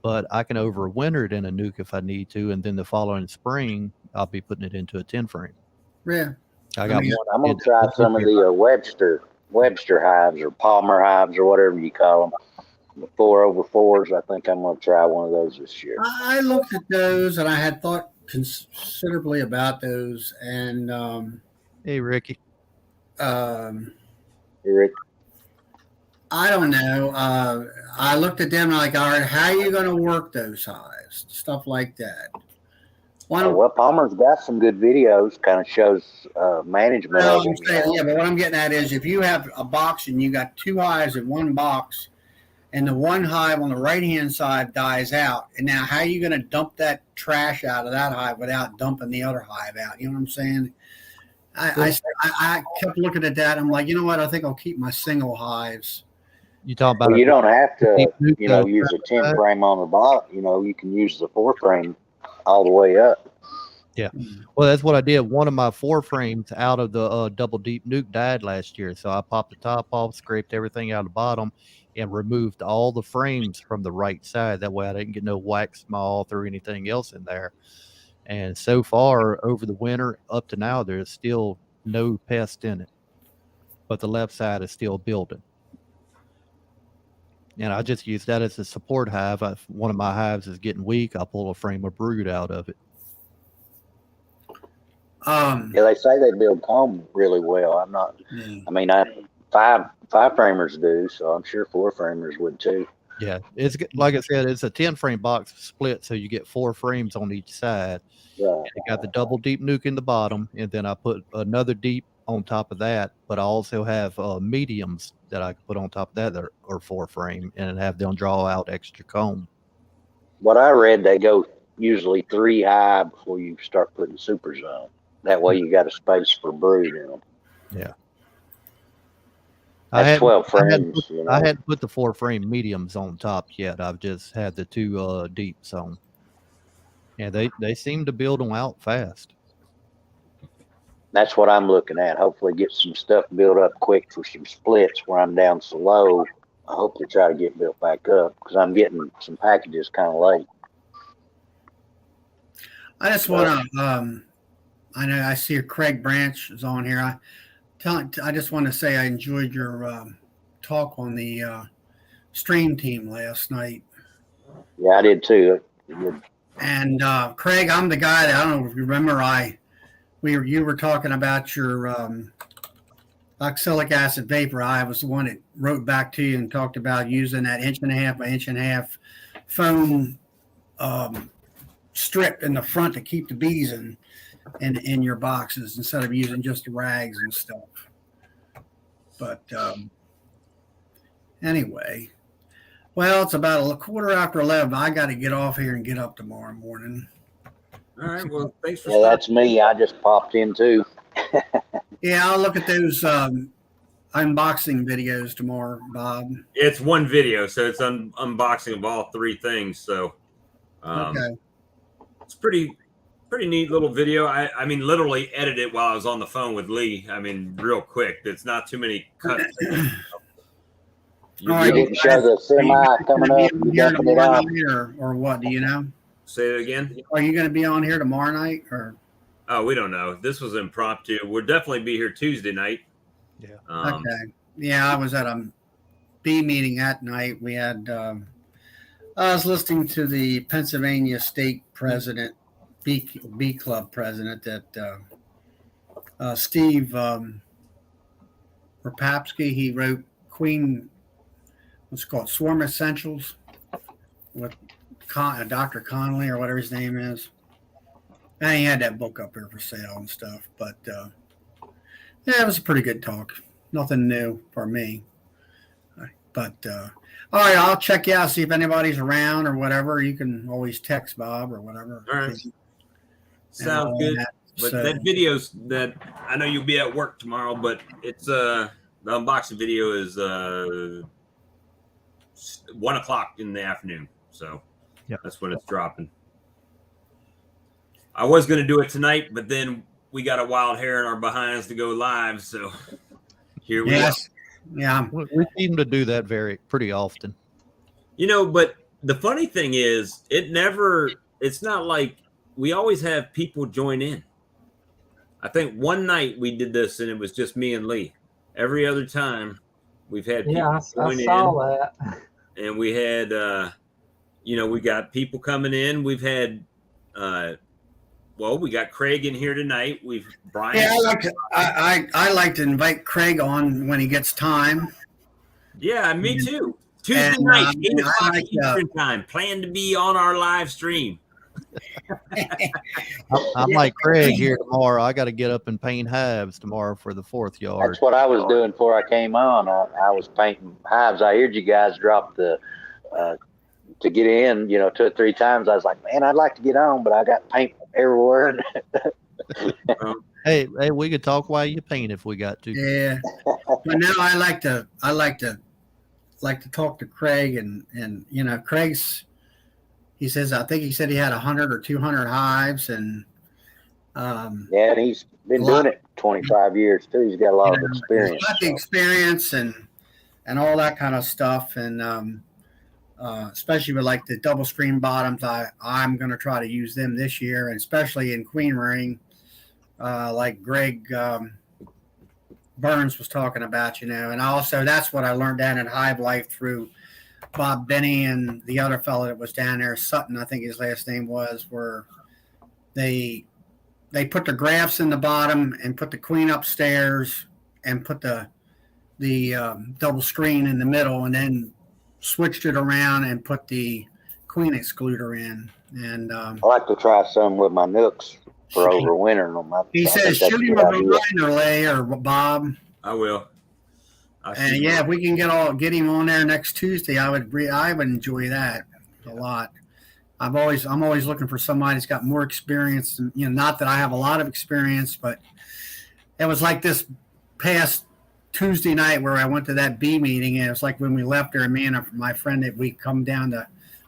But I can overwinter it in a nuke if I need to, and then the following spring I'll be putting it into a 10-frame. Yeah, I got one. I'm gonna try some of the Webster hives or Palmer hives or whatever you call them. The 4/4s. I think I'm gonna try one of those this year. I looked at those and I had thought considerably about those. And Hey, Ricky. Rick, I don't know. I looked at them and like, all right, how are you going to work those hives? Stuff like that. well, Palmer's got some good videos. Kind of shows management. Well, of them. yeah, but what I'm getting at is if you have a box and you got 2 hives in one box, and the one hive on the right-hand side dies out, and now how are you going to dump that trash out of that hive without dumping the other hive out? You know what I'm saying? I kept looking at that. I'm like, you know what? I think I'll keep my single hives. You talking about Well, you don't have to, nuke, use a 10 frame on the bottom. You can use the 4 frame all the way up. Yeah. Well, that's what I did. One of my 4 frames out of the double deep nuke died last year. So I popped the top off, scraped everything out of the bottom, and removed all the frames from the right side. That way I didn't get no wax moth or anything else in there. And so far over the winter up to now, there's still no pest in it. But the left side is still building. And I just use that as a support hive. If one of my hives is getting weak, I'll pull a frame of brood out of it. Yeah, they say they build comb really well. I'm not. Yeah. I mean, five framers do, so I'm sure 4 framers would too. Yeah, it's like I said, it's a 10-frame box split, so you get 4 frames on each side. Right. I got the double deep nuke in the bottom, and then I put another deep on top of that, but I also have mediums that I can put on top of that are 4-frame and have them draw out extra comb. What I read, they go usually 3 high before you start putting supers on. That way you got a space for brood in them. Yeah. That's 12 I hadn't frames, put, you know. I hadn't put the 4-frame mediums on top yet. I've just had the 2 deeps on. Yeah, they seem to build them out fast. That's what I'm looking at. Hopefully get some stuff built up quick for some splits where I'm down so low. I hope to try to get built back up because I'm getting some packages kind of late. I just want to. I know I see Craig Branch is on here. I just want to say I enjoyed your talk on the stream team last night. Yeah, I did too. And Craig, I'm the guy that I don't know if you remember. You were talking about your oxalic acid vapor. I was the one that wrote back to you and talked about using that 1.5 by 1.5 foam strip in the front to keep the bees in your boxes instead of using just the rags and stuff. But anyway, well, it's about a quarter after 11. I got to get off here and get up tomorrow morning. All right. Well, thanks for Yeah, that's me. I just popped in too. Yeah, I'll look at those unboxing videos tomorrow, Bob. It's one video, so it's unboxing of all 3 things. So Okay. it's pretty neat little video. I mean, literally edited it while I was on the phone with Lee. I mean, real quick. It's not too many cuts. All right. You didn't show the semi coming up. You dumping it out. Or what? Do you know? Say it again. Are you going to be on here tomorrow night? Or Oh, we don't know. This was impromptu. We'll definitely be here Tuesday night. Yeah. okay? Yeah, I was at a bee meeting that night. We had. I was listening to the Pennsylvania State President, Bee Club President, that Steve Rapapsky. He wrote Queen. What's it called? Swarm Essentials with Dr. Connolly or whatever his name is. And he had that book up here for sale and stuff. But yeah, it was a pretty good talk. Nothing new for me. But all right, I'll check you out, see if anybody's around or whatever. You can always text Bob or whatever. All right. Sounds good. But that video's that I know you'll be at work tomorrow, but it's the unboxing video is 1 o'clock in the afternoon. So that's when it's dropping. I was going to do it tonight, but then we got a wild hair in our behinds to go live. So here we are. Yeah. We seem to do that pretty often. You know, but the funny thing is it's not like we always have people join in. I think one night we did this and it was just me and Lee. Every other time we've had people I join saw in. that. And we had, we got people coming in. We've had, we got Craig in here tonight. Brian. Yeah, I like to invite Craig on when he gets time. Yeah, me too. Tuesday night, 8 o'clock Eastern time. Plan to be on our live stream. I'm like Craig here tomorrow. I got to get up and paint hives tomorrow for the 4th yard. That's what I was doing before I came on. I was painting hives. I heard you guys drop the to get in, 2 or 3 times. I was like, man, I'd like to get on, but I got paint everywhere. Hey, we could talk while you paint if we got to. Yeah, but now I like to talk to Craig and Craig's. He says, I think he said he had 100 or 200 hives, and and he's been doing it 25 years too. He's got a lot of experience. He's got the experience and all that kind of stuff, and especially with like the double screen bottoms, I'm going to try to use them this year, and especially in queen rearing, like Greg Burns was talking about, and also that's what I learned down at Hive Life through Bob Benny and the other fellow that was down there, Sutton, I think his last name was, where they put the graphs in the bottom and put the queen upstairs and put the double screen in the middle, and then switched it around and put the queen excluder in. And I like to try some with my nooks. for overwintering them. He I says think that's shoot a him good a idea. reminder, Lay or Bob. I will. And yeah, if we can get him on there next Tuesday, I would enjoy that a lot. I'm always looking for somebody that's got more experience. And, not that I have a lot of experience, but it was like this past Tuesday night where I went to that bee meeting, and it was like when we left there, me and my friend, that we come down to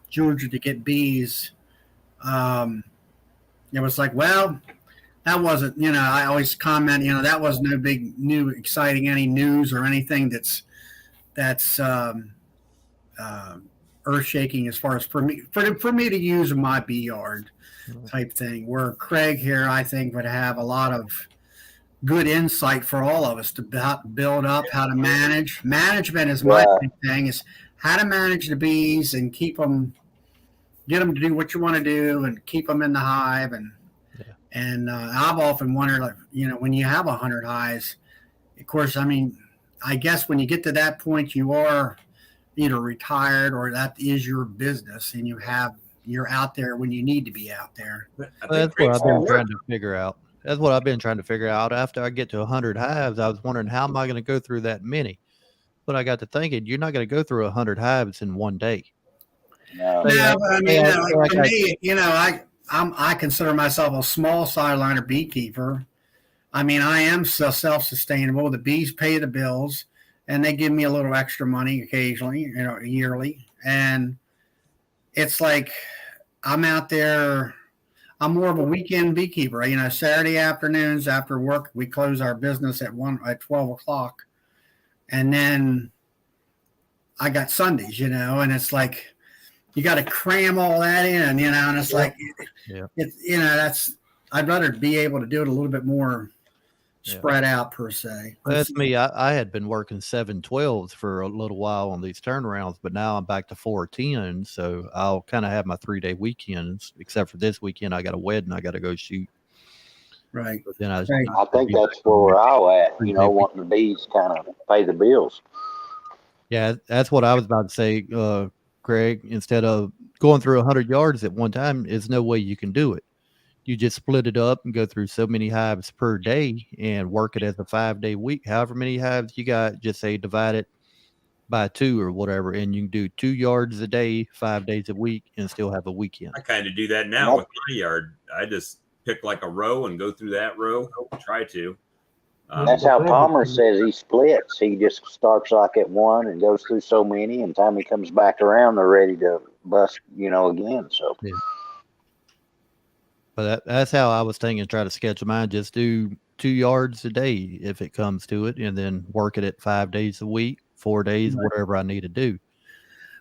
Georgia to get bees. It was like, well, that wasn't, I always comment, that was no big new exciting any news or anything that's earth shaking as far as for me to use in my bee yard type thing. Where Craig here, I think, would have a lot of good insight for all of us to build up, how to manage. Management is my big thing, is how to manage the bees and get them to do what you want to do and keep them in the hive. And I've often wondered, like, when you have 100 hives, of course, I guess when you get to that point, you are either retired or that is your business, and you're out there when you need to be out there. That's what I've been trying to figure out. That's what I've been trying to figure out. After I get to 100 hives, I was wondering, how am I going to go through that many? But I got to thinking, you're not going to go through 100 hives in one day. No. No, for me, I consider myself a small sideliner beekeeper. I am self-sustainable. The bees pay the bills, and they give me a little extra money occasionally, yearly. And it's like I'm out there. I'm more of a weekend beekeeper. Saturday afternoons after work, we close our business at 12 o'clock, and then I got Sundays, and it's like you got to cram all that in, and it's like, I'd rather be able to do it a little bit more spread out per se. That's me. I had been working 7/12s for a little while on these turnarounds, but now I'm back to 4/10. So I'll kind of have my 3-day weekends, except for this weekend. I got a wedding I got to go shoot. Right. But then I think that's where we're all at, wanting the bees kind of pay the bills. Yeah, that's what I was about to say, Craig. Instead of going through 100 yards at one time, there's no way you can do it. You just split it up and go through so many hives per day and work it as a 5-day week. However many hives you got, just say divide it by 2 or whatever, and you can do 2 yards a day, 5 days a week, and still have a weekend. I kind of do that now with my yard. I just pick like a row and go through that row. Try to. That's how Palmer says he splits. He just starts like at 1 and goes through so many, and time he comes back around, they're ready to bust, again. So. Yeah. But that's how I was thinking, try to schedule mine. Just do 2 yards a day if it comes to it, and then work it at 5 days a week, 4 days, whatever I need to do.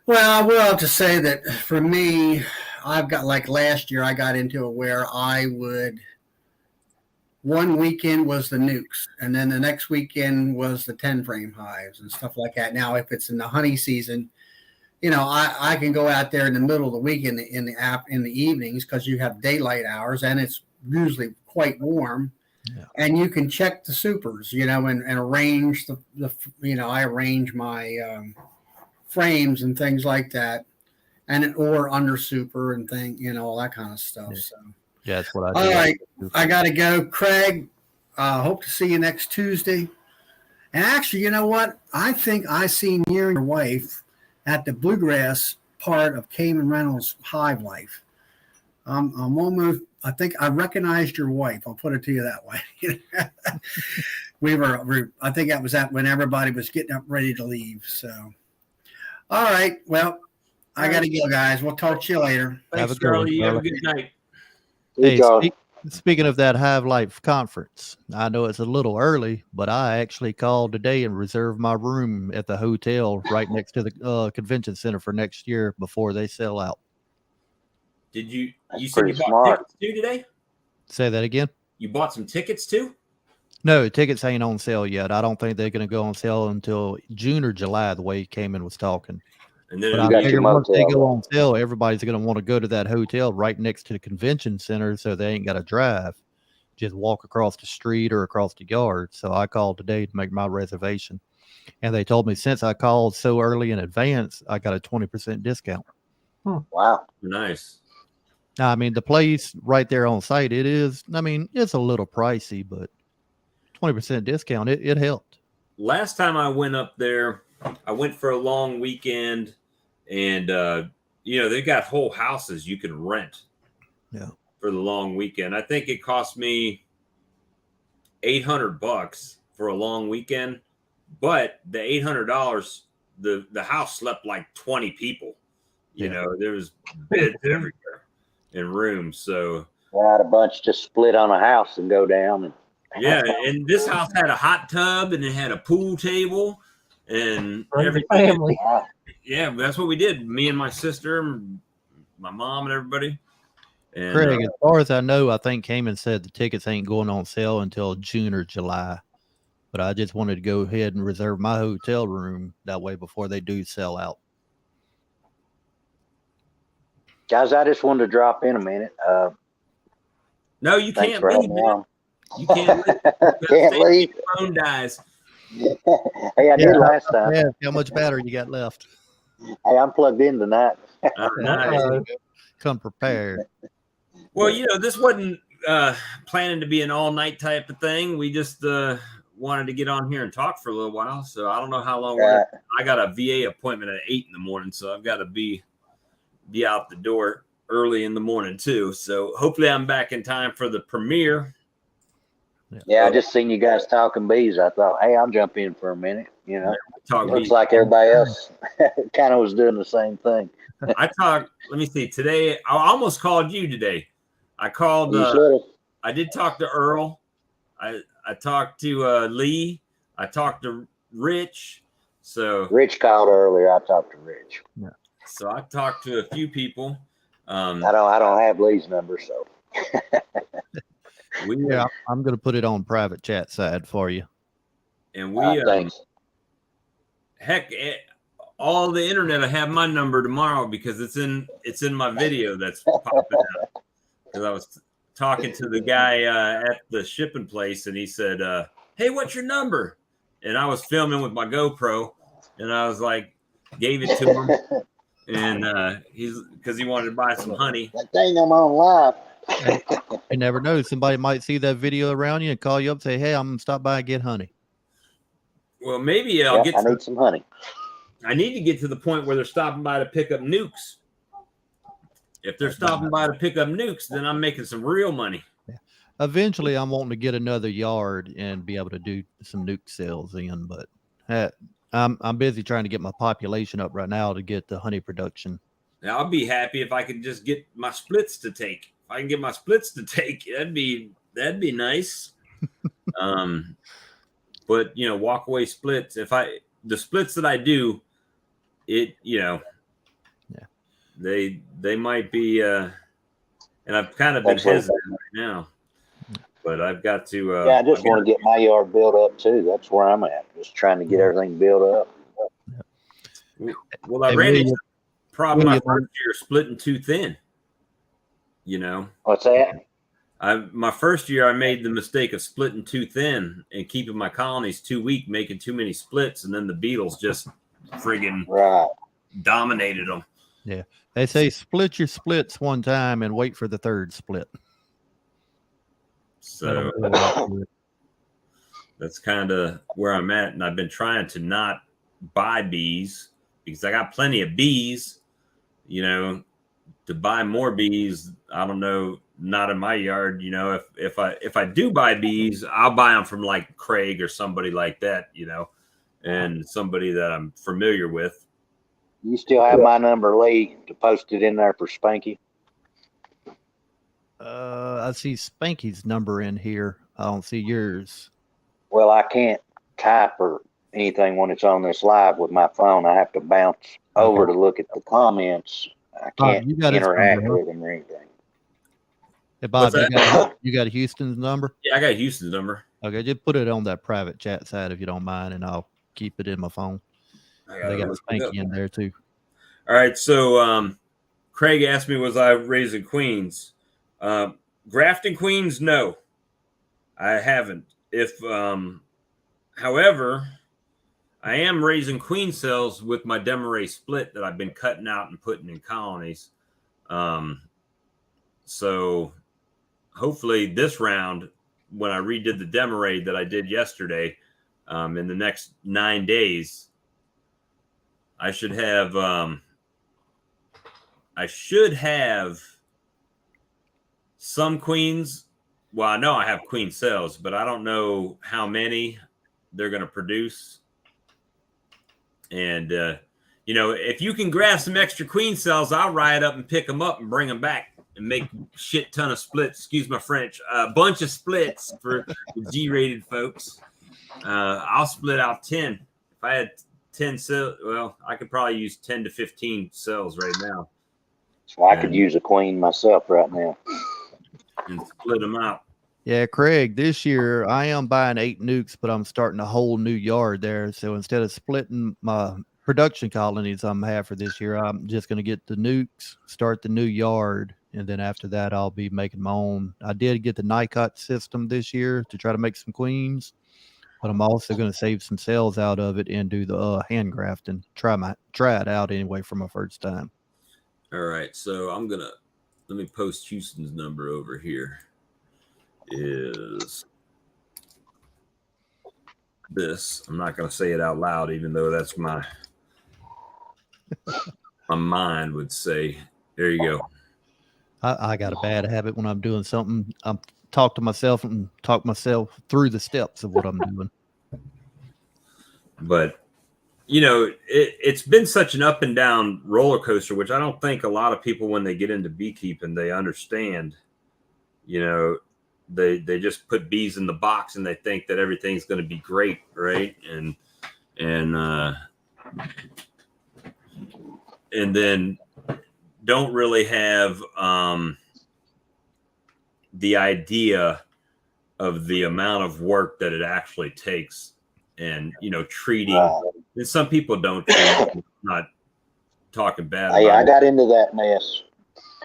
Well, I will have to say that for me, I've got, like last year, I got into it where I would, one weekend was the nukes, and then the next weekend was the 10 frame hives and stuff like that. Now, if it's in the honey season, I can go out there in the middle of the week in the evenings, because you have daylight hours and it's usually quite warm, and you can check the supers, and arrange I arrange my frames and things like that, or under super and all that kind of stuff. Yeah. So yeah, that's what I do. All right, I got to go, Craig. Hope to see you next Tuesday. And actually, you know what? I think I seen you and your wife at the bluegrass part of Cayman Reynolds Hive Life. I'm almost, I think I recognized your wife. I'll put it to you that way. I think that was when everybody was getting up ready to leave. So, all right. Well, I got to go, guys. We'll talk to you later. Thanks, Charlie. You have a good night. Hey, speaking of that Hive Life conference, I know it's a little early, but I actually called today and reserved my room at the hotel right next to the convention center for next year before they sell out. Did you said pretty you bought smart. tickets too today? Say that again? You bought some tickets too? No, tickets ain't on sale yet. I don't think they're going to go on sale until June or July, the way Cayman was talking. And then But You I got figure your once they motel. go on sale, everybody's going to want to go to that hotel right next to the convention center, so they ain't got to drive. Just walk across the street or across the yard. So I called today to make my reservation. And they told me since I called so early in advance, I got a 20% discount. Wow. nice. Now, I mean, the place right there on site, it is. I mean, it's a little pricey, but 20% discount, it helped. Last time I went up there, I went for a long weekend, and they got whole houses you can rent. Yeah. For the long weekend, I think it cost me $800 for a long weekend, but the $800, the house slept like 20 people. There was beds everywhere in rooms. So I had a bunch just split on a house and go down. yeah, and this house had a hot tub and it had a pool table and Bring the everything. family. Yeah, that's what we did. Me and my sister, my mom, and everybody. And, Craig, as far as I know, I think Cayman said the tickets ain't going on sale until June or July. But I just wanted to go ahead and reserve my hotel room that way before they do sell out. Guys, I just wanted to drop in a minute. no, you Thanks can't for leave. having me Man. on. You can't leave. Can't leave. Your phone dies. Hey, I did last time. Yeah, how much battery you got left? Hey, I'm plugged in tonight. Nice. Come prepared. Well, this wasn't planning to be an all-night type of thing. We just wanted to get on here and talk for a little while. So I don't know how long. I got a VA appointment at 8 in the morning, so I've got to be out the door early in the morning too. So hopefully I'm back in time for the premiere. Yeah, I just seen you guys talking bees. I thought, hey, I'll jump in for a minute. Talk Looks bees. like everybody else kind of was doing the same thing. Let me see. Today, I almost called you today. I called. You should have. I did talk to Earl. I talked to Lee. I talked to Rich. So Rich called earlier. I talked to Rich. So I talked to a few people. I don't have Lee's number, so. Yeah, I'm going to put it on private chat side for you. And we, thanks. heck, all the internet will have my number tomorrow because it's in my video that's popping out. Because I was talking to the guy at the shipping place, and he said, "Hey, what's your number?" And I was filming with my GoPro, and I was like, gave it to him, and because he wanted to buy some honey. That thing I'm on live. You never know. Somebody might see that video around you and call you up and say, hey, I'm going to stop by and get honey. Well, maybe I need some honey. I need to get to the point where they're stopping by to pick up nukes. If they're stopping by to pick up nukes, then I'm making some real money. Yeah. Eventually, I'm wanting to get another yard and be able to do some nuke sales in, but I'm busy trying to get my population up right now to get the honey production. Now, I'll be happy if I could just get my splits to take. If I can get my splits to take, that'd be nice. But walk away splits. The splits that I do, they might be, and I've kind of been hesitant right now, but I've got to. I just want to get my yard built up too. That's where I'm at. Just trying to get everything built up. Well, I ran into the problem my first year splitting too thin. What's that? My first year, I made the mistake of splitting too thin and keeping my colonies too weak, making too many splits, and then the beetles just friggin' dominated them. Yeah, they say split your splits one time and wait for the third split. So that's kind of where I'm at, and I've been trying to not buy bees because I got plenty of bees. To buy more bees, I don't know. Not in my yard, if I do buy bees, I'll buy them from like Craig or somebody like that, and somebody that I'm familiar with. You still have my number, Lee, to post it in there for Spanky? I see Spanky's number in here. I don't see yours. Well, I can't type or anything when it's on this live with my phone. I have to bounce over to look at the comments. I can't interact with them or anything. Hey, Bob, you got Houston's number? Yeah, I got Houston's number. Okay, just put it on that private chat side if you don't mind, and I'll keep it in my phone. They got Spanky in there too. All right, so Craig asked me, was I raising queens? Grafting queens? No, I haven't. However, I am raising queen cells with my Demarest split that I've been cutting out and putting in colonies. So hopefully this round, when I redid the demo raid that I did yesterday, in the next 9 days, I should have some queens. Well, I know I have queen cells, but I don't know how many they're going to produce. And if you can grab some extra queen cells, I'll ride up and pick them up and bring them back and make a shit ton of splits. Excuse my French. A bunch of splits for the G-rated folks. I'll split out 10. If I had 10 cells, well, I could probably use 10 to 15 cells right now. So I could use a queen myself right now. And split them out. Yeah, Craig, this year I am buying 8 nukes, but I'm starting a whole new yard there. So instead of splitting my production colonies I'm have for this year, I'm just going to get the nukes, start the new yard, and then after that I'll be making my own. I did get the Nikot system this year to try to make some queens, but I'm also going to save some cells out of it and do the hand grafting. Try it out anyway for my first time. All right, so let me post Houston's number over here. Is this? I'm not going to say it out loud, even though that's my mind would say. There you go. I got a bad habit when I'm doing something. I'm talk to myself and talk myself through the steps of what I'm doing. But it's been such an up and down roller coaster, which I don't think a lot of people, when they get into beekeeping, they understand. They just put bees in the box and they think that everything's going to be great, right? And then don't really have the idea of the amount of work that it actually takes, and treating. And some people don't. I'm not talking bad. Hey, about I it. got into that mess.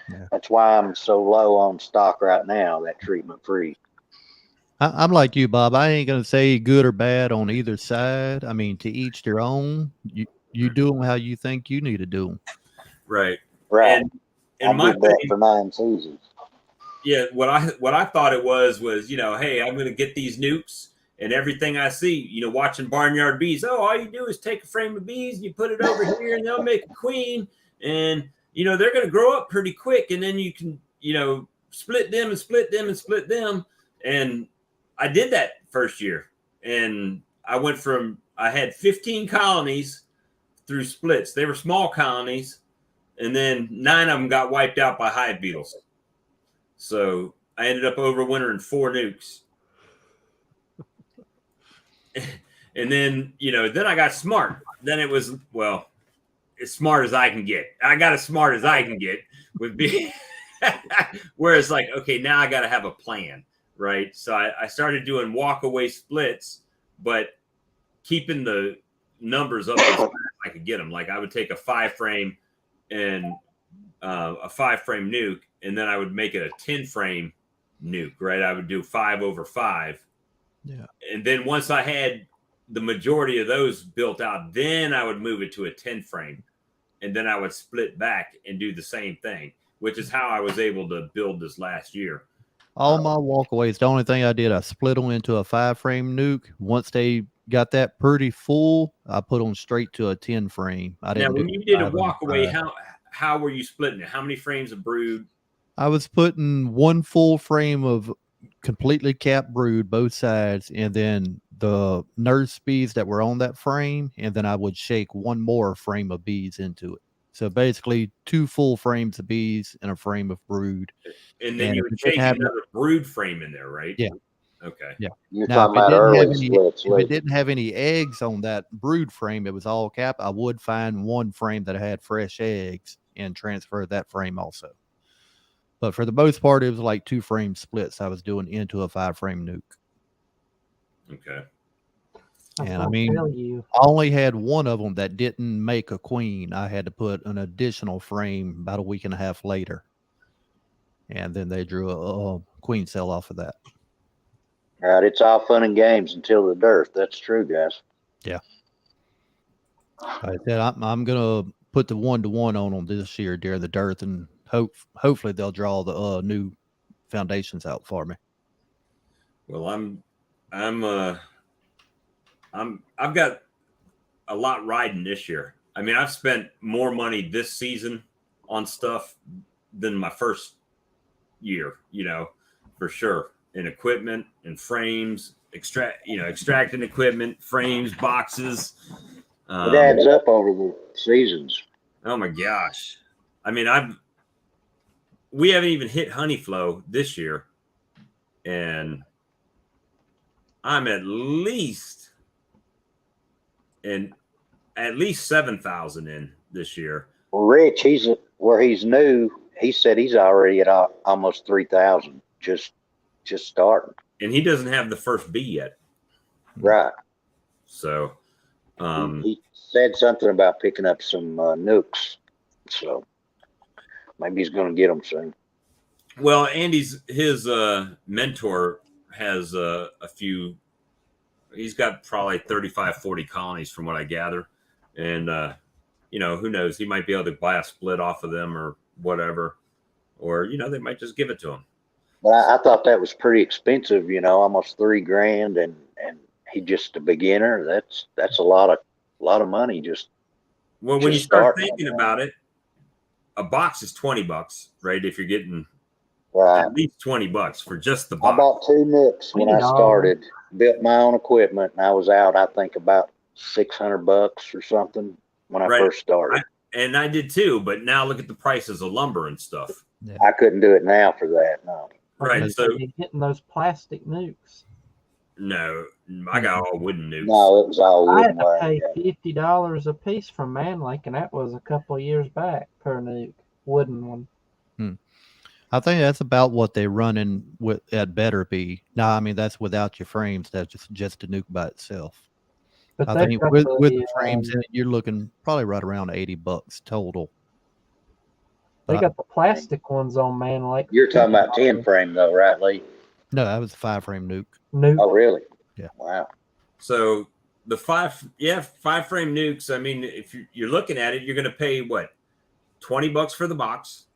Yeah. That's why I'm so low on stock right now, that treatment free. I'm like you, Bob. I ain't going to say good or bad on either side. I mean, to each their own. You do them how you think you need to do them. Right. Right. And I my did that thing, for 9 seasons. yeah, what I thought it was, hey, I'm going to get these nukes, and everything I see, watching Barnyard Bees. Oh, all you do is take a frame of bees and you put it over here, and they'll make a queen, and they're going to grow up pretty quick, and then you can split them and split them and split them. And I did that first year, and I had 15 colonies through splits. They were small colonies, and then 9 of them got wiped out by hive beetles. So I ended up overwintering 4 nukes. And then, then I got smart. Then it was, well, as smart as I can get. I got as smart as I can get with being whereas like, okay, now I got to have a plan, right? So I started doing walk away splits, but keeping the numbers up as fast as I could get them. Like I would take a 5-frame and a 5-frame nuke, and then I would make it a 10-frame nuke, right? I would do 5 over 5. Yeah. And then once I had the majority of those built out, then I would move it to a 10-frame. And then I would split back and do the same thing, which is how I was able to build this last year. All my walkaways, the only thing I did, I split them into a 5-frame nuke. Once they got that pretty full, I put them straight to a 10-frame. Now, when you did a walkaway, how were you splitting it? How many frames of brood? I was putting 1 full frame of completely capped brood, both sides, and then the nurse bees that were on that frame, and then I would shake 1 more frame of bees into it. So basically 2 full frames of bees and a frame of brood. And then you would shake another brood frame in there, right? Yeah. Okay. Yeah. You're talking about early splits. If it didn't have any eggs on that brood frame, it was all cap. I would find 1 frame that had fresh eggs and transfer that frame also. But for the most part, it was like 2 frame splits I was doing into a 5-frame nuke. Okay. And I mean, I only had 1 of them that didn't make a queen. I had to put an additional frame about a week and a half later. And then they drew a queen cell off of that. All right, it's all fun and games until the dearth. That's true, guys. Yeah. I said I'm gonna put the 1-to-1 on them this year during the dearth, and hopefully they'll draw the new foundations out for me. Well, I've got a lot riding this year. I mean, I've spent more money this season on stuff than my first year, for sure. In equipment and frames, extracting equipment, frames, boxes. It adds up over the seasons. Oh my gosh. I mean, we haven't even hit honey flow this year. And I'm at least 7,000 in this year. Well, Rich, where he's new. He said he's already at almost 3,000 just starting. And he doesn't have the first bee yet. Right. So he said something about picking up some nukes. So maybe he's going to get them soon. Well, his mentor has a few. He's got probably 35, 40 colonies from what I gather. And, who knows? He might be able to buy a split off of them or whatever. Or, they might just give it to him. But I thought that was pretty expensive, almost $3,000. And he just a beginner. That's a lot of money. When you start thinking about it, a box is $20, right? If you're getting at least $20 for just the box. I bought 2 nukes when I started, built my own equipment, and I was out, I think, about $600 or something when I first started. And I did too, but now look at the prices of lumber and stuff. Yeah. I couldn't do it now for that, no. Right, so you're getting those plastic nukes. No, I got all wooden nukes. No, it was all I wooden. had to pay $50 a piece from Manlake, and that was a couple of years back per nuke, wooden one. I think that's about what they running with at Better Be. No, I mean that's without your frames. That's just a nuke by itself. But I think with the frames in it, you're looking probably right around $80 total. They got the plastic ones on Manlake. You're talking about 10 frame though, right, Lee? No, that was a 5-frame nuke. Nuke. Oh, really? Yeah. Wow. So the 5-frame nukes. I mean, if you're looking at it, you're going to pay what, $20 for the box,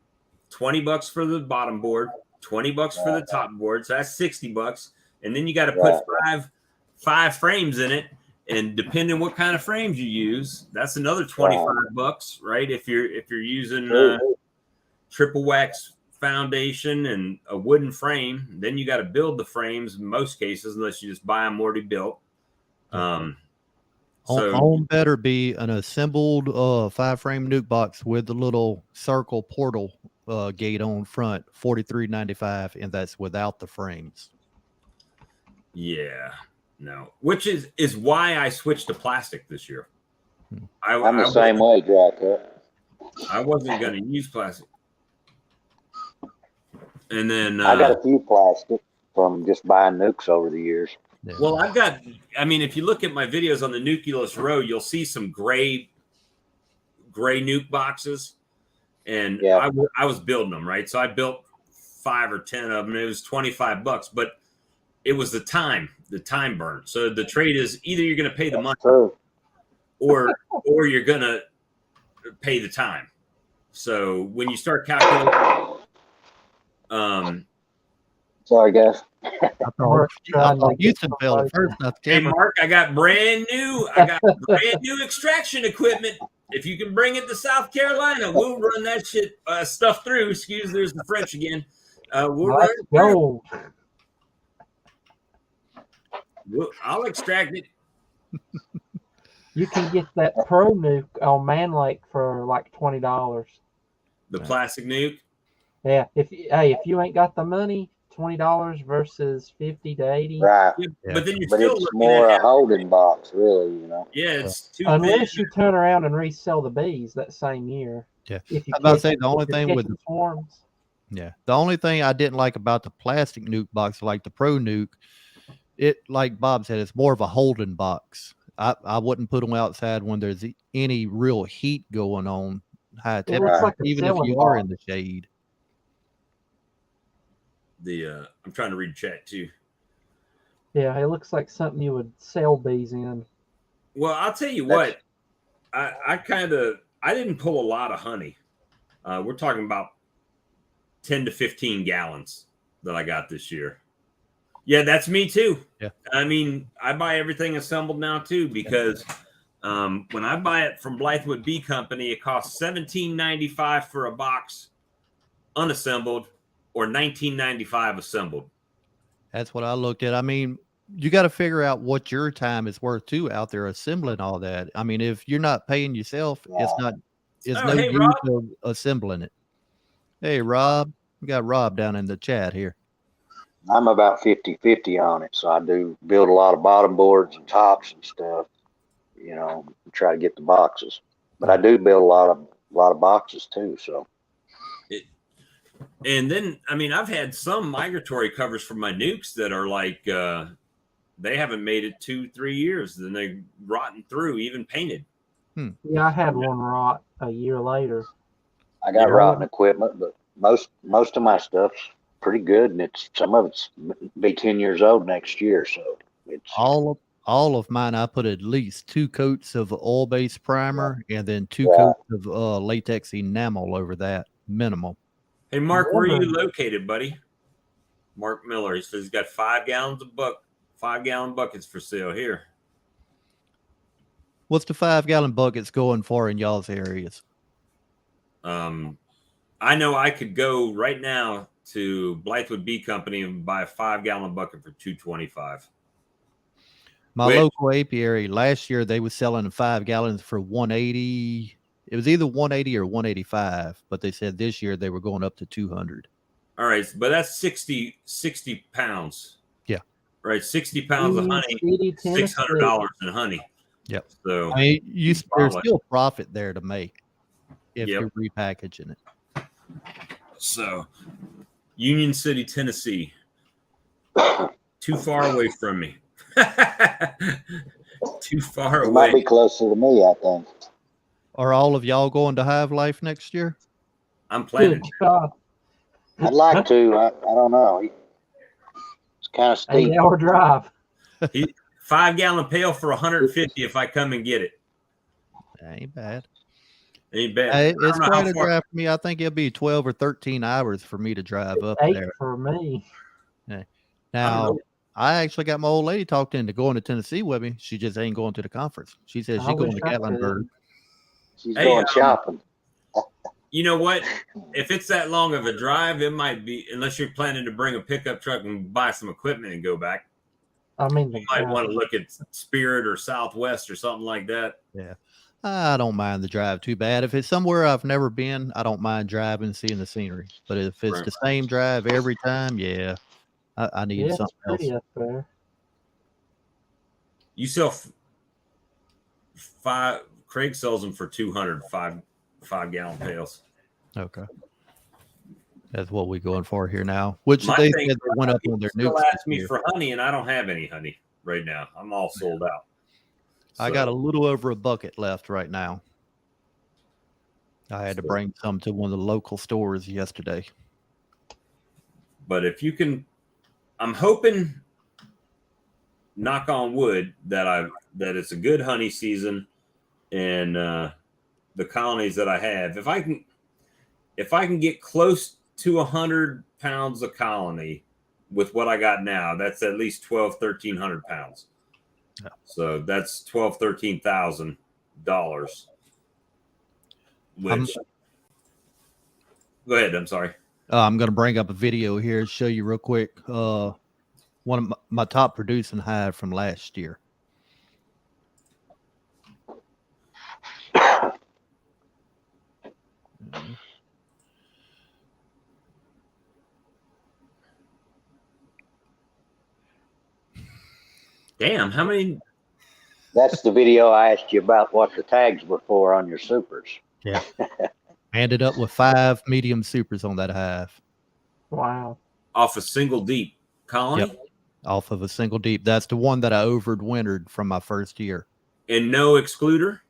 $20 for the bottom board, $20 for the top board. So that's $60, and then you got to put five frames in it. And depending what kind of frames you use, that's another $25, right? If you're using triple wax foundation and a wooden frame, then you got to build the frames in most cases, unless you just buy them already built. Home better be an assembled 5-frame nuke box with the little circle portal gate on front, $43.95, and that's without the frames. Yeah, no, which is why I switched to plastic this year. I'm the same way, Jack. I wasn't going to use plastic. And then I got a few plastic from just buying nukes over the years. Yeah. Well, if you look at my videos on the Nucleus Row, you'll see some gray nuke boxes. And I was building them, right? So I built 5 or 10 of them. It was $25, but it was the time burn. So the trade is either you're going to pay the money or you're going to pay the time. So when you start calculating, sorry, guys. Houston fell the first. Hey, Mark, I got brand new extraction equipment. If you can bring it to South Carolina, we'll run that shit stuff through. Excuse, there's the French again. We'll run it. I'll extract it. You can get that Pro nuke on Manlake for like $20. The plastic nuke. Yeah. If you ain't got the money, $20 versus $50 to $80. Right. Yeah, but then you're But still it's looking more at a holding box, really, Yeah, it's too unless big. you turn around and resell the bees that same year. Yeah. If you I was about to say the only thing with the swarms. the only thing I didn't like about the plastic nuke box, like the Pro nuke, it, like Bob said, it's more of a holding box. I wouldn't put them outside when there's any real heat going on, high temperature, like a even if ceiling you are box. in the shade. I'm trying to read chat too. Yeah, it looks like something you would sell bees in. Well, I'll tell you what. I didn't pull a lot of honey. We're talking about 10 to 15 gallons that I got this year. Yeah, that's me too. Yeah. I mean, I buy everything assembled now too, because when I buy it from Blythewood Bee Company, it costs $17.95 for a box unassembled or $19.95 assembled. That's what I looked at. I mean, you got to figure out what your time is worth too out there assembling all that. I mean, if you're not paying yourself, it's Oh, no hey, use Rob. of assembling it. Hey, Rob, we got Rob down in the chat here. I'm about 50-50 on it. So I do build a lot of bottom boards and tops and stuff, try to get the boxes. But I do build a lot of boxes too. So. And then, I mean, I've had some migratory covers for my nukes that are like, they haven't made it 2-3 years. Then they're rotten through, even painted. Yeah, I had one rot a year later. I got rotten equipment, but most of my stuff's pretty good, and some of it's be 10 years old next year. So it's all of mine. I put at least 2 coats of oil-based primer and then 2 coats of latex enamel over that minimum. Hey, Mark, where are you located, buddy? Mark Miller. He says he's got 5 gallons of 5-gallon buckets for sale here. What's the 5-gallon buckets going for in y'all's areas? I know I could go right now to Blythewood Bee Company and buy a 5-gallon bucket for $2.25. My local apiary last year, they were selling 5 gallons for $180. It was either $180 or $185, but they said this year they were going up to $200. All right, but that's 60 pounds. Yeah. Right, 60 pounds of honey, $600 in honey. Yep. So I mean, there's still profit there to make if Yep. you're repackaging it. So, Union City, Tennessee, too far away from me. Too far it away. might be closer to me, I think. Are all of y'all going to Hive Life next year? I'm planning. Good God. I'd like to. I don't know. It's kind of steep. 8-hour drive. 5-gallon pail for $150 if I come and get it. That ain't bad. Ain't bad. It's quite a drive for me. I think it'll be 12 or 13 hours for me to drive up 8 there. for me. Now, I actually got my old lady talked into going to Tennessee with me. She just ain't going to the conference. She says she's going to Gatlinburg. She's going shopping. You know what? If it's that long of a drive, it might be, unless you're planning to bring a pickup truck and buy some equipment and go back. I mean, You might want to look at Spirit or Southwest or something like that. Yeah. I don't mind the drive too bad. If it's somewhere I've never been, I don't mind driving, seeing the scenery. But if it's the same drive every time, yeah, I need something else. Up there. You sell 5. Craig sells them for 200 5-gallon pails. Okay. That's what we're going for here now. Which My they thing said they went up on their still nukes. ask me for honey, and I don't have any honey right now. I'm all sold out. I got a little over a bucket left right now. I had to bring some to one of the local stores yesterday. But if you can, I'm hoping, knock on wood, that it's a good honey season, and the colonies that I have. If I can get close to 100 pounds a colony with what I got now, that's at least 1,300 pounds. Yeah. So that's $13,000. Which, go ahead. I'm sorry. I'm going to bring up a video here to show you real quick. One of my top producing hive from last year. Damn, how many? That's the video I asked you about what the tags were for on your supers. Yeah. Ended up with 5 medium supers on that hive. Wow. Off a single deep colony? Yep. Off of a single deep. That's the one that I overwintered from my first year. And no excluder?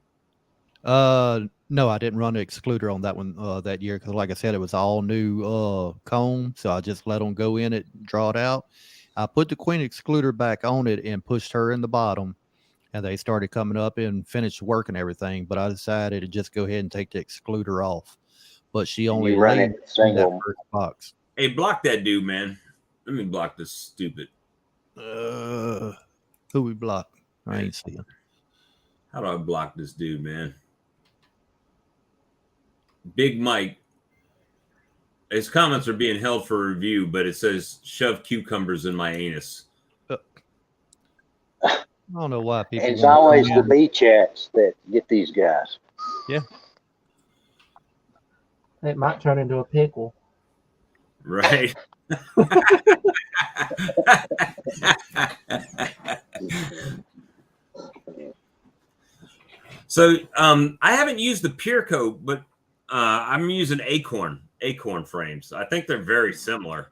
No, I didn't run an excluder on that one that year because, like I said, it was all new comb. So I just let them go in it, draw it out. I put the queen excluder back on it and pushed her in the bottom, and they started coming up and finished working everything. But I decided to just go ahead and take the excluder off. but she only You run laid it in that single. first box. Hey, block that dude, man. Let me block this stupid. Who we block? I ain't see him. How do I block this dude, man? Big Mike. His comments are being held for review, but it says shove cucumbers in my anus. I don't know why people. It's wanna always come the in. B chats that get these guys. It might turn into a pickle. Right. So I haven't used the Pureco, but I'm using Acorn frames. I think they're very similar.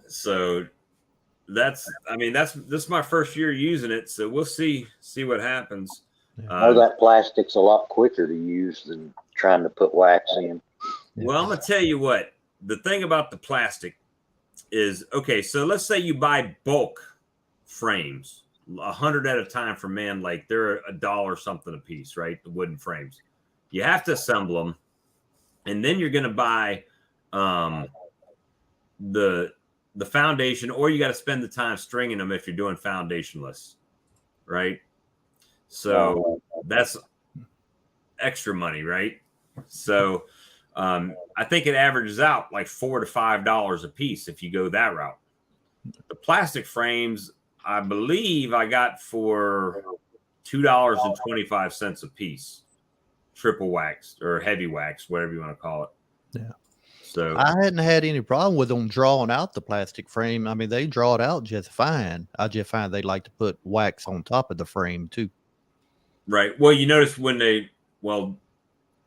So this is my first year using it, so we'll see what happens. Know that plastic's a lot quicker to use than trying to put wax in. Well, I'm gonna tell you what, the thing about the plastic is, okay, so let's say you buy bulk frames, 100 at a time from Man Lake. They're $1 something a piece, right? The wooden frames. You have to assemble them, and then you're gonna buy the foundation, or you got to spend the time stringing them if you're doing foundationless, right? So that's extra money, right? So I think it averages out like $4 to $5 a piece if you go that route. The plastic frames, I believe I got for $2.25 a piece, triple waxed or heavy waxed, whatever you want to call it. Yeah. So I hadn't had any problem with them drawing out the plastic frame. I mean, they draw it out just fine. I just find they like to put wax on top of the frame too. right. Well, you notice the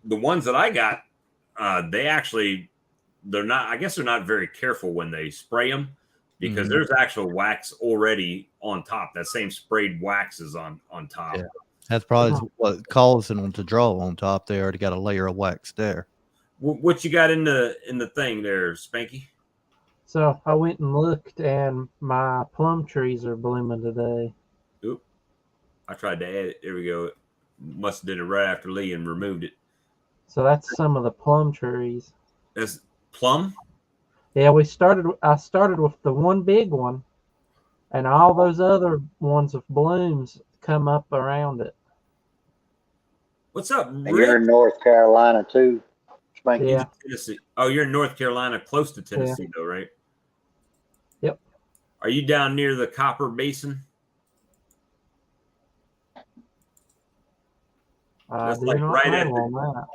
ones that I got, they're not, I guess they're not very careful when they spray them, because there's actual wax already on top. That same sprayed wax is on top. Yeah. That's probably what causing them to draw on top. They already got a layer of wax there. What you got in the thing there, Spanky? So I went and looked, and my plum trees are blooming today. Oop. I tried to add it. There we go. Must have did it right after Lee and removed it. So that's some of the plum trees. That's plum? Yeah, I started with the one big one, and all those other ones with blooms come up around it. What's up, And you're in Rick? North Carolina too, Spanky. Yeah. Tennessee. Oh, you're in North Carolina, close to Tennessee, though, right? Yep. Are you down near the Copper Basin? I do like not right at know on that.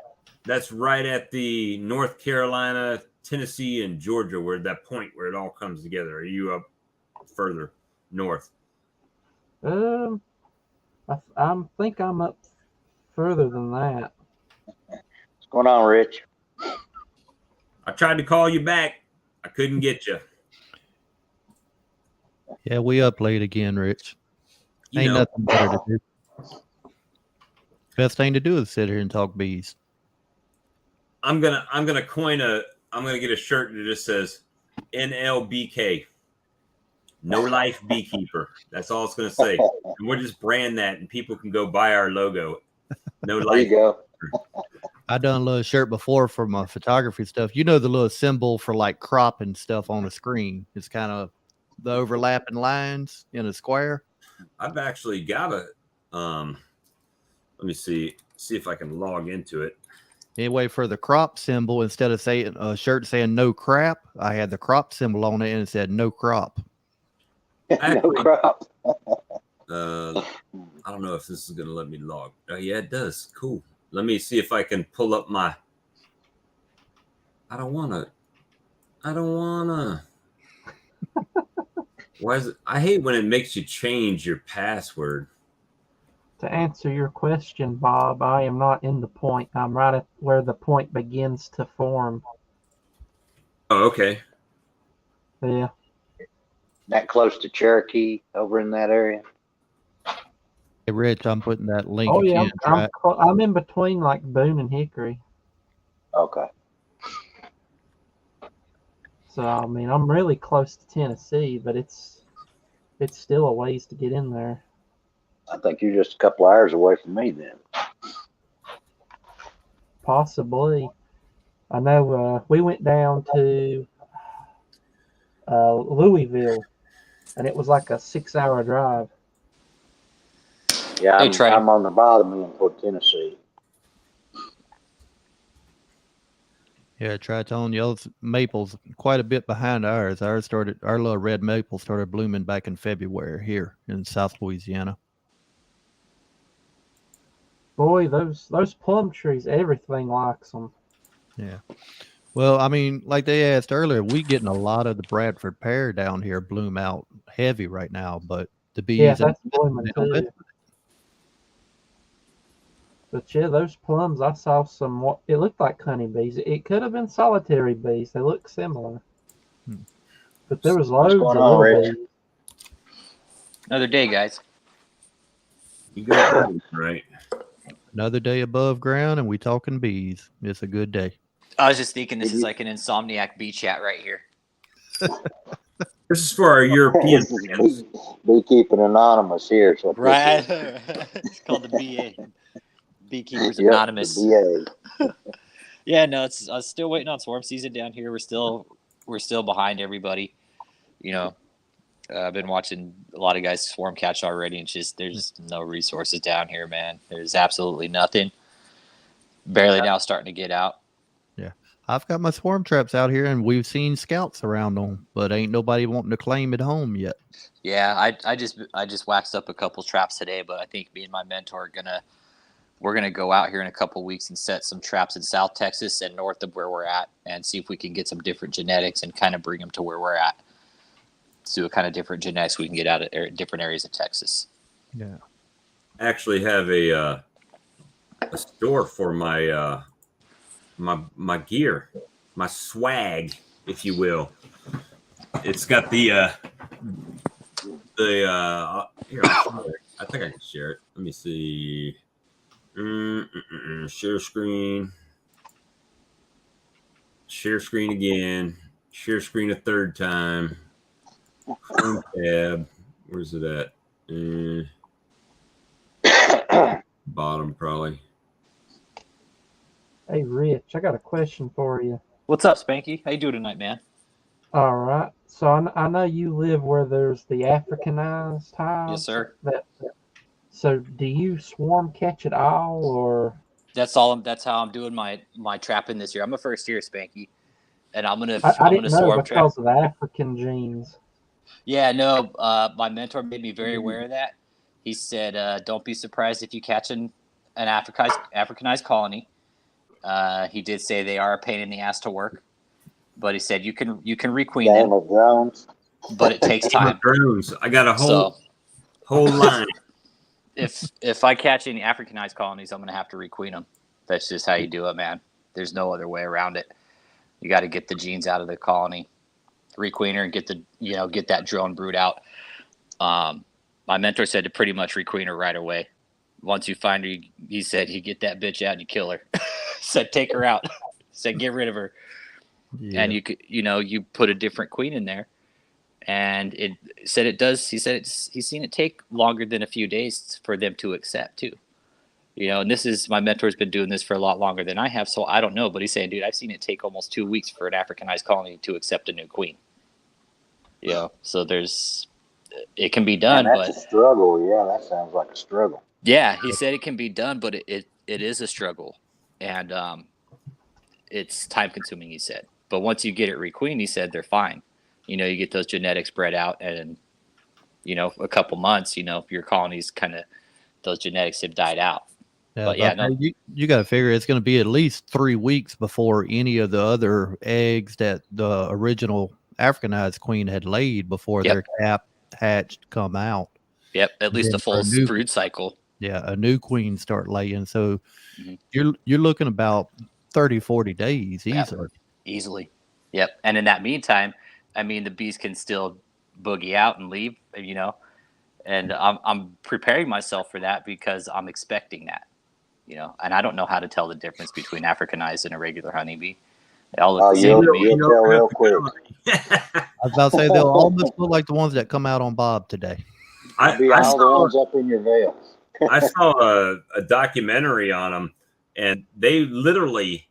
That's right at the North Carolina, Tennessee, and Georgia, where that point where it all comes together. Are you up further north? I think I'm up further than that. What's going on, Rich? I tried to call you back. I couldn't get you. Yeah, we up late again, Rich. You Ain't know, nothing better to do. Best thing to do is sit here and talk bees. I'm gonna get a shirt that just says NLBK, No Life Beekeeper. That's all it's gonna say. And we'll just brand that, and people can go buy our logo. No There Life. you go. I done a little shirt before for my photography stuff. You know the little symbol for like crop and stuff on the screen. It's kind of the overlapping lines in a square. I've actually got a let me see if I can log into it. Anyway, for the crop symbol, instead of saying a shirt saying no crap, I had the crop symbol on it and it said no crop. No Actually, crop. I don't know if this is gonna let me log. Oh yeah, it does. Cool. Let me see if I can pull up my. I don't wanna. Why is it? I hate when it makes you change your password. To answer your question, Bob, I am not in the point. I'm right at where the point begins to form. Oh, okay. Yeah. That close to Cherokee over in that area. Hey, Rich, I'm putting that link Oh yeah, again. I'm in between like Boone and Hickory. Okay. So I mean, I'm really close to Tennessee, but it's still a ways to get in there. I think you're just a couple hours away from me then. Possibly. I know we went down to Louisville, and it was like a 6-hour drive. Yeah, Hey, Trey. I'm on the bottom end toward Tennessee. Yeah, Tritone, y'all's maple's quite a bit behind ours. Our little red maple started blooming back in February here in South Louisiana. Boy, those plum trees, everything likes them. Yeah. Well, I mean, like they asked earlier, we getting a lot of the Bradford pear down here bloom out heavy right now, but the bees Yeah, and that's blooming they don't mess too. But yeah, those plums, I saw some. It looked like honeybees. It could have been solitary bees. They look similar. Hmm. But there was loads of going on, little Rich? bees. Another day, guys. You got it right. Another day above ground, and we talking bees. It's a good day. I was just thinking this is like an insomniac bee chat right here. This is for our European This is fans. Beekeeping Anonymous here. So Right. It's called the BA. Beekeepers Yep, Anonymous. the BA. Yeah, no, it's I was still waiting on swarm season down here. We're still behind everybody. You know, I've been watching a lot of guys swarm catch already, and just there's no resources down here, man. There's absolutely nothing. Barely now starting to get out. I've got my swarm traps out here, and we've seen scouts around them, but ain't nobody wanting to claim it home yet. Yeah, I just waxed up a couple traps today, but I think me and my mentor we're gonna go out here in a couple weeks and set some traps in South Texas and north of where we're at, and see if we can get some different genetics and kind of bring them to where we're at. See what kind of different genetics we can get out of different areas of Texas. Yeah. I actually have a store for my my gear, my swag, if you will. It's got the here, I'll share it. I think I can share it. Let me see. Share screen. Share screen again. Share screen a third time. Home tab. Where's it at? Bottom probably. Hey, Rich, I got a question for you. What's up, Spanky? How you doing tonight, man? All right. So I know you live where there's the Africanized hives. Yes, sir. So do you swarm catch at all, or? That's all. That's how I'm doing my trapping this year. I'm a first year Spanky, and I'm gonna I I'm didn't gonna know swarm trap. because of the African genes. Yeah, no. My mentor made me very aware of that. He said, "Don't be surprised if you catch an Africanized colony." He did say they are a pain in the ass to work, but he said you can requeen Game them, of Thrones. but it takes time. Drones. I got a So whole line. if I catch any Africanized colonies, I'm gonna have to requeen them. That's just how you do it, man. There's no other way around it. You got to get the genes out of the colony, requeen her, and get that drone brood out. My mentor said to pretty much requeen her right away. Once you find her, he said you get that bitch out and you kill her. Said take her out. Said get rid of her. Yeah. And you put a different queen in there, and it said it does. He said he's seen it take longer than a few days for them to accept too. And this is my mentor's been doing this for a lot longer than I have, so I don't know. But he's saying, dude, I've seen it take almost 2 weeks for an Africanized colony to accept a new queen. So it can be done, Man, that's but a struggle. Yeah, that sounds like a struggle. yeah, he said it can be done, but it is a struggle, and it's time consuming. He said, but once you get it requeened, he said they're fine. You get those genetics bred out, and a couple months, if your colonies those genetics have died out. Yeah, But yeah, no. you got to figure it's going to be at least 3 weeks before any of the other eggs that the original Africanized queen had laid before Yep. their cap hatched come out. Yep, at least then a full a new- brood cycle. Yeah, a new queen start laying. So Mhm. you're looking about 30, 40 days Yeah. easily. Easily. Yep. And in that meantime, the bees can still boogie out and leave, and I'm preparing myself for that because I'm expecting that, and I don't know how to tell the difference between Africanized and a regular honeybee. They all look the same to me. You'll tell real quick. I was about to say they'll almost look like the ones that come out on Bob today. I, I'll be I all the saw ones up in your veils. I saw a documentary on them, and they literally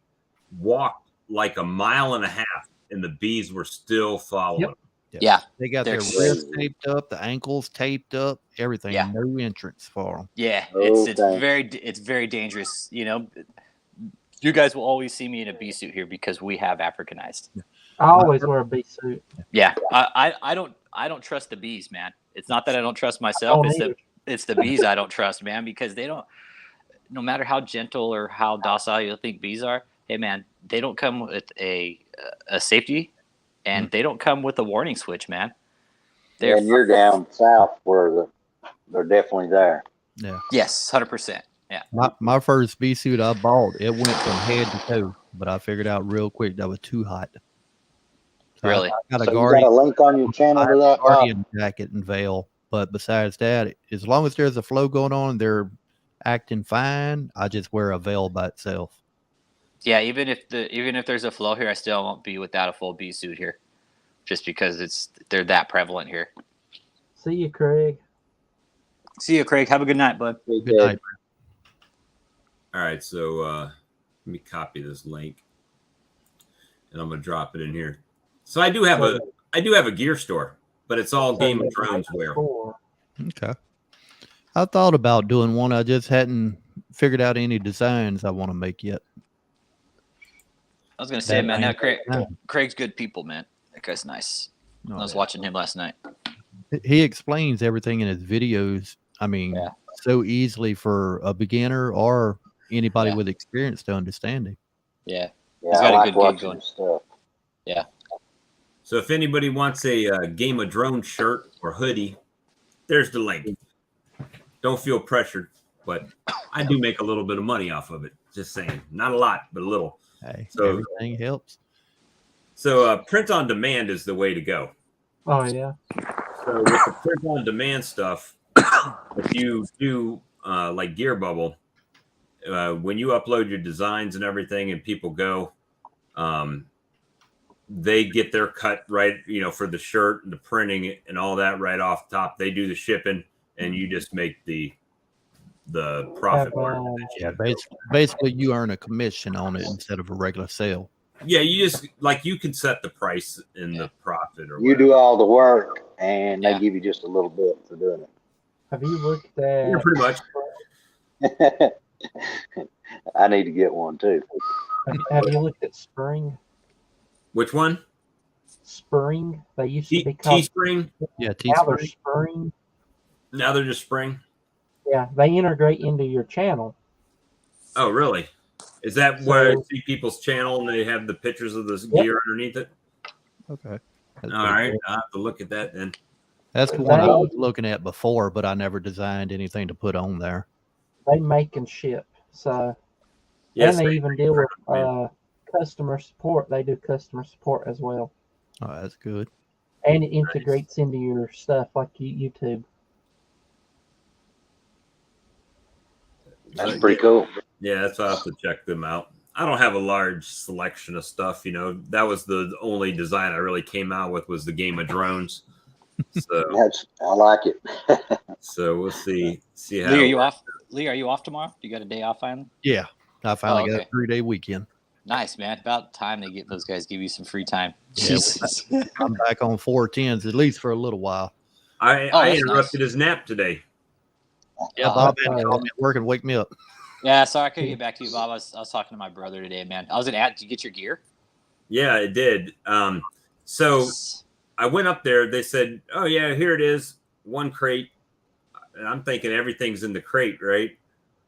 walked like a mile and a half, and the bees were still following Yep. them. Yeah. They got They're their wrists crazy. taped up, the ankles taped up, everything. Yeah. No entrance for them. Yeah, Oh, it's thanks. it's very dangerous. You know, you guys will always see me in a bee suit here because we have Africanized. I always wear a bee suit. Yeah, I don't trust the bees, man. It's not that I don't trust myself. Don't either. It's the bees I don't trust, man, because they don't. No matter how gentle or how docile you think bees are, hey man, they don't come with a safety, and they don't come with a warning switch, man. They're And you're down south where they're definitely there. yes, 100%. Yeah, My first bee suit I bought, it went from head to toe, but I figured out real quick that was too hot. So really. I got a So you got guardian, a link on your channel to that, Bob? guardian jacket and veil. But besides that, as long as there's a flow going on, they're acting fine. I just wear a veil by itself. Yeah, even if there's a flow here, I still won't be without a full bee suit here, just because they're that prevalent here. See you, Craig. See you, Craig. Have a good night, bud. Good night. All right, so let me copy this link, and I'm gonna drop it in here. So I do have a gear store, but it's all Game of Thrones wear. Okay. I thought about doing one. I just hadn't figured out any designs I want to make yet. I was gonna say, That man, ain't- Craig's good people, man. That guy's nice. No, I was watching him last night. he explains everything in his videos. I mean, Yeah. so easily for a beginner or anybody Yeah. with experience to understand him. Yeah, Yeah, He's I got a like good gig watching going. his stuff. So if anybody wants a Game of Drones shirt or hoodie, there's the link. Don't feel pressured, but I do make a little bit of money off of it. Just saying, not a lot, but a little. Hey, So- everything helps. So print on demand is the way to go. Oh yeah. So with the print on demand stuff, if you do like Gear Bubble, when you upload your designs and everything, and people go, they get their cut right, for the shirt and the printing and all that right off top. They do the shipping, and you just make the profit margin. that you Yeah, have. basically you earn a commission on it instead of a regular sale. Yeah, you just you can set the price and the profit, or You whatever. do all the work, and they Yeah. give you just a little bit for doing Have you looked at? Yeah, pretty much. it. I need to get one too. Have you looked at Spring? Which one? Spring. They used to be called. Teespring. Yeah, Now they're Teespring. Spring. Now they're just Spring. Yeah, they integrate into your channel. Oh, really? Is that where I So- see people's channel and they have the pictures of this Yep. gear underneath it? Okay. All right, I'll have to look at that then. That's the one I They- was looking at before, but I never designed anything to put on there. They make and ship. So Yes, and they even deal with recommend. customer support. They do customer support as well, Oh, that's good. and it integrates into your stuff like YouTube. That's pretty cool. Yeah, that's why I have to check them out. I don't have a large selection of stuff. That was the only design I really came out with was the Game of Drones. So, I like it. we'll see how. Lee, are you off? Lee, are you off tomorrow? You got a day off finally? Yeah, I finally got okay. a 3-day weekend. Nice, man. About time they get those guys give you some free time. Yeah, Jesus. I'm back on 410s at least for a little while. I that's interrupted his nap today. Yeah, Bob had to call me at work and wake me up. Yeah, sorry I couldn't get back to you, Bob. I was talking to my brother today, man. I was gonna ask, did you get your gear? Yeah, it did. So I went up there. They said, "Oh yeah, here it is, one crate." And I'm thinking everything's in the crate, right?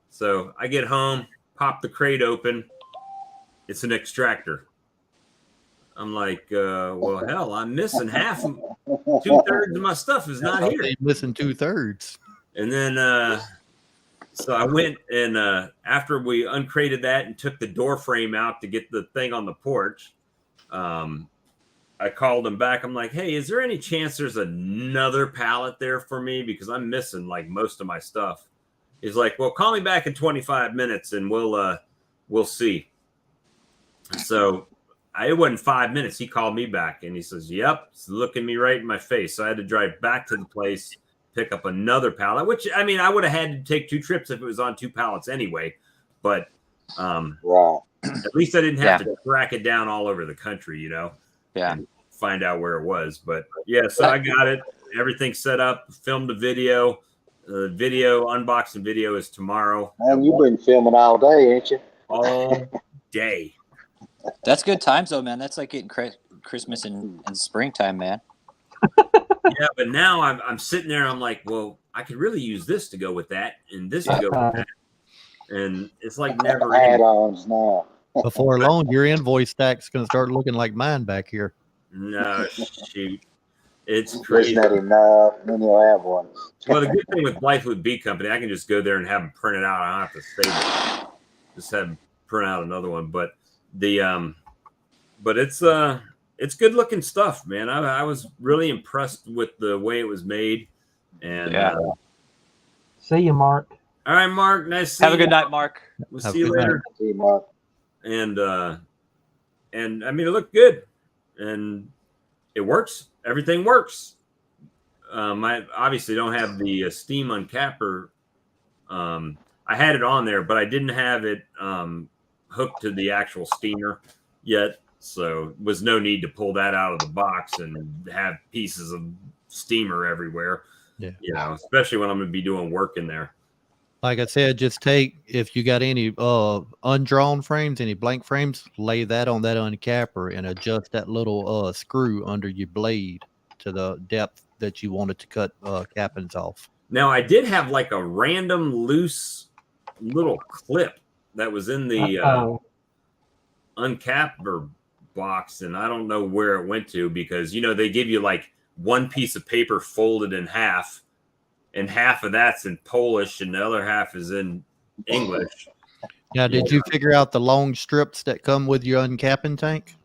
So I get home, pop the crate open. It's an extractor. I'm like, well, hell, I'm missing half. 2/3 of my stuff is not here. They missing 2/3. And then, so I went and after we uncrated that and took the door frame out to get the thing on the porch, I called him back. I'm like, hey, is there any chance there's another pallet there for me? Because I'm missing like most of my stuff. He's like, well, call me back in 25 minutes and we'll see. So it wasn't 5 minutes. He called me back and he says, yep, it's looking me right in my face. So I had to drive back to the place pick up another pallet, which I mean, I would have had to take 2 trips if it was on 2 pallets anyway. But Right. at least I didn't have to track it down all over the country, you know, Yeah. and find out where it was. But yeah, so I got it, everything set up, filmed a video. Video unboxing video is tomorrow. Man, you've been filming all day, ain't you? All day. That's good times though, man. That's like getting Christmas and springtime, man. Yeah, but now I'm sitting there. I'm like, well, I could really use this to go with that, and this to go with that, and it's like never ending. Add-ons now. Before long, your invoice stack's going to start looking like mine back here. No, shoot, it's crazy. Isn't that enough? Then you'll have one. Well, the good thing with Blythewood Bee Company, I can just go there and have them print it out. I don't have to save it. Just have them print out another one. But it's good looking stuff, man. I was really impressed with the way it was made. And See you, Mark. all right, Mark. Nice to see Have a you. good night, Mark. We'll Have see a you good night. later. See you, Mark. And I mean, it looked good, and it works. Everything works. I obviously don't have the steam uncapper. I had it on there, but I didn't have it hooked to the actual steamer yet, so was no need to pull that out of the box and have pieces of steamer everywhere. Yeah. You know, especially when I'm going to be doing work in there. Like I said, just take, if you got any undrawn frames, any blank frames, lay that on that uncapper and adjust that little screw under your blade to the depth that you wanted to cut cappings off. Now, I did have like a random loose little clip that was in the uncapper box, and I don't know where it went to, because, you know, they give you like one piece of paper folded in half, and half of that's in Polish and the other half is in English. Now, did you figure out the long strips that come with your uncapping tank?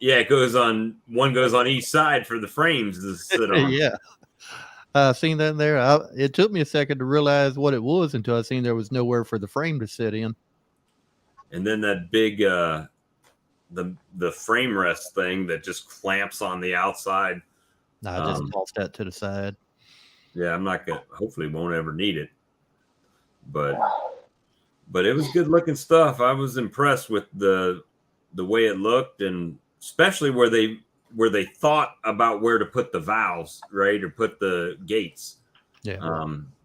Yeah, it goes on, one goes on each side for the frames to sit on. Yeah. I seen that in there. It took me a second to realize what it was until I seen there was nowhere for the frame to sit in. And then that big the frame rest thing that just clamps on the outside. I just tossed that to the side. Yeah, I'm not gonna, hopefully won't ever need it. But it was good looking stuff. I was impressed with the way it looked, and especially where they thought about where to put the valves, right, or put the gates. Yeah.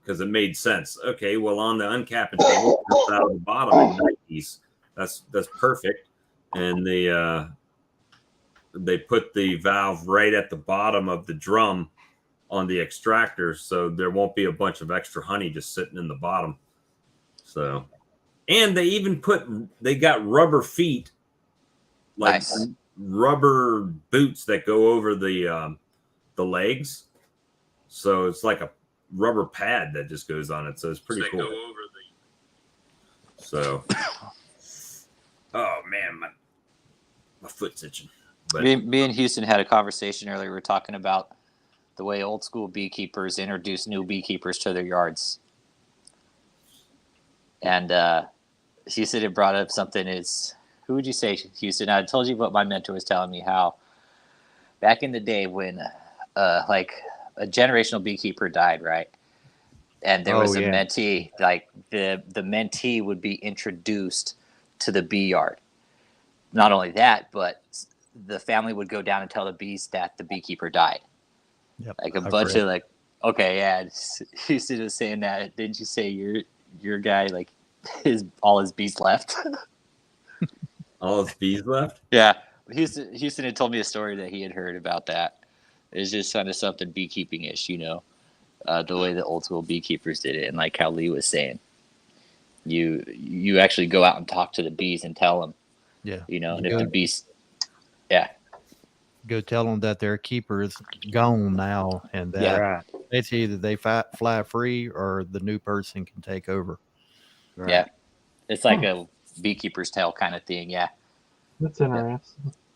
Because it made sense. Okay, well, on the uncapping table, it's out of the bottom in 90s. That's perfect. And they put the valve right at the bottom of the drum on the extractor, so there won't be a bunch of extra honey just sitting in the bottom. So, and they got rubber feet, like Nice. rubber boots that go over the legs. So it's like a rubber pad that just goes on it. So it's pretty cool. So, oh man, my foot's itching. But Me and Houston had a conversation earlier. We were talking about the way old school beekeepers introduce new beekeepers to their yards. And Houston had brought up something who would you say, Houston? I told you what my mentor was telling me, how back in the day when like a generational beekeeper died, right? And there was a mentee, like the mentee would be introduced to the bee yard. Not only that, but the family would go down and tell the bees that the beekeeper died. Yep, Like a bunch of like, okay, yeah. Houston was saying that. Didn't you say your guy, like all his bees left? all his bees left. Yeah. Houston had told me a story that he had heard about that. It's just kind of something beekeeping-ish, you know, the way the old school beekeepers did it. And like how Lee was saying, you actually go out and talk to the bees and tell them, Yeah. you know, and You if the go- bees, yeah, Go tell them that their keeper is gone now, and that Yeah. Right. it's either they fly free or the new person can take over. Right. yeah. It's like a beekeeper's tale kind of thing. Yeah. That's interesting.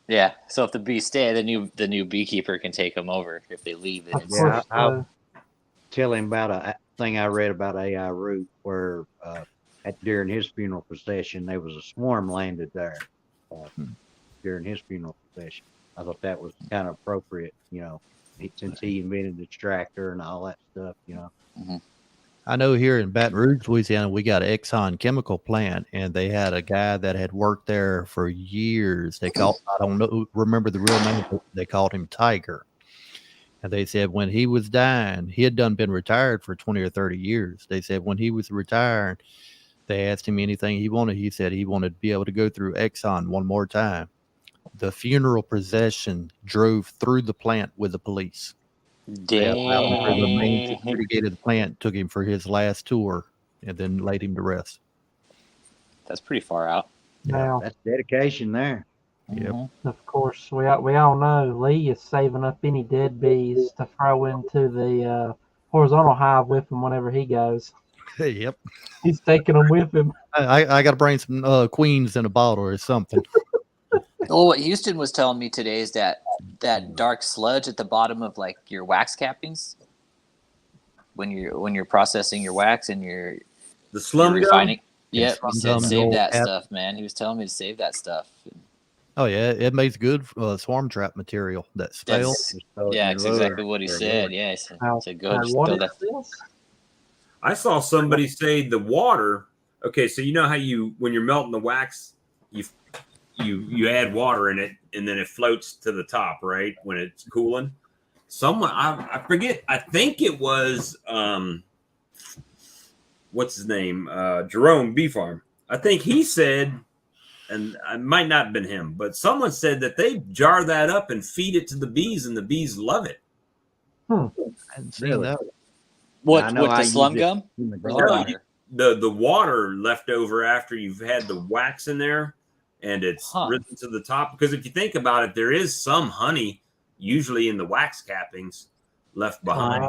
Yeah. So if the bees stay, the new beekeeper can take them over. If they leave, then Of it's Yeah, course, I'll tell him about a thing I read about AI Root, where during his funeral procession, there was a swarm landed there during his funeral procession. I thought that was kind of appropriate, you know, since he invented the tractor and all that stuff, you know. I know here in Baton Rouge, Louisiana, we got an Exxon chemical plant, and they had a guy that had worked there for years. They called, I don't know, remember the real name, but they called him Tiger. And they said when he was dying, he had been retired for 20 or 30 years. They said when he was retired, they asked him anything he wanted. He said he wanted to be able to go through Exxon one more time. The funeral procession drove through the plant with the police. They allowed him for the main security gate of the plant, took him for his last tour, and then laid him to rest. That's pretty far out. Now, That's dedication there. Yep. of course, we all know Lee is saving up any dead bees to throw into the horizontal hive with him whenever he goes. Yep. He's taking them with him. I got to bring some queens in a bottle or something. Well, what Houston was telling me today is that dark sludge at the bottom of like your wax cappings, when you're processing your wax and you're slum gum? refining. Yep, Slum he said gum, save old that cap. stuff, man. He was telling me to save that stuff. Oh yeah, it makes good swarm trap material. That spell. That's, Just throw it yeah, in that's your exactly lure. what he Your said. lure. Yeah, he said, Now, go just what throw is that. this? I saw somebody say the water. Okay, so you know how when you're melting the wax, you add water in it and then it floats to the top, right? When it's cooling. Someone I forget. I think it was what's his name? Jerome B Farm. I think he said, and it might not have been him, but someone said that they jar that up and feed it to the bees, and the bees love it. I hadn't seen Really? that. I What know with I the use slum it gum? in the Or the No, garden. water? The water left over after you've had the wax in there and it's risen to the top. Because if you think about it, there is some honey usually in the wax cappings left behind.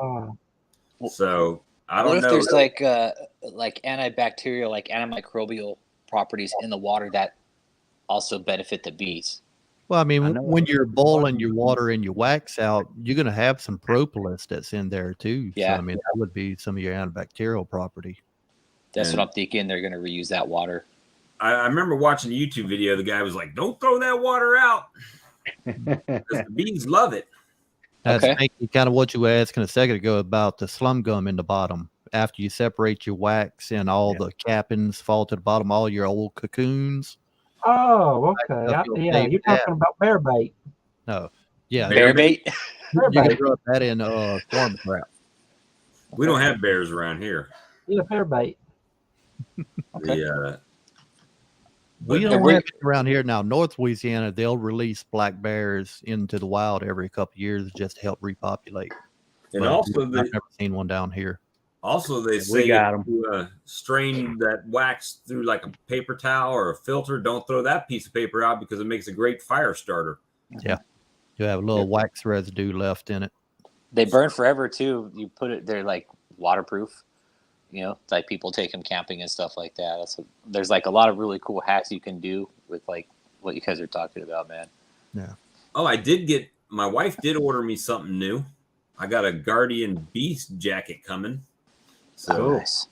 So I don't What if know. there's like antibacterial, like antimicrobial properties in the water that also benefit the bees? Well, I mean, I know when I you're heard boiling your one- water and your wax out, you're going to have some propolis that's in there too. Yeah. So, I mean, that would be some of your antibacterial property. That's And- what I'm thinking. They're going to reuse that water. I remember watching a YouTube video. The guy was like, "Don't throw that water out because the bees love it." That's Okay. kind of what you were asking a second ago about the slum gum in the bottom. After you separate your wax and all the cappings fall to the bottom, all your old cocoons. Oh, okay. Stuff you'll Yeah, save you're that. talking about bear bait. No. Yeah. Bear Bear bait? Bear You can bait. rub that in swarm trap. We don't have bears around here. Yeah, bear bait. Okay. We But don't we- have it around here now. North Louisiana, they'll release black bears into the wild every couple of years just to help repopulate. And But also I've the never seen one down here. Also, they We say got if you strain that wax through like a paper towel or a filter, don't throw that piece of paper out because it makes a great fire starter. You have a little wax residue left in it. They burn forever too. You put it, they're like waterproof. You know, like people take them camping and stuff like that. There's like a lot of really cool hacks you can do with like what you guys are talking about, man. Oh, my wife did order me something new. I got a Guardian Beast jacket coming. So Nice.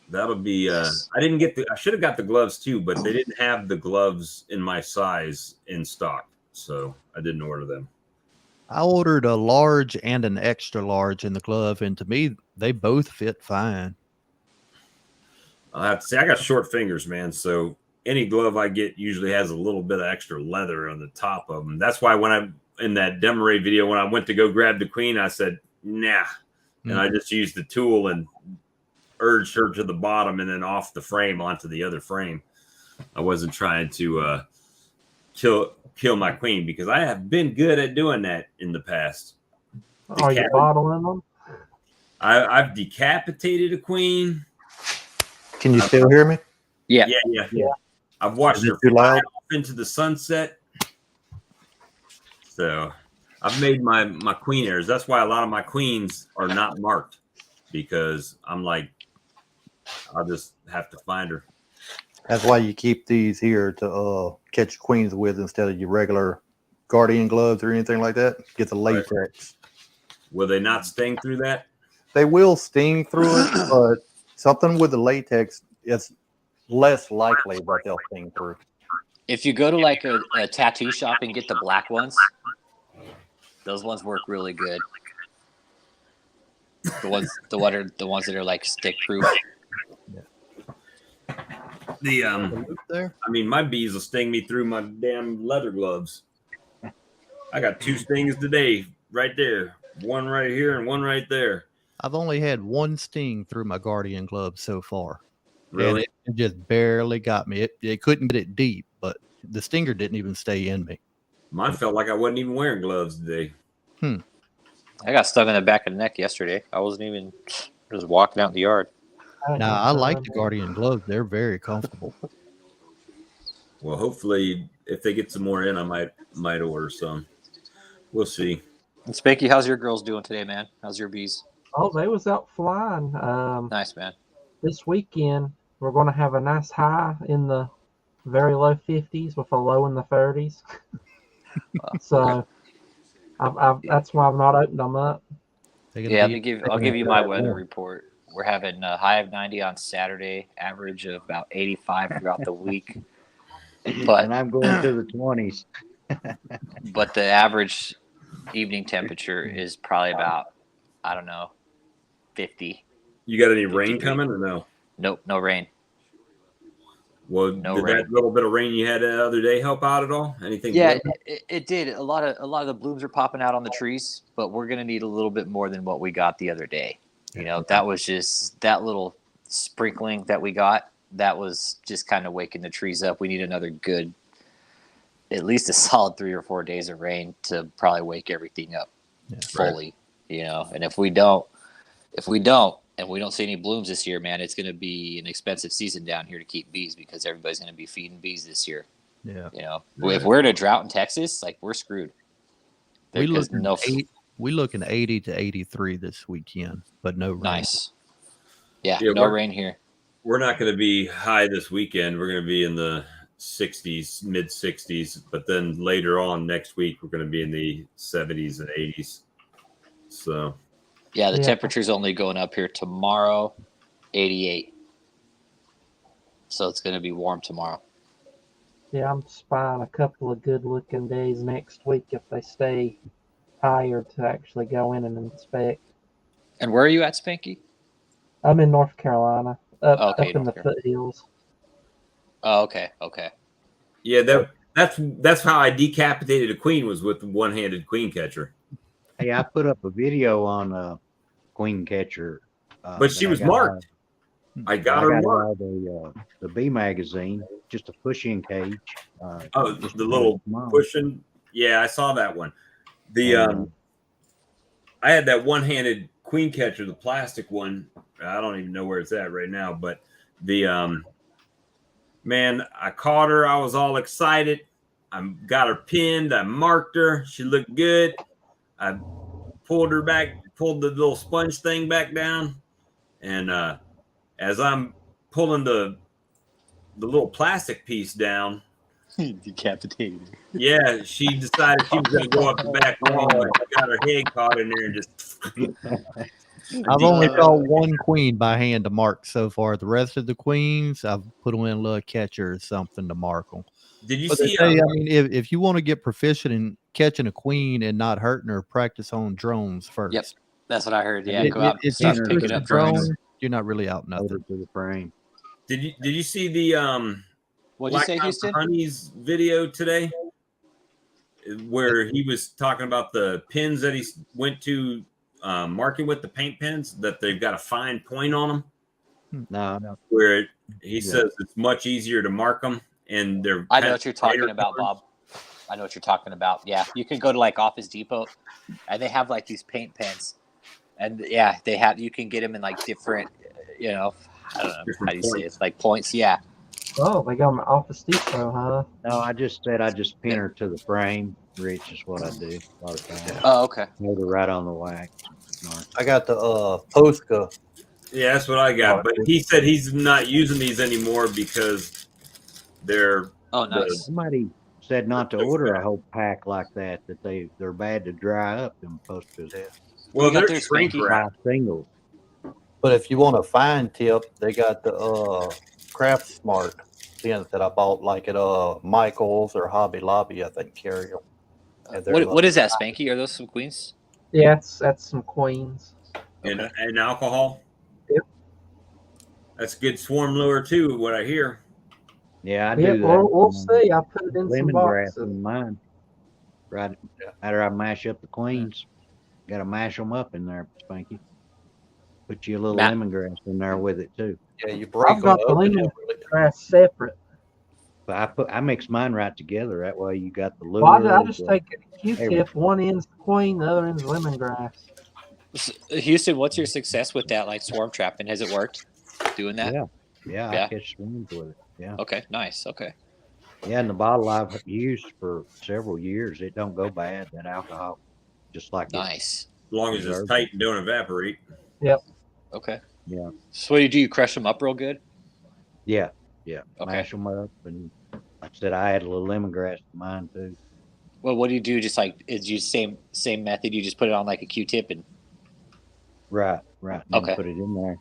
that'll be, Nice. I should have got the gloves too, but they didn't have the gloves in my size in stock. So I didn't order them. I ordered a large and an extra large in the glove, and to me, they both fit fine. I'll have to say, I got short fingers, man. So any glove I get usually has a little bit of extra leather on the top of them. That's why when I'm in that Demaray video, when I went to go grab the queen, I said, nah. And I just used the tool and urged her to the bottom and then off the frame onto the other frame. I wasn't trying to kill my queen because I have been good at doing that in the past. Are you bottling them? I've decapitated a queen. Can you still hear me? Yeah. Yeah. I've watched Is it her too fly loud? off into the sunset. So I've made my queen errors. That's why a lot of my queens are not marked because I'm like, I'll just have to find her. That's why you keep these here to catch queens with instead of your regular Guardian gloves or anything like that. Get the latex. Will they not sting through that? They will sting through it, but something with the latex, it's less likely that they'll sting through. If you go to like a tattoo shop and get the black ones, Those ones work really good. The ones that are like stick proof. The Loop there. I mean, my bees will sting me through my damn leather gloves. I got 2 stings today, right there. One right here and one right there. I've only had one sting through my Guardian glove so far. Really? And it just barely got me. It couldn't get it deep, but the stinger didn't even stay in me. Mine felt like I wasn't even wearing gloves today. I got stung in the back of the neck yesterday. I wasn't even just walking out in the yard. Now, I like the Guardian gloves. They're very comfortable. Well, hopefully, if they get some more in, I might order some. We'll see. And Spanky, how's your girls doing today, man? How's your bees? Oh, they was out flying. Nice, man. This weekend we're going to have a nice high in the very low 50s with a low in the 30s. So that's why I've not opened them up. Yeah, I'll give you my weather report. We're having a high of 90 on Saturday, average of about 85 throughout the week. But And I'm going to the 20s. but the average evening temperature is probably about, I don't know, 50. You got any rain coming or no? Nope, no rain. Well, No did rain. that little bit of rain you had the other day help out at all? Anything? Yeah, bloom? it did. A lot of the blooms are popping out on the trees, but we're gonna need a little bit more than what we got the other day. You know, that was just that little sprinkling that we got. That was just kind of waking the trees up. We need another good, at least a solid 3 or 4 days of rain to probably wake everything up fully. You know, and if we don't, and we don't see any blooms this year, man, it's going to be an expensive season down here to keep bees because everybody's going to be feeding bees this year. Yeah. You know, if we're in a drought in Texas, like we're screwed. We There's looking 80 to 83 this weekend, but no rain. Nice. Yeah, Yeah, no rain here. We're not going to be high this weekend. We're going to be in the 60s, mid 60s, but then later on next week we're going to be in the 70s and 80s. So Yeah, the temperature's only going up here tomorrow, 88. So it's going to be warm tomorrow. Yeah, I'm spying a couple of good-looking days next week if they stay higher to actually go in and inspect. And where are you at, Spanky? I'm in North Carolina, up Okay, in the North Carolina. foothills. Oh, okay, okay. yeah, that's how I decapitated a queen, was with the one-handed queen catcher. Hey, I put up a video on queen catcher. But she that I was got marked. I got her out marked. of the Bee magazine, just a push-in cage. Oh, just the little small. pushing. Yeah, I saw that one. The I had that one-handed queen catcher, the plastic one. I don't even know where it's at right now, but the man, I caught her. I was all excited. I got her pinned. I marked her. She looked good. I pulled her back, pulled the little sponge thing back down, and as I'm pulling the little plastic piece down, Decapitated. yeah, she decided she was going to go up the back wall and got her head caught in there and just. I've only caught one queen by hand to mark so far. The rest of the queens, I've put them in a little catcher or something to mark them. Did you But they see? say, I mean, if you want to get proficient in catching a queen and not hurting her, practice on drones first. Yep, that's what I heard. Yeah, If go out and you start push picking the up drones. drone, you're not really out Over nothing. to the frame. Did you see the What'd you Black say, Mountain Houston? Honey's video today, where he was talking about the pins that he went to marking with the paint pens, that they've got a fine point on them, No. where he says it's much easier to mark them, and they're. I kind know of what you're talking lighter about, colors. Bob. I know what you're talking about. Yeah, you can go to like Office Depot, and they have like these paint pens, and yeah, they have. You can get them in like different, you know, I don't know Different how do you say it? points. It's like points. Yeah, Oh, they got them at Office Depot, huh? No, I just said I just pin her to the frame. Rich is what I do a lot of times. Oh, okay. Hold her right on the wax. I got the Posca. Yeah, that's what I got. But he said he's not using these anymore because they're. Oh, nice. Somebody said not to order a whole pack like that. That they're bad to dry up. Them Poscas. Well, You got they're their shrink Spanky? wrap. Singles. But if you want a fine tip, they got the Craft Smart pins that I bought like at Michael's or Hobby Lobby, I think, carry them. What is that, Spanky? Are those some queens? Yeah, that's some queens. Okay. And alcohol. Yep. That's good swarm lure too. What I hear. Yeah, I Yeah, do that. we'll see. I put it in some Lemongrass boxes. in mine. Right after I mash up the queens, got to mash them up in there, Spanky. Put you a little lemongrass in there with it too. Yeah, you break I've got the lemongrass separate. But I mix mine right together. That way you got the lure. Well, I just take a Q-tip. everything. One end's the queen, the other end's lemongrass. Houston, what's your success with that, like swarm trapping? Has it worked doing that? Yeah, I catch swarms with it. Yeah. Okay, nice. Okay. Yeah, and the bottle I've used for several years, it don't go bad. That alcohol, just like nice. As long as it's tight and don't evaporate. Yep. Okay. Yeah. So what do? You crush them up real good? Yeah. Okay. Mash them up, and like I said, I add a little lemongrass to mine too. Well, what do you do? Just like is you same method? You just put it on like a Q-tip and. Right. And Okay. put it in there.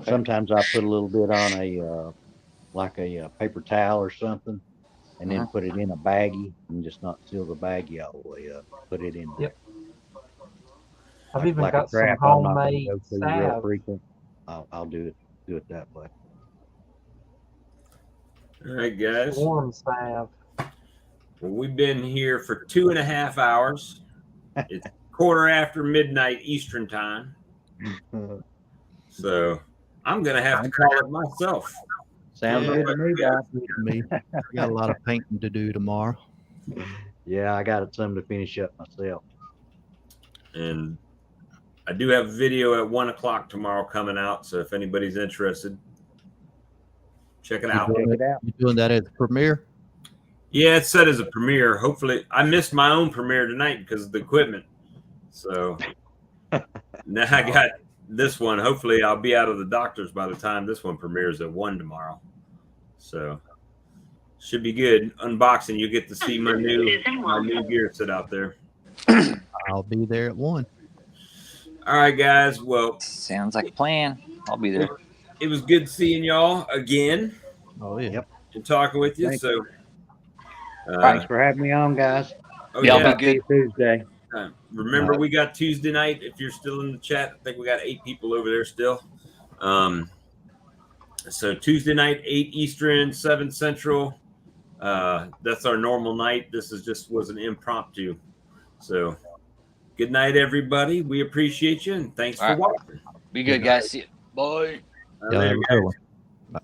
Sometimes I put a little bit on a like a paper towel or something, and then put it in a baggie and just not seal the baggie all the way up. Put it in there. Yep. I've even like got a trap, some I'm not gonna homemade go through real salve. frequent. I'll do it that way. All right, guys. Swarm salve. Well, we've been here for 2.5 hours. It's 1/4 midnight Eastern time. So I'm gonna have to call it myself. Sounds good to me, guys. Me, I got a lot of painting to do tomorrow. Yeah, I got something to finish up myself. And I do have a video at 1 o'clock tomorrow coming out. So if anybody's interested, check it out. You doing that as a premiere? Yeah, it's set as a premiere. Hopefully, I missed my own premiere tonight because of the equipment. So now I got this one. Hopefully, I'll be out of the doctor's by the time this one premieres at 1 tomorrow. So should be good. Unboxing, you get to see my new gear set out there. I'll be there at 1. All right, guys. Well, sounds like a plan. I'll be there. It was good seeing y'all again. Oh yeah. Yep. And talking with you. Thank So Thanks for having me on, guys. Oh, Yeah, yeah. I'll be good. Tuesday. Remember, we got Tuesday night. If you're still in the chat, I think we got 8 people over there still. So Tuesday night, 8 Eastern, 7 Central. That's our normal night. This was an impromptu. So good night, everybody. We appreciate you, and thanks for watching. Be good, guys. See you. Bye. Yeah, have a good one. Bye.